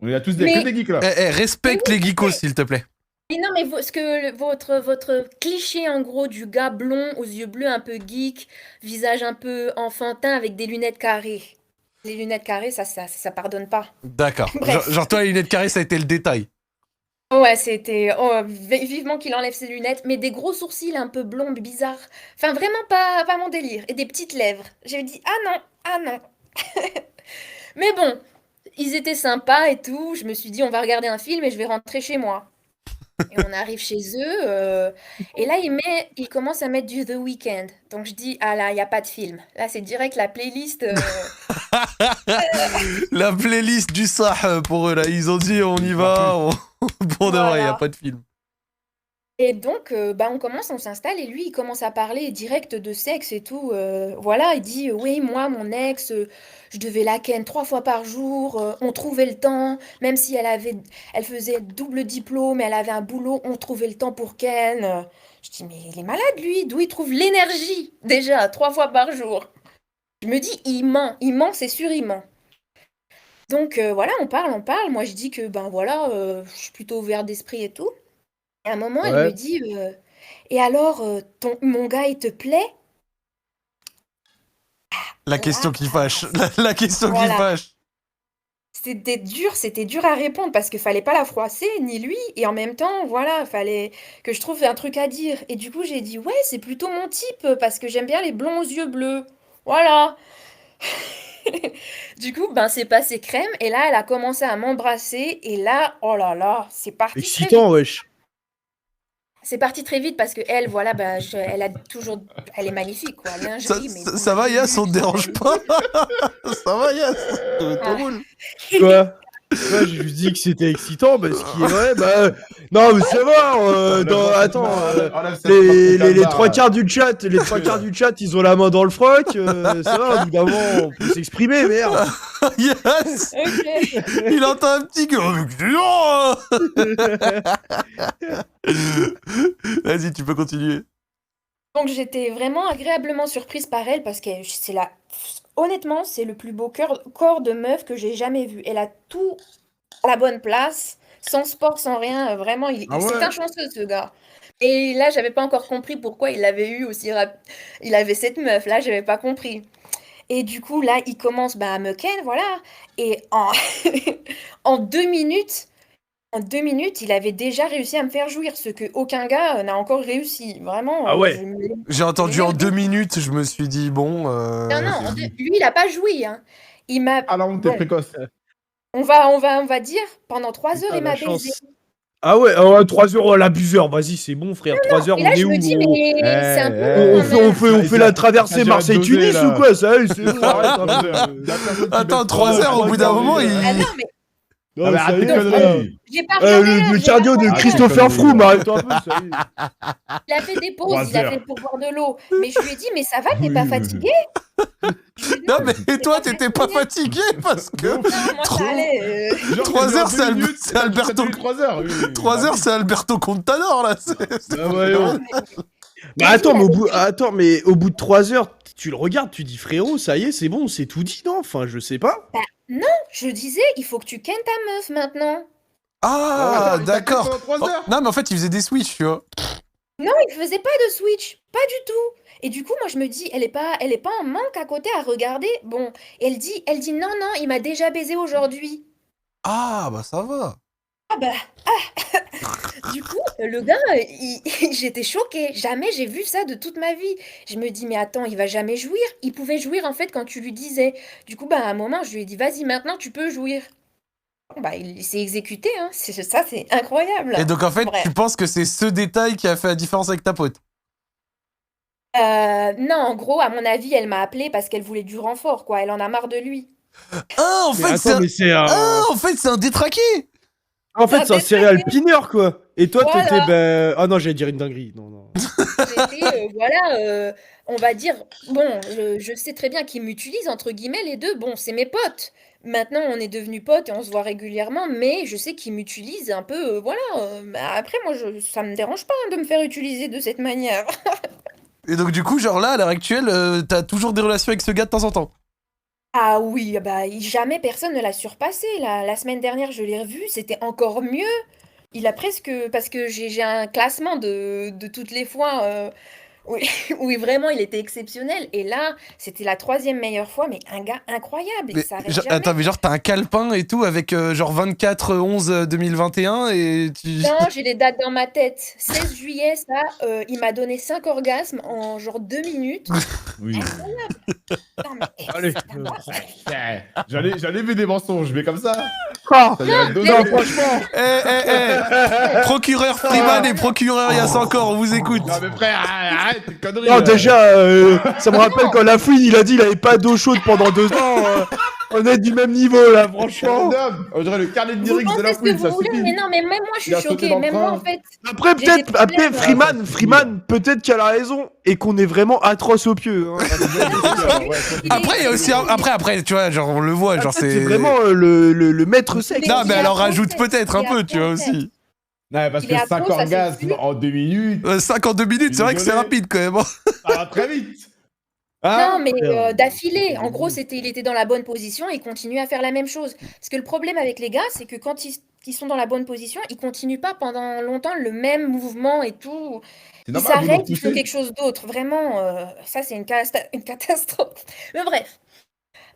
On est là tous Mais- que des geeks là. Respecte les geekos, s'il te plaît. Mais non, mais votre cliché en gros du gars blond aux yeux bleus un peu geek, visage un peu enfantin avec des lunettes carrées. Les lunettes carrées, ça pardonne pas. D'accord. Bref. Genre toi, les lunettes carrées, ça a été le détail. Ouais, c'était vivement qu'il enlève ses lunettes, mais des gros sourcils un peu blonds, bizarres. Enfin, vraiment pas mon délire. Et des petites lèvres. J'ai dit ah non. Mais bon, ils étaient sympas et tout. Je me suis dit, on va regarder un film et je vais rentrer chez moi. Et on arrive chez eux, et là, il commence à mettre du The Weeknd. Donc je dis, ah là, il n'y a pas de film. Là, c'est direct la playlist. La playlist du Sah pour eux là. Ils ont dit on y va. Pour de vrai, il n'y a Voilà. pas de film. Et donc, on s'installe, et lui, il commence à parler direct de sexe et tout. Voilà, il dit, oui, moi, mon ex, je devais la ken 3 fois par jour, on trouvait le temps, même si elle faisait double diplôme, elle avait un boulot, on trouvait le temps pour ken. Je dis, mais il est malade, lui, d'où il trouve l'énergie, déjà, 3 fois par jour? Je me dis, il ment, c'est sûr, il ment. Donc, voilà, on parle. Moi, je dis que, ben voilà, je suis plutôt ouvert d'esprit et tout. Et à un moment, elle Ouais. me dit, et alors, mon gars, il te plaît? La question qui fâche. La question qui Voilà. fâche. C'était dur à répondre parce qu'il fallait pas la froisser, ni lui, et en même temps, voilà, fallait que je trouve un truc à dire. Et du coup, j'ai dit, ouais, c'est plutôt mon type, parce que j'aime bien les blonds aux yeux bleus. Voilà. Du coup, ben, c'est passé crème et là, elle a commencé à m'embrasser et là, oh là là, c'est parti très vite. Excitant, wesh. C'est parti très vite parce que elle, voilà, bah, elle a toujours, elle est magnifique, quoi. Ça, Lingerie, mais ça va, Yass, on te dérange pas? Ça va, Yass? Tout Ah. roule. Quoi? Ouais, j'ai juste dit que c'était excitant, parce qu'il est vrai, bah... Non, mais ça va, attends, les trois quarts du chat, ils ont la main dans le froc, ça va, au bout d'un moment, on peut s'exprimer, merde. Yass, Ok. il entend un petit gueule. Vas-y, tu peux continuer. Donc j'étais vraiment agréablement surprise par elle parce que c'est la... Honnêtement, c'est le plus beau corps de meuf que j'ai jamais vu. Elle a tout à la bonne place, sans sport, sans rien. Vraiment, Ah c'est ouais. un chanceux, ce gars. Et là, j'avais pas encore compris pourquoi il l'avait eu aussi Il avait cette meuf, là, j'avais pas compris. Et du coup, là, il commence bah, à me ken, voilà. Et en 2 minutes, il avait déjà réussi à me faire jouir, ce que aucun gars n'a encore réussi. Vraiment. Ah ouais. J'ai entendu en 2 minutes, je me suis dit, bon. Non, non, lui, il a pas joui. Hein. Il m'a. Ah la honte, t'es Bon, précoce. on va dire, pendant 3 heures, il m'a baisé. Ah ouais, 3 heures, l'abuseur, vas-y, c'est bon, frère, 3 heures, Et là, on est je où? me dis, mais c'est un peu Eh, long, On quand même. fait la traversée Ça a déjà Marseille-Tunis dosé, là. ou quoi, ça? C'est bon, arrête, Attends, 3 heures, au bout d'un moment, il. Ah non, mais Non, Ah, mais ça arrête y tes est, conneries. j'ai pas regardé l'heure, le j'ai cardio pas de regardé Christopher l'heure. Froome, arrête-toi un peu, ça y est. Il a fait des pauses, 3 il a heures. fait pour boire de l'eau. Mais je lui ai dit, mais ça va, t'es pas Oui. fatigué? Je lui ai dit, Non, mais t'es toi, pas t'étais pas fatigué parce que. Non, moi, ça allait. Genre, 3 t'es heures, dans c'est 2 minutes, c'est Alberto. 3 heures, oui. 3 heures, c'est Alberto Contador, là. Ah ouais, Non, ouais. mais- Bah attends, mais au bout de 3 heures, tu le regardes, tu dis frérot, ça y est, c'est bon, c'est tout dit, non? Enfin, je sais pas. Je disais, il faut que tu kennes ta meuf maintenant. Ah, ouais, d'accord. t'as fait pendant 3 heures. Oh, non, mais en fait, il faisait des switches, tu vois. Non, il faisait pas de switch, pas du tout. Et du coup, moi, je me dis, elle est pas en manque à côté à regarder. Bon, et elle dit non, non, il m'a déjà baisé aujourd'hui. Ah, bah ça va. Ah bah, du coup, le gars, j'étais choquée. Jamais j'ai vu ça de toute ma vie. Je me dis, mais attends, il va jamais jouir. Il pouvait jouir en fait quand tu lui disais. Du coup, bah, à un moment, je lui ai dit, vas-y, maintenant, tu peux jouir. Bon, bah, il s'est exécuté, hein. Ça, c'est incroyable. Et donc, en fait, Bref. tu penses que c'est ce détail qui a fait la différence avec ta pote? Non, en gros, à mon avis, elle m'a appelé parce qu'elle voulait du renfort, quoi. Elle en a marre de lui. Ah, en Mais fait, c'est attends, un... mais c'est un... Ah, en fait, c'est un détraqué. En fait, c'est un serial pineur, quoi. Et toi, Voilà. t'étais, ben... Ah non, j'allais dire une dinguerie, non. C'était, voilà, on va dire, bon, je sais très bien qu'ils m'utilisent, entre guillemets, les deux. Bon, c'est mes potes. Maintenant, on est devenus potes et on se voit régulièrement, mais je sais qu'ils m'utilisent un peu, voilà. Bah, après, moi, ça me dérange pas hein, de me faire utiliser de cette manière. Et donc, du coup, genre là, à l'heure actuelle, t'as toujours des relations avec ce gars de temps en temps? Ah oui, bah, jamais personne ne l'a surpassé. La semaine dernière, je l'ai revu, c'était encore mieux. Il a presque... Parce que j'ai un classement de toutes les fois où vraiment il était exceptionnel. Et là, c'était la 3e meilleure fois, mais un gars incroyable. Mais, Il s'arrête genre, jamais. attends, mais genre, t'as un calepin et tout avec genre 24/11/2021 et tu. Non, j'ai les dates dans ma tête. 16 juillet, ça, il m'a donné 5 orgasmes en genre 2 minutes. Oui. Non, mais, Allez. J'en ai vu des mensonges, mais comme ça. Ah Ça lui a donné. non, franchement. Procureur Freeman et procureur Yass encore, on vous écoute. Non, mais frère, arrête, tes conneries. Non, déjà, ça me rappelle quand Lafouine, il a dit il avait pas d'eau chaude pendant 2 ans. On est du même niveau, là, franchement. On dirait le carnet de vous lyrics de pensez la ce que fouine, vous ça voulez, suffit. mais non, mais même moi, je Il a suis sauté choquée. dans le Même moi, train. en fait. Après, J'ai des peut-être, problèmes. Freeman, peut-être qu'elle a raison et qu'on est vraiment atroce au pieu. Hein. Après, il y a aussi. Après, tu vois, genre, on le voit, genre, C'est vraiment le maître sexe. Non, mais Il elle en est rajoute atroce, peut-être un il est peu, tu vois atroce. aussi. Non, parce Il que est 5 atroce, ça, c'est orgasmes sûr. en 2 minutes, 52 minutes, c'est vrai que c'est Désolé. rapide quand même. Hein. ça va très vite. Hein Non, mais Merde. d'affilée. En gros, il était dans la bonne position et il continue à faire la même chose. Parce que le problème avec les gars, c'est que quand ils sont dans la bonne position, ils continuent pas pendant longtemps le même mouvement et tout. C'est Ils normal, vous s'arrêtent, nous ils font poussez. quelque chose d'autre. Vraiment, ça, c'est une catastrophe. Mais bref.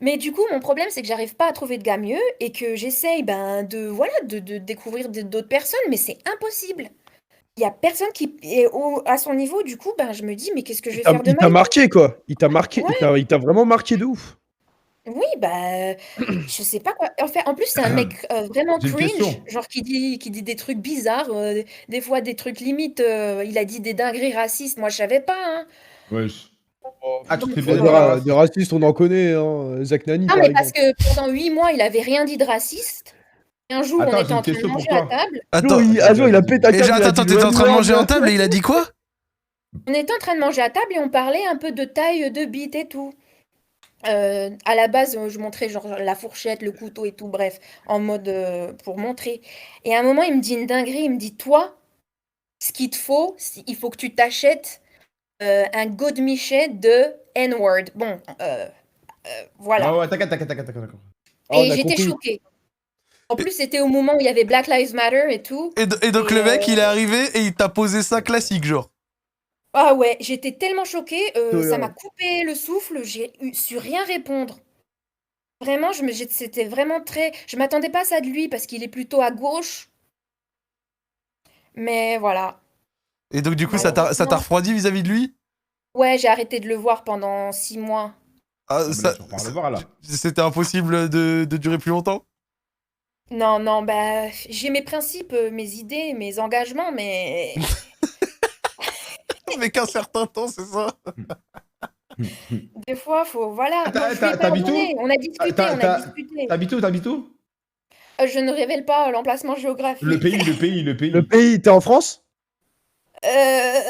Mais du coup, mon problème, c'est que j'arrive pas à trouver de gars mieux et que j'essaye de découvrir d'autres personnes, mais c'est impossible. il y a personne qui est à son niveau. Du coup, ben, je me dis, mais qu'est-ce que je vais faire de Il ma t'a vie? marqué, quoi. Il t'a marqué, Ouais. il t'a vraiment marqué de ouf. Oui, bah, je sais pas quoi. En plus, c'est un mec vraiment J'ai une cringe, question. genre qui dit des trucs bizarres, des fois des trucs limite. Il a dit des dingueries racistes. Moi, je savais pas, hein. Wesh. Oh, Ah, tu Donc, t'es Bah, baigné dans la race. des racistes, on en connaît, hein. Zach Nani, non, par mais parce exemple. que pendant 8 mois, il avait rien dit de raciste. Un jour, on Attends, était j'ai une en train de question pour manger à toi. table. Attends, Un jour, il a pété un et câble, il a attends, dit t'étais en train de manger en N-word. table et il a dit quoi? On était en train de manger à table et on parlait un peu de taille de bite et tout. À la base, je montrais genre la fourchette, le couteau et tout, bref, en mode pour montrer. Et à un moment, il me dit une dinguerie, il me dit, toi, ce qu'il te faut, il faut que tu t'achètes un godemichet de N-word. Bon, Ouais, voilà. ouais, t'inquiète. D'accord. Ah, on Et a j'étais compris. choquée. En plus, c'était au moment où il y avait Black Lives Matter et tout. Et donc Et, le mec, il est arrivé et il t'a posé ça classique, genre. ah ouais, j'étais tellement choquée, ça m'a Ouais. coupé le souffle, su rien répondre. Vraiment, c'était vraiment très. Je m'attendais pas à ça de lui parce qu'il est plutôt à gauche. Mais voilà. Et donc du coup, ça t'a Malheureusement. refroidi vis-à-vis de lui? Ouais, j'ai arrêté de le voir pendant 6 mois. Ah, Ah, mais là, tu repars le voir, là. c'était impossible de durer plus longtemps? Non, non, bah, j'ai mes principes, mes idées, mes engagements, mais Avec un certain temps, c'est ça? des fois, faut. Voilà. Ah, Bon, je lui ai t'habites pardonné. où? On a discuté, on a discuté. T'habites où? Je ne révèle pas l'emplacement géographique. Le pays. Le pays, t'es en France? Euh...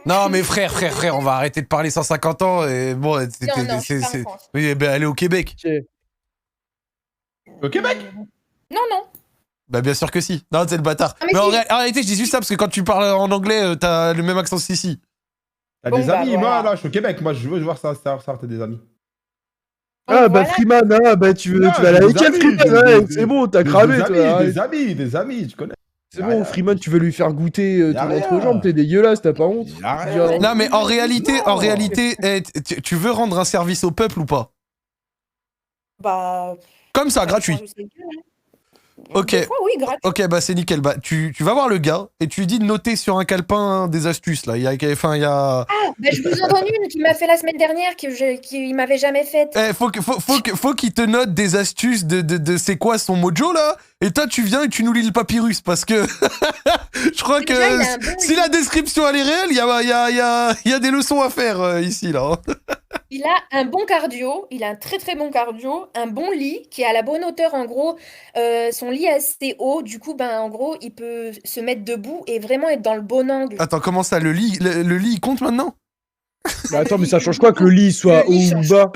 Non, mais frère, on va arrêter de parler 150 ans et bon, Non, je suis pas en France. Oui, ben allez au Québec. Ok. Au Québec? Non. Bah bien sûr que si. Non, c'est le bâtard. Ah, mais Mais si. en réalité, je dis juste ça parce que quand tu parles en anglais, t'as le même accent ici. T'as Bon, des bah, amis? voilà. Moi, là, je suis au Québec. Moi, je veux voir ça, t'as des amis. Ah, bah Voilà. Freeman, hein, bah tu Non, vas aller j'ai avec des elle, amis, Freeman, ouais, c'est bon, t'as cramé, toi. Arrête. des amis, tu connais. C'est bon, Freeman, tu veux lui faire goûter Y'a ton rien. entrejambe, t'es dégueulasse, t'as pas honte. Y'a rien. Viens. Non, mais en réalité, Non. tu veux rendre un service au peuple ou pas? Bah, Comme ça, ça gratuit. change ses yeux, hein. Ok. Des fois, oui, gratuit. Ok, bah c'est nickel. Bah tu vas voir le gars et tu lui dis de noter sur un calepin des astuces là. Il y a. Bah, je vous en donne une qui m'a fait la semaine dernière, qu'il m'avait jamais faite. Faut qu'il te note des astuces de c'est quoi son mojo là. Et toi tu viens et tu nous lis le papyrus parce que je crois que Déjà, il a un bon si la description elle est réelle, il y a des leçons à faire ici là. Il a un bon cardio, il a un très très bon cardio, un bon lit qui est à la bonne hauteur en gros. Son lit est assez haut, du coup, ben en gros, il peut se mettre debout et vraiment être dans le bon angle. Attends, comment ça le lit il compte maintenant? Bah attends, mais ça change quoi que le lit soit Le lit haut ou change. bas?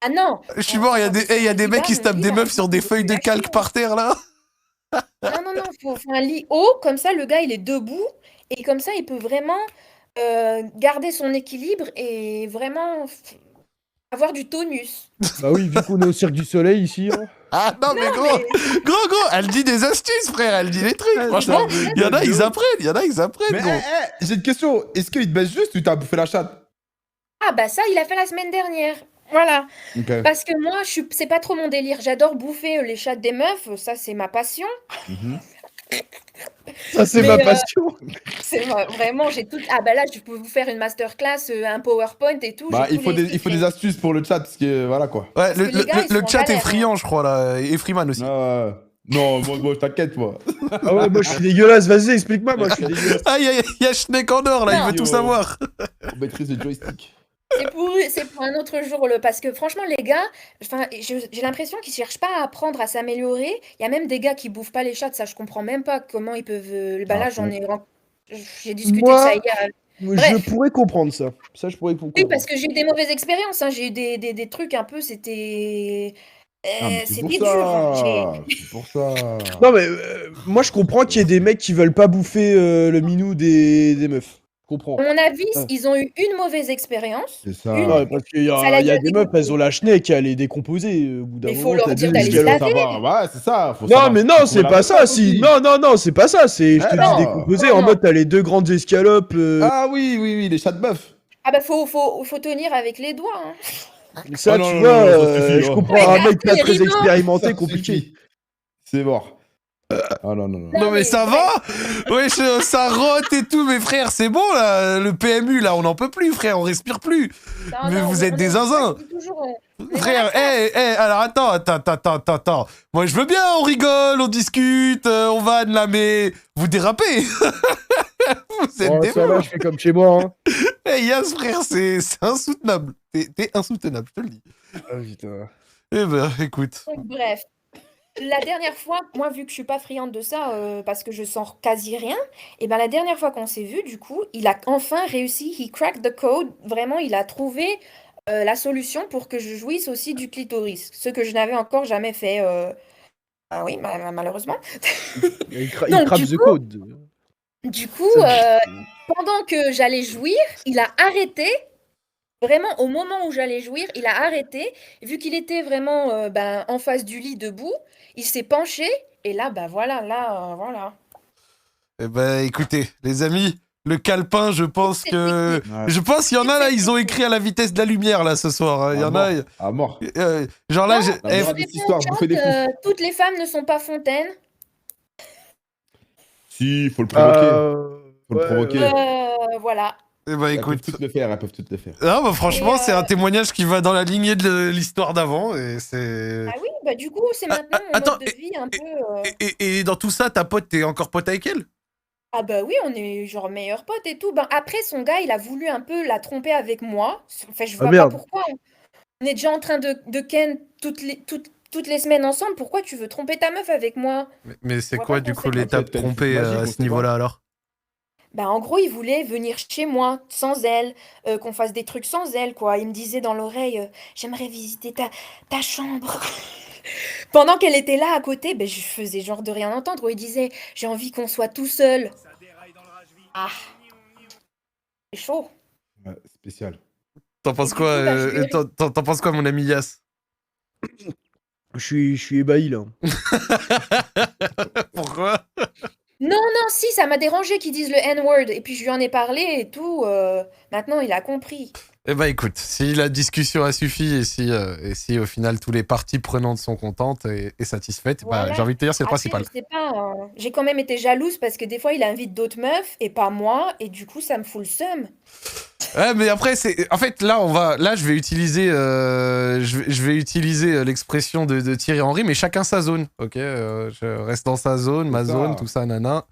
Ah non! Je suis mort, il y a des mecs qui se tapent des meufs sur des feuilles de calque par par terre là. Non, faut un lit haut, comme ça le gars il est debout et comme ça il peut vraiment garder son équilibre et vraiment avoir du tonus. Bah oui, vu qu'on est au Cirque du Soleil ici, hein. Ah non mais gros, elle dit des astuces frère, elle dit des trucs. Franchement, il y en a ils apprennent Mais gros. j'ai une question. Est-ce qu'il te baisse juste ou t'as bouffé la chatte? Ah bah ça il a fait la semaine dernière. Voilà. Ok. Parce que moi, c'est pas trop mon délire. J'adore bouffer les chattes des meufs, ça c'est ma passion. Ça, c'est Mais, ma passion. Vraiment, j'ai tout. Ah bah là, je peux vous faire une masterclass, un PowerPoint et tout. Bah, j'ai il tous faut les des secrets. astuces pour le chat parce que voilà quoi. Ouais, que les gars, ils le sont en chat est galère, friand, je crois là, et Freeman aussi. Non, moi t'inquiète moi. Ah ouais, moi je suis dégueulasse, vas-y, explique-moi, moi je suis dégueulasse. Ah, il y a Schneck en or là, il Non. veut tout savoir. On maîtrise le joystick. C'est pour un autre jour, parce que franchement, les gars, enfin, j'ai l'impression qu'ils cherchent pas à apprendre à s'améliorer. Il y a même des gars qui bouffent pas les chats, ça je comprends même pas comment ils peuvent. Bah là, j'ai discuté de ça Moi, hier. je Bref. pourrais comprendre ça. Ça, je pourrais comprendre. Oui, parce que j'ai eu des mauvaises expériences, hein. J'ai eu des trucs un peu, c'était. C'est C'était pour dur. ça. C'est pour ça. Non, mais moi je comprends qu'il y ait des mecs qui veulent pas bouffer le minou des meufs. Je comprends. À mon avis, Ouais. ils ont eu une mauvaise expérience. C'est ça. Une. Ouais, parce qu'il y Ça a, l'a il y a gueule des des meufs, cocos. elles ont la schneck, elle est décomposée. Au bout d'un Mais faut moment, leur t'as dire deux d'aller se escalope. laver. Ouais, c'est ça. Faut Non, savoir mais non, faut c'est la pas faire ça. aussi. Si... Non, c'est pas ça. C'est, je te Eh dis non. décomposé Non, en non. mode t'as les deux grandes escalopes. Ah oui, les chats de bœuf. Ah bah faut tenir avec les doigts. Hein. Ça, Oh non, tu non, vois, non, ça suffit, je oh. comprends Ouais, un mec pas Arthur, très il est mort. expérimenté, Ça compliqué. suffit. C'est mort. Ah non, non, non. Non mais ça va. Ouais, ça rote et tout, mes frères, c'est bon là. Le PMU là, on n'en peut plus, frère, on respire plus. Non, Mais non, vous êtes des zinzins. je dis toujours, mais Frère, voilà, alors attends. Moi je veux bien, on rigole, on discute, on vanne là, mais vous dérapez. Vous êtes Oh, des ça va, fous. je fais comme chez moi. Hein. Yas, frère, c'est insoutenable. T'es insoutenable, je te le dis. Ah, putain. Eh ben, écoute. donc, bref. La dernière fois, moi, vu que je suis pas friande de ça, parce que je sens quasi rien, et ben la dernière fois qu'on s'est vu, du coup, il a enfin réussi, he cracked the code, vraiment, il a trouvé la solution pour que je jouisse aussi du clitoris, ce que je n'avais encore jamais fait. Ah oui, malheureusement. Il Donc, crame the code. Du coup, Ça- pendant que j'allais jouir, il a arrêté. Vraiment, au moment où j'allais jouir, il a arrêté. Vu qu'il était vraiment en face du lit debout, il s'est penché. Et là, voilà, voilà. Eh ben, écoutez, les amis, le calepin, je pense que... Ouais. Je pense qu'il y en a là, ils ont écrit à la vitesse de la lumière là ce soir. Hein. Il y en a... À mort. genre là, Non, j'ai... La eh, je merde, des réponds histoires, aux gens bouffer des que toutes les femmes ne sont pas fontaines. Si, faut le provoquer. Faut le ouais, provoquer. ouais. Voilà. eh ben, Elles peuvent écoute... toutes le faire, elles peuvent toutes le faire. Ah, bah, franchement, Et, c'est un témoignage qui va dans la lignée de l'histoire d'avant et c'est... Ah oui, du coup, c'est maintenant mon attends, mode de vie un peu. Et dans tout ça, ta pote, t'es encore pote avec elle? Ah bah oui, on est genre meilleurs potes et tout. Ben, après, son gars, il a voulu un peu la tromper avec moi. Enfin, je Ah, vois pas merde. pourquoi. On est déjà en train de ken toutes les semaines ensemble. Pourquoi tu veux tromper ta meuf avec moi? Mais c'est vois quoi, pas du qu'on coup, fait l'étape comme ça. trompée Magique, on à sait ce pas. niveau-là, alors? Bah en gros, il voulait venir chez moi sans elle, qu'on fasse des trucs sans elle, quoi. Il me disait dans l'oreille, j'aimerais visiter ta chambre. Pendant qu'elle était là à côté, ben, je faisais genre de rien entendre. Il disait, j'ai envie qu'on soit tout seul. Ah, c'est chaud. Ouais, spécial. T'en penses Et du quoi, coup, bah, je lui ai- t'en penses quoi, mon ami Yas? Je suis ébahi là. Pourquoi? Non, si, ça m'a dérangé qu'ils disent le N-word. Et puis je lui en ai parlé et tout. Maintenant, il a compris. Eh ben écoute, si la discussion a suffi et si au final tous les parties prenantes sont contentes et satisfaites, bah, Voilà. j'ai envie de te dire c'est le Après, principal. je sais pas, j'ai quand même été jalouse parce que des fois, il invite d'autres meufs et pas moi. Et du coup, ça me fout le seum. Ouais, mais après c'est, en fait là je vais utiliser je vais utiliser l'expression de Thierry Henry, mais chacun sa zone, ok. Je reste dans sa zone, ma C'est ça. zone, tout ça, nana.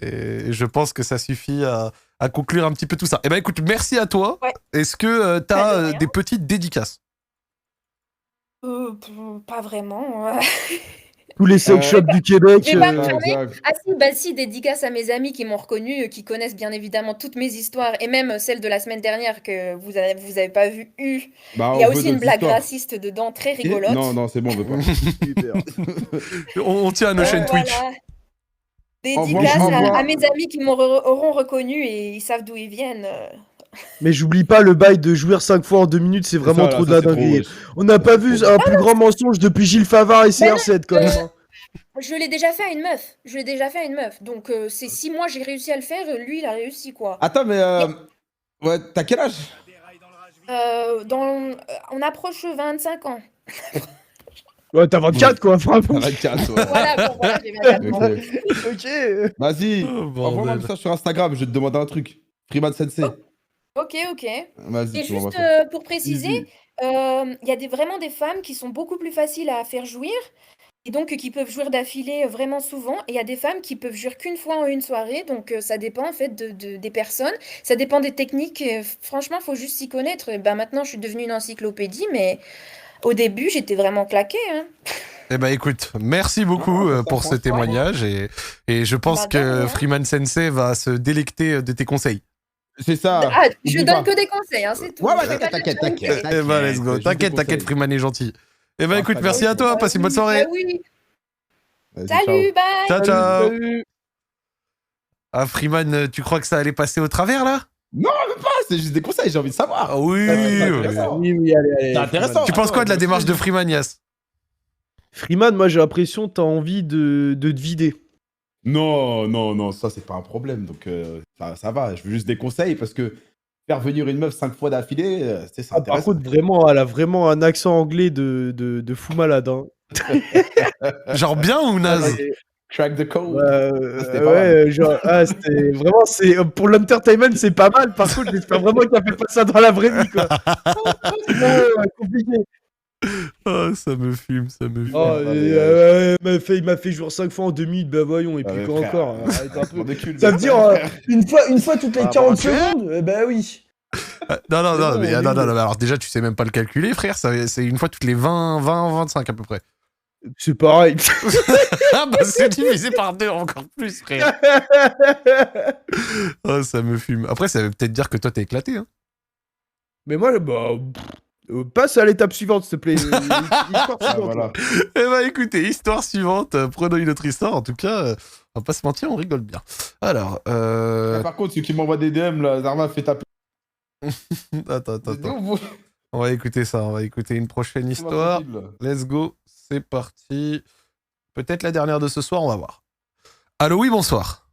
Et je pense que ça suffit à conclure un petit peu tout ça. Eh ben écoute, merci à toi. Ouais. Est-ce que Pas t'as de rien. des petites dédicaces? Pas vraiment. Tous les sex shops du Québec. J'ai pas Ouais, fermé. exact. Ah si, dédicace à mes amis qui m'ont reconnu, qui connaissent bien évidemment toutes mes histoires, et même celle de la semaine dernière que vous avez pas vu. Bah, Il y a on veut aussi une d'autres blague histoires. raciste dedans, très Qui rigolote. Non, c'est bon, on veut pas. Super. On tient à nos chaînes Twitch. Voilà. Envoie- Dédicace envoie- à mes amis qui auront reconnu et ils savent d'où ils viennent. Mais j'oublie pas le bail de jouir 5 fois en 2 minutes, c'est vraiment Ça, là, trop de ça, la c'est trop, dinguerie. wesh. On n'a pas vu un plus grand mensonge depuis Gilles Favard et Mais non, CR7 quand même. hein. Je l'ai déjà fait à une meuf. Donc c'est si moi j'ai réussi à le faire, lui il a réussi quoi. Attends, mais. Ouais, t'as quel âge? On approche 25 ans. Ouais, t'as 24 quoi, vraiment. 24, ouais. Voilà, j'ai 24 ans. Ok. Ok. Vas-y, Oh, envoie-moi un bordel. message sur Instagram, je vais te demander un truc. Freeman Sensei. Ok. Vas-y, Et tu m'envoies juste ça. pour préciser, Easy. il y a vraiment des femmes qui sont beaucoup plus faciles à faire jouir et donc qui peuvent jouir d'affilée vraiment souvent. Et il y a des femmes qui peuvent jouir qu'une fois en une soirée. Donc ça dépend en fait des personnes. Ça dépend des techniques. Franchement, faut juste s'y connaître. Et ben, maintenant, je suis devenue une encyclopédie, mais au début, j'étais vraiment claquée. Hein. Eh ben écoute, merci beaucoup Ah, ça pour prend ce soin. témoignage et je pense Bah, de que rien. Freeman Sensei va se délecter de tes conseils. C'est ça. Ah, je oublie donne pas. que des conseils, hein, c'est tout. Ouais, Je fais pas de t'inquiète. trucs. Eh ben let's go, juste des t'inquiète, conseils. Freeman est gentil. Eh ben Ah, écoute, pas merci grave. à toi, passe une bonne soirée. Bah oui. Vas-y, Salut, bye. Ciao, ciao. Salut. Ah Freeman, tu crois que ça allait passer au travers là? Ah, c'est juste des conseils, j'ai envie de savoir. Ah oui, c'est oui. intéressant. Oui, allez. C'est intéressant. Tu penses quoi de la Attends, démarche de moi aussi, Freeman, Yas? Freeman, moi j'ai l'impression que t'as envie de te vider. Non, ça c'est pas un problème, donc ça va. Je veux juste des conseils parce que faire venir une meuf 5 fois d'affilée, c'est Ah, par intéressant. contre, vraiment, elle a vraiment un accent anglais de fou malade. Hein. Genre bien ou naze? Crack the code. C'était pas ouais, genre, c'était vraiment, pour l'entertainment, c'est pas mal. Par contre, j'espère vraiment qu'il a fait pas ça dans la vraie vie, quoi. Compliqué. Oh, ça me fume, ça me fume. Oh, mais, il m'a fait jouer 5 fois en 2 minutes, bah voyons, et Ah, puis mais quoi frère, encore arrête un peu. M'en décule, Ça mais veut dire frère. une fois toutes les Ah, 40 bah, secondes bah oui. Non, non, C'est non, bon, mais, on est non, non, où non, mais alors déjà, tu sais même pas le calculer, frère. C'est une fois toutes les 25 à peu près. C'est pareil. Ah bah c'est divisé par 2 encore plus, frère. Oh, ça me fume. Après, ça veut peut-être dire que toi, t'es éclaté. Hein. Mais moi, bah, passe à l'étape suivante, s'il te plaît. L'histoire Ah, suivante, voilà. là. Eh bah écoutez, histoire suivante. Prenons une autre histoire. En tout cas, on va pas se mentir, on rigole bien. Alors, Ah, par contre, ceux qui m'envoient des DM, là, Zarma fait taper. attends. On va écouter ça. On va écouter une prochaine histoire. Let's go. C'est parti. Peut-être la dernière de ce soir, on va voir. Allô, oui, bonsoir.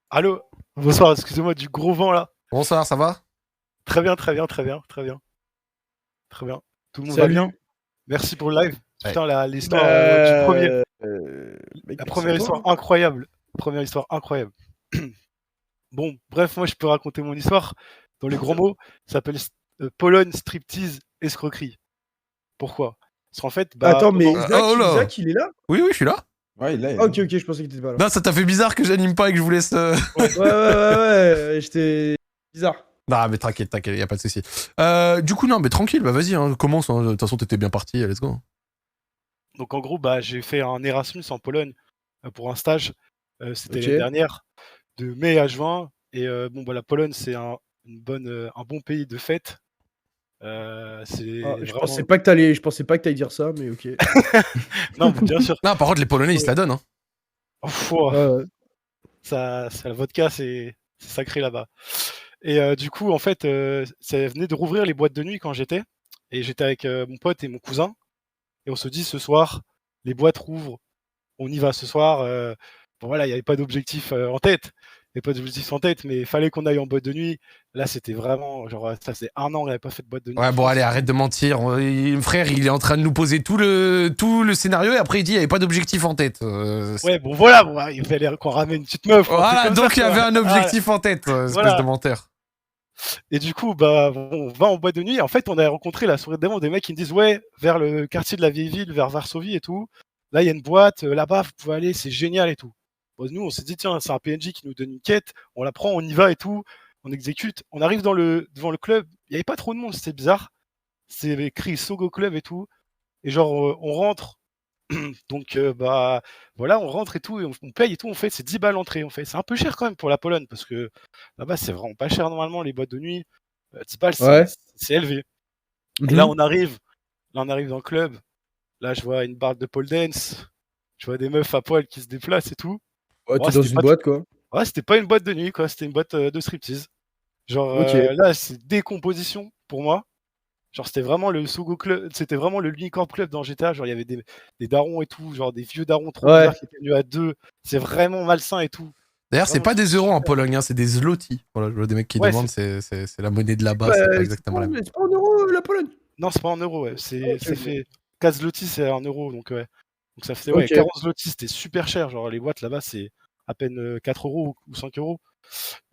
Allô, bonsoir, excusez-moi du gros vent là. Bonsoir, ça va? Très bien, très bien, très bien, très bien. Très bien. Tout le monde Salut. va bien. Merci pour le live. Ouais. Putain, l'histoire du premier. La première histoire incroyable. Première histoire incroyable. Bon, bref, moi je peux raconter mon histoire dans les grands mots. Ça s'appelle Pologne, striptease, escroquerie. Pourquoi? Parce qu'en fait, bah. Attends, mais pendant- Isaac, il est là? Oui, oui, je suis là. Ouais, il est là. Ah, ok, je pensais qu'il était pas là. Non, ça t'a fait bizarre que j'anime pas et que je vous laisse. Ouais, j'étais bizarre. Non, mais t'inquiète, y a pas de souci. Du coup, non, mais tranquille, bah vas-y, hein, commence. Hein. De toute façon, t'étais bien parti, let's go. Donc en gros, bah, j'ai fait un Erasmus en Pologne pour un stage. C'était Ok. l'année dernière, de mai à juin. Et bon, bah, la Pologne, c'est un bon pays de fête. C'est Je vraiment... pensais pas que t'allais dire ça, mais ok. Non, mais bien sûr. Non, par contre, les Polonais, ils se la donnent. Hein. Ouah, Ouais. ça, la vodka, c'est sacré là-bas. Et du coup, en fait, ça venait de rouvrir les boîtes de nuit quand j'étais. Et j'étais avec mon pote et mon cousin. Et on se dit, ce soir, les boîtes rouvrent. On y va ce soir. Bon, voilà, il n'y avait pas d'objectif en tête. Il n'y avait pas d'objectif en tête, mais il fallait qu'on aille en boîte de nuit. Là, c'était vraiment, genre, ça faisait 1 an qu'on n'avait pas fait de boîte de nuit. Ouais, bon, allez, arrête de mentir. Frère, il est en train de nous poser tout le scénario et après, il dit il n'y avait pas d'objectif en tête. Ouais, bon, voilà, bon, il fallait qu'on ramène une petite meuf. Voilà, donc il y avait un objectif en tête, espèce Voilà. de menteur. Et du coup, bah, on va en boîte de nuit. Et en fait, on a rencontré la soirée d'avant des mecs qui me disent, ouais, vers le quartier de la vieille ville, vers Varsovie et tout. Là, il y a une boîte, là-bas, vous pouvez aller, c'est génial et tout. Bon, nous, on s'est dit, tiens, c'est un PNJ qui nous donne une quête, on la prend, on y va et tout, on exécute. On arrive devant le club, il n'y avait pas trop de monde, c'était bizarre. C'est écrit Sogo Club et tout. Et genre, on rentre. Donc, bah, voilà, on rentre et tout, et on paye et tout, on fait, c'est 10 balles l'entrée, on fait. C'est un peu cher quand même pour la Pologne, parce que là-bas, c'est vraiment pas cher normalement, les boîtes de nuit. 10 balles, Ouais. c'est élevé. Mhm. Et là, on arrive dans le club. Là, je vois une barre de pole dance. Je vois des meufs à poil qui se déplacent et tout. Ouais, Ouais, t'es dans c'était une pas- boîte, quoi. Ouais, c'était pas une boîte de nuit, quoi. C'était une boîte de striptease. Genre, Ok. là, c'est décomposition pour moi. Genre, c'était vraiment le Sogo Club, c'était vraiment le Unicorn Club dans GTA. Genre, il y avait des darons et tout, genre des vieux darons trop Ouais. bizarres qui étaient venus à 2. C'est vraiment malsain et tout. D'ailleurs, c'est Vraiment, pas des euros en super. Pologne, hein, c'est des zloty. Voilà, je vois des mecs qui Ouais, demandent, c'est la monnaie de là-bas, Bah, c'est pas exactement la même. c'est pas en euros, la Pologne. Non, c'est pas en euros, ouais. Ok, Ça ok. fait 4 zloty, c'est en euros, donc ouais. Donc ça fait ouais, Ok. 40 zloty, c'était super cher. Genre, les boîtes là-bas, c'est à peine 4 euros ou 5 euros.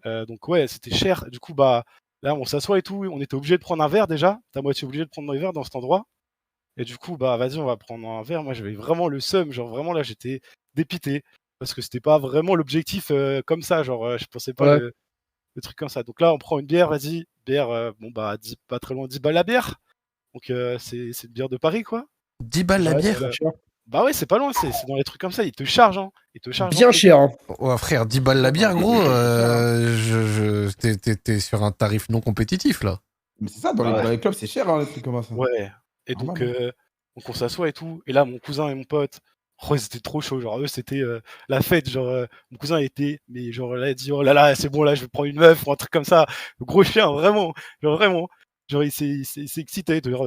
Donc ouais, c'était cher. Du coup, bah, là, on s'assoit et tout. On était obligé de prendre un verre déjà. T'as moitié obligé de prendre un verre dans cet endroit. Et du coup, bah, vas-y, on va prendre un verre. Moi, j'avais vraiment le seum. Genre, vraiment, là, j'étais dépité. Parce que c'était pas vraiment l'objectif comme ça. Genre, je pensais pas Ouais. le truc comme ça. Donc là, on prend une bière, vas-y. Bière, bon, bah, pas très loin, 10 balles la bière. Donc, c'est une bière de Paris, quoi. 10 balles la Ouais, bière c'est pas cher. Bah ouais, c'est pas loin, c'est dans les trucs comme ça. Ils te chargent, hein. Ils te chargent. Bien cher, hein. Ouais, frère, 10 balles la bière, gros, t'es sur un tarif non compétitif, là. Mais c'est ça, dans les clubs, c'est cher, hein, les trucs comme ça. Ouais. Et donc, Normal, on s'assoit et tout. Et là, mon cousin et mon pote, oh, ils étaient trop chauds. Genre, eux, c'était la fête. Genre, mon cousin était, mais genre, là, il dit, oh là là, c'est bon, là, je vais prendre une meuf ou un truc comme ça. Le gros chien, vraiment. Genre, vraiment. Genre, il s'est excité. Genre,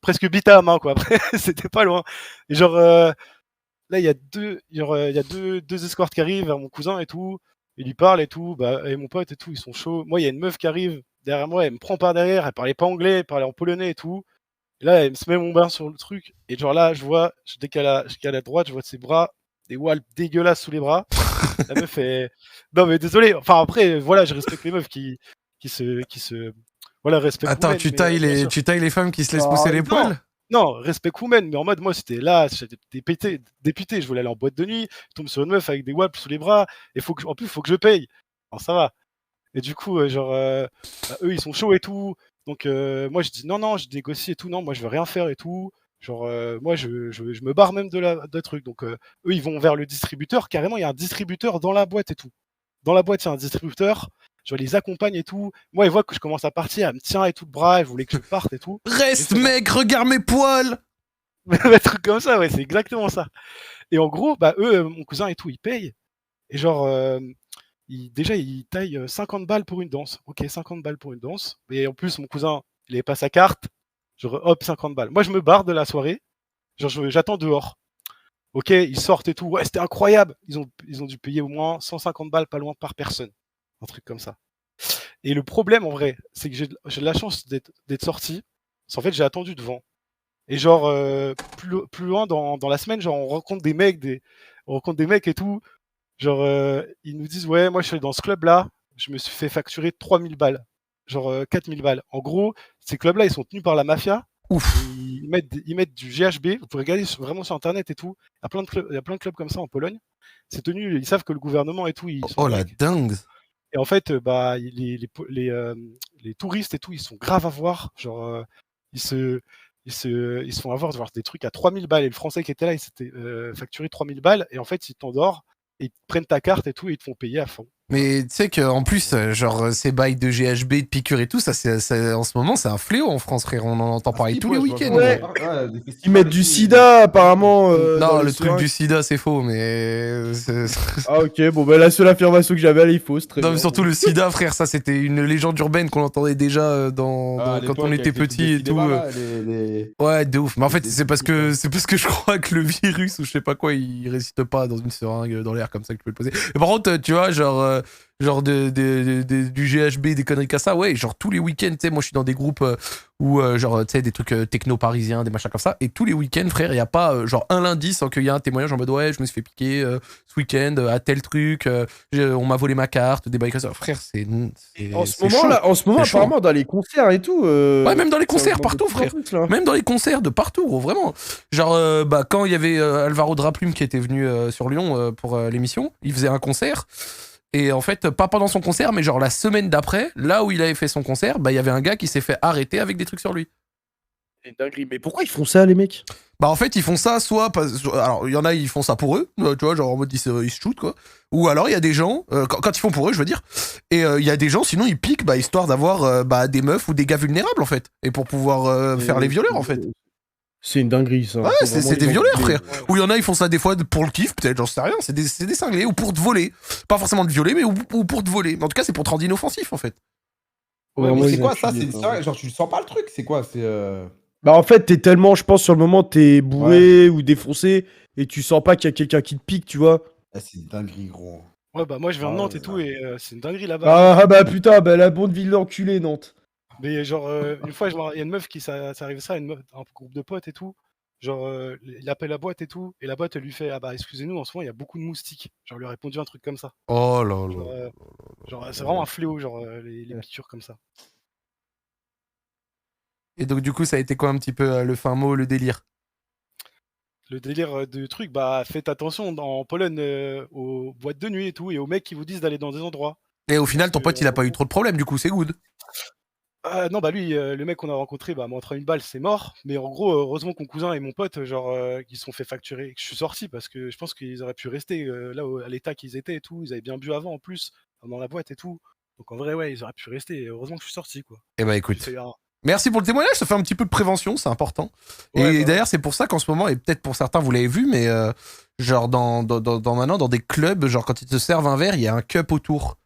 presque bite à la main, quoi. Après, c'était pas loin. Et genre, là, il y a deux escortes qui arrivent vers mon cousin et tout. Il lui parle et tout. Bah, et mon pote et tout, ils sont chauds. Moi, il y a une meuf qui arrive derrière moi. Elle me prend par derrière. Elle parlait pas anglais. Elle parlait en polonais et tout. Et là, elle me se met mon bain sur le truc. Et genre là, je décale à droite, je vois ses bras, des walps dégueulasses sous les bras. La meuf est. Non, mais désolé. Enfin, après, voilà, je respecte les meufs qui se. Voilà, respect Attends, women, mais, bien sûr. tu tailles les femmes qui se laissent Ah, pousser les non. poils? Non, respect women, mais en mode, moi, c'était là, j'étais député, je voulais aller en boîte de nuit, je tombe sur une meuf avec des walps sous les bras, et en plus, faut que je paye. Alors, ça va. Et du coup, eux, ils sont chauds et tout. Donc, moi, je dis non, je négocie et tout. Non, moi, je veux rien faire et tout. Genre, moi, je me barre même de trucs. Donc, eux, ils vont vers le distributeur. Carrément, il y a un distributeur dans la boîte et tout. Dans la boîte, il y a un distributeur. Je les accompagne et tout. Moi, ils voient que je commence à partir. Elle me tient et tout de bras. Elle voulait que je parte et tout. Reste, Et c'est mec, regarde mes poils! Un truc comme ça, ouais, c'est exactement ça. Et en gros, bah, eux, mon cousin et tout, ils payent. Et genre, déjà, il taille 50 balles pour une danse. Ok, 50 balles pour une danse. Et en plus, mon cousin, il n'avait pas sa carte. Genre, hop, 50 balles. Moi, je me barre de la soirée. Genre, j'attends dehors. Ok, ils sortent et tout. Ouais, c'était incroyable. Ils ont dû payer au moins 150 balles, pas loin par personne. Un truc comme ça. Et le problème, en vrai, c'est que j'ai de la chance d'être sorti. Parce qu'en fait, j'ai attendu devant. Et genre, plus loin dans la semaine, genre, on rencontre des mecs et tout. Genre, ils nous disent, ouais, moi je suis dans ce club-là, je me suis fait facturer 3000 balles. Genre 4000 balles. En gros, ces clubs-là, ils sont tenus par la mafia. Ouf. Ils mettent du GHB. Vous pouvez regarder vraiment sur Internet et tout. Il y a plein de clubs comme ça en Pologne. C'est tenu, ils savent que le gouvernement et tout, ils sont Oh la avec. dingue! Et en fait, bah, les touristes et tout, ils sont graves à voir. Genre, ils se font avoir des trucs à 3000 balles. Et le Français qui était là, il s'était facturé 3000 balles. Et en fait, ils t'endorment, et ils te prennent ta carte et tout, et ils te font payer à fond. Mais tu sais qu'en plus, genre, ces bails de GHB, de piqûres et tout, en ce moment, c'est un fléau en France, frère. On en entend parler tous les week-ends. ouais. Des festivals Ils mettent et du tout, sida, apparemment. dans Non, les le truc seringues. du sida, c'est faux, mais. Ah, ok, bon, bah, la seule affirmation que j'avais, elle est fausse. Très Non, bien. mais surtout le sida, frère, ça c'était une légende urbaine qu'on entendait déjà À quand l'époque, on était avec les trucs de petit et tout. cinéma, là, les- Ouais, de ouf. Mais en fait, les c'est parce trucs, que je crois que le virus ou je sais pas quoi, il résiste pas dans une seringue dans l'air comme ça que tu peux le poser. Mais par contre, tu vois, genre du GHB, des conneries comme ça, ouais, genre tous les week-ends, tu sais, moi je suis dans des groupes où, genre, tu sais, des trucs techno parisiens, des machins comme ça, et tous les week-ends, frère, il y a pas, genre, un lundi sans qu'il y ait un témoignage en mode, ouais, je me suis fait piquer ce week-end à tel truc, on m'a volé ma carte, des bails comme ça. Frère, En ce c'est moment, chaud. là, C'est chaud. apparemment, dans les concerts et tout. Ouais, même dans les ça concerts, augmente partout, de plus en frère. plus, là. Même dans les concerts de partout, gros, vraiment. Genre, bah, quand il y avait Alvaro Draplume qui était venu sur Lyon pour l'émission, il faisait un concert. Et en fait, pas pendant son concert, mais genre la semaine d'après, là où il avait fait son concert, bah, il y avait un gars qui s'est fait arrêter avec des trucs sur lui. C'est une dinguerie. Mais pourquoi ils font ça, les mecs? Bah, en fait, ils font ça alors, il y en a, ils font ça pour eux, tu vois, genre en mode ils se shootent, quoi. Ou alors, il y a des gens, quand ils font pour eux, je veux dire, et il y a des gens, sinon, ils piquent, bah, histoire d'avoir bah, des meufs ou des gars vulnérables, en fait. Et pour pouvoir faire les violeurs, en fait. C'est une dinguerie, ça. Ouais, Faut c'est vraiment des les violeurs, enculer. frère. Ou il y en a, ils font ça des fois pour le kiff, peut-être, j'en sais rien. C'est des cinglés, ou pour te voler. Pas forcément te violer, mais ou pour te voler. Mais en tout cas, c'est pour te rendre inoffensif, en fait. Ouais, Vraiment, mais c'est ils quoi ça? enculent, C'est hein. ça, genre, tu sens pas le truc? C'est quoi? C'est. Bah, en fait, t'es tellement, je pense, sur le moment, t'es bourré ou défoncé et tu sens pas qu'il y a quelqu'un qui te pique, tu vois. Ah, c'est une dinguerie, gros. Ouais, bah, moi, je viens de Ah, Nantes ouais, et tout, ça. et c'est une dinguerie là-bas. Ah, bah putain, bah, la bonne ville d'enculé, Nantes. Mais genre, une fois, il y a une meuf ça arrive ça, un groupe de potes et tout. Genre, il appelle la boîte et tout, et la boîte, elle lui fait, ah bah, excusez-nous, en ce moment, il y a beaucoup de moustiques. Genre, elle lui a répondu un truc comme ça. Oh là là. Genre, c'est vraiment un fléau, genre, les piqûres comme ça. Et donc, du coup, ça a été quoi un petit peu le fin mot, le délire? Le délire de truc, bah, faites attention en Pologne aux boîtes de nuit et tout, et aux mecs qui vous disent d'aller dans des endroits. Et au final, ton Parce que, pote, il a pas eu trop de problèmes, du coup, c'est good. non, bah lui, le mec qu'on a rencontré, bah, m'a entraîné une balle, c'est mort. Mais en gros, heureusement que mon cousin et mon pote, genre, ils se sont fait facturer, que je suis sorti, parce que je pense qu'ils auraient pu rester là à l'état qu'ils étaient et tout. Ils avaient bien bu avant en plus, dans la boîte et tout. Donc en vrai, ouais, ils auraient pu rester. Et heureusement que je suis sorti, quoi. Eh bah, J'ai écoute. fait Merci pour le témoignage, ça fait un petit peu de prévention, c'est important. Ouais, Et bah d'ailleurs, c'est pour ça qu'en ce moment, et peut-être pour certains, vous l'avez vu, mais genre maintenant, dans des clubs, genre quand ils te servent un verre, il y a un cup autour.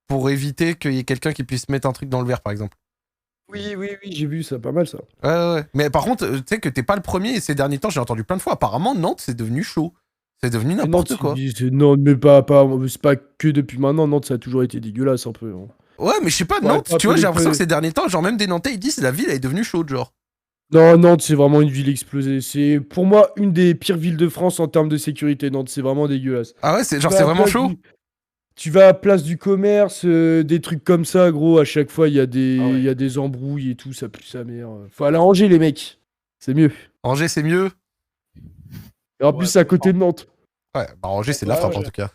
Pour éviter qu'il y ait quelqu'un qui puisse mettre un truc dans le verre, par exemple. Oui, j'ai vu ça, pas mal ça. Ouais. Mais par contre, tu sais que t'es pas le premier, et ces derniers temps, j'ai entendu plein de fois. Apparemment, Nantes, c'est devenu chaud. C'est devenu n'importe Nantes, quoi. Non, mais c'est pas que depuis maintenant. Nantes, ça a toujours été dégueulasse un peu. Hein. Ouais, mais je sais pas, Ouais, Nantes, pas tu vois, peu j'ai les l'impression peu. que ces derniers temps, genre même des Nantais, ils disent la ville elle est devenue chaude, genre. Non, Nantes, c'est vraiment une ville explosée. C'est pour moi une des pires villes de France en termes de sécurité. Nantes, c'est vraiment dégueulasse. Ah ouais, c'est genre Tu c'est vas à vraiment Place chaud? du- Tu vas à Place du Commerce, des trucs comme ça, gros. À chaque fois, il y a des, Ah ouais. il y a des embrouilles et tout. Ça pue sa mère. Faut aller à Angers, les mecs. C'est mieux. Angers, c'est mieux? Et en Ouais, plus, c'est à côté de Nantes. Ouais, bah Angers, c'est de la Ouais, frappe en ouais. tout cas.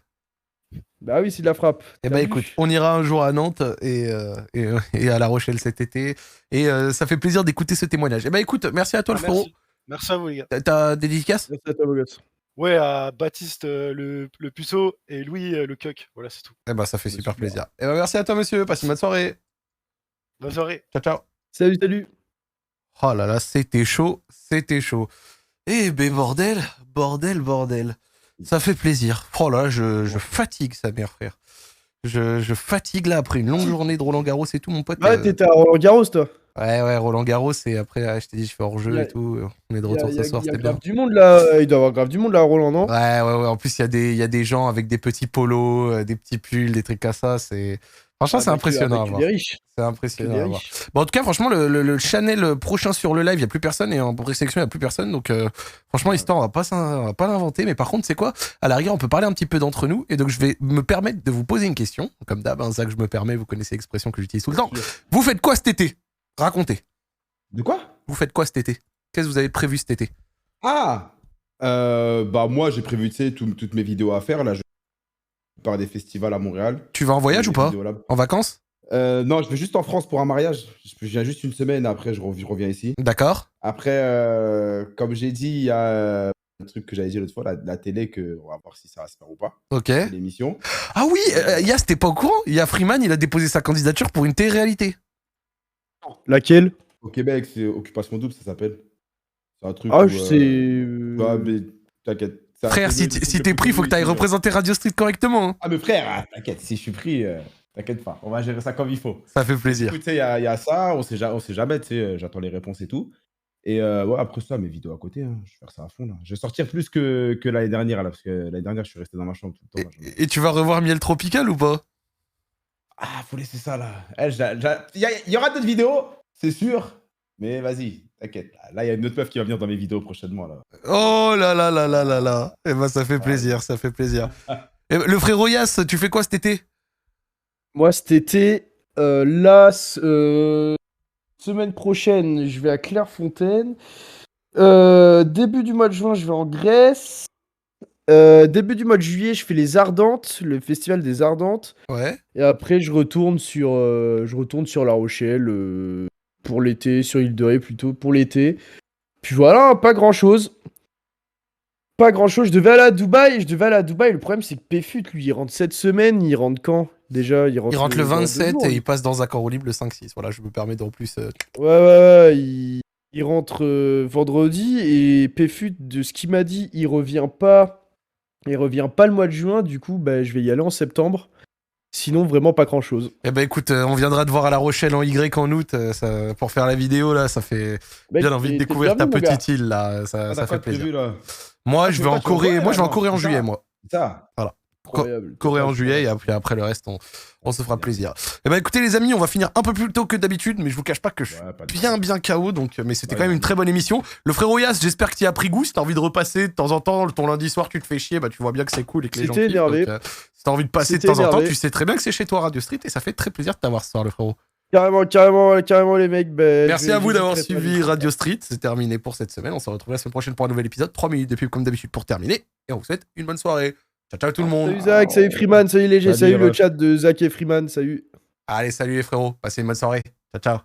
Bah oui, c'est de la frappe. Eh T'as ben vu écoute, on ira un jour à Nantes et à La Rochelle cet été. Et ça fait plaisir d'écouter ce témoignage. Eh ben écoute, merci à toi le frérot. Merci. Merci à vous, les gars. T'as des dédicaces? Merci à toi, beau gosse. Ouais, à Baptiste le puceau et Louis le coq. Voilà, c'est tout. Eh ben ça fait Bah, super super. plaisir. Eh ben merci à toi monsieur, passe une bonne soirée. Bonne soirée. Ciao ciao. Salut, salut. Oh là là, c'était chaud, c'était chaud. Eh ben bordel. Ça fait plaisir. Oh là, je fatigue sa mère, frère. Je fatigue là après une longue journée de Roland Garros et tout, mon pote. Ouais, t'étais à Roland Garros, toi. Ouais, Roland Garros et après, je t'ai dit, je fais hors-jeu Y a- et tout. On est de Il y a, retour ce soir, y a c'était bien. grave du monde là. Il doit y avoir grave du monde là à Roland, non? Ouais. En plus, il y a des gens avec des petits polos, des petits pulls, des trucs comme ça. Franchement, c'est impressionnant à voir. Des riches. C'est Que impressionnant des à voir. riches. Bon, en tout cas, franchement, le channel prochain sur le live, il n'y a plus personne et en présélection, il n'y a plus personne. Donc, franchement, histoire, on va pas l'inventer. Mais par contre, c'est quoi? À la rigueur, on peut parler un petit peu d'entre nous. Et donc, je vais me permettre de vous poser une question. Comme d'hab, ça que je me permets, vous connaissez l'expression que j'utilise tout le temps. Vous faites quoi cet été? Racontez. De quoi? Vous faites quoi cet été? Qu'est-ce que vous avez prévu cet été? Ah bah moi, j'ai prévu, tu sais, toutes mes vidéos à faire. Là, je pars des festivals à Montréal. Tu vas en voyage ou Des pas? vidéos là. En vacances? Non, je vais juste en France pour un mariage. Je viens juste une semaine, après je reviens ici. D'accord. Après, comme j'ai dit, il y a un truc que j'avais dit l'autre fois, la télé, on va voir si ça va se faire ou pas. Ok. C'est l'émission. Ah oui, Yas, t'es pas au courant? Il y a Freeman, il a déposé sa candidature pour une télé-réalité. Laquelle? Au Québec, c'est Occupation Double, ça s'appelle. C'est un truc Ah, où, je sais. ouais, mais t'inquiète. C'est un Frère, peu si le truc si le t'es plus pris, faut que connu t'ailles ici, représenter Radio Street correctement. Hein. Ah, mais frère, t'inquiète, si je suis pris, t'inquiète pas. On va gérer ça comme il faut. Ça fait plaisir. Du coup, tu sais, il y a ça, on sait jamais, tu sais, j'attends les réponses et tout. Et ouais, après ça, mes vidéos à côté, hein, je vais faire ça à fond, là. Je vais sortir plus que l'année dernière, là, parce que l'année dernière, je suis resté dans ma chambre tout le temps. là, Et tu vas revoir Miel Tropical ou pas? Ah, faut laisser ça, là. Il y aura d'autres vidéos, c'est sûr. Mais vas-y, t'inquiète. Là, il y a une autre meuf qui va venir dans mes vidéos prochainement, là. Oh là là là là là là. Eh ben, ça fait plaisir, ça fait plaisir. Et le frérot Yas, tu fais quoi cet été? Moi, cet été, là, semaine prochaine, je vais à Clairefontaine. Début du mois de juin, je vais en Grèce. Début du mois de juillet, je fais les Ardentes, le festival des Ardentes. Ouais. Et après, je retourne sur La Rochelle pour l'été, sur Île de Ré plutôt, pour l'été. Puis voilà, pas grand-chose. Pas grand-chose. Je devais aller à Dubaï. Le problème, c'est que Péfut, lui, il rentre cette semaine. Il rentre quand? Déjà, il rentre Il rentre le dans 2 27 jours. et il passe dans Accord au libre le 5-6. Voilà, je me permets d'en plus. Ouais, il rentre vendredi et Péfut, de ce qu'il m'a dit, il revient pas le mois de juin. Du coup, bah, je vais y aller en septembre. Sinon, vraiment pas grand-chose. Eh ben écoute, on viendra te voir à La Rochelle en Y en août pour faire la vidéo là. Ça fait Mec, bien envie de t'es découvrir ta bienvenu, mon gars. petite île là. Ça T'as fait quoi de plaisir. prévu, là? Moi, je vais toi, en tu vas en Corée. Corée, Moi, je vais en alors, Corée en c'est ça. juillet, moi. Ça. Incroyable. Corée en juillet et après le reste, on se fera plaisir. Eh ben écoutez les amis, on va finir un peu plus tôt que d'habitude, mais je vous cache pas que je suis Ouais, pas de bien KO, donc mais c'était Ouais, quand même ouais. une très bonne émission. Le frérot Yas, j'espère que tu as pris goût. Si t'as envie de repasser de temps en temps, ton lundi soir tu te fais chier, bah tu vois bien que c'est cool et que les gens C'était kiffent. énervé. Donc, si t'as envie de passer de C'était temps en temps, énervé. tu sais très bien que c'est chez toi Radio Street et ça fait très plaisir de t'avoir ce soir, le frérot. Carrément, les mecs. Bah, Merci à vous d'avoir très suivi Radio Street. C'est terminé pour cette semaine. On se retrouve la semaine prochaine pour un nouvel épisode. 3 minutes de pub comme d'habitude pour terminer. Et on vous souhaite une bonne soirée. Ciao tout le monde. Salut Zach, salut Freeman, salut Léger, Salut, salut le ref. chat de Zach et Freeman, salut. Allez, salut les frérots. Passez une bonne soirée. Ciao.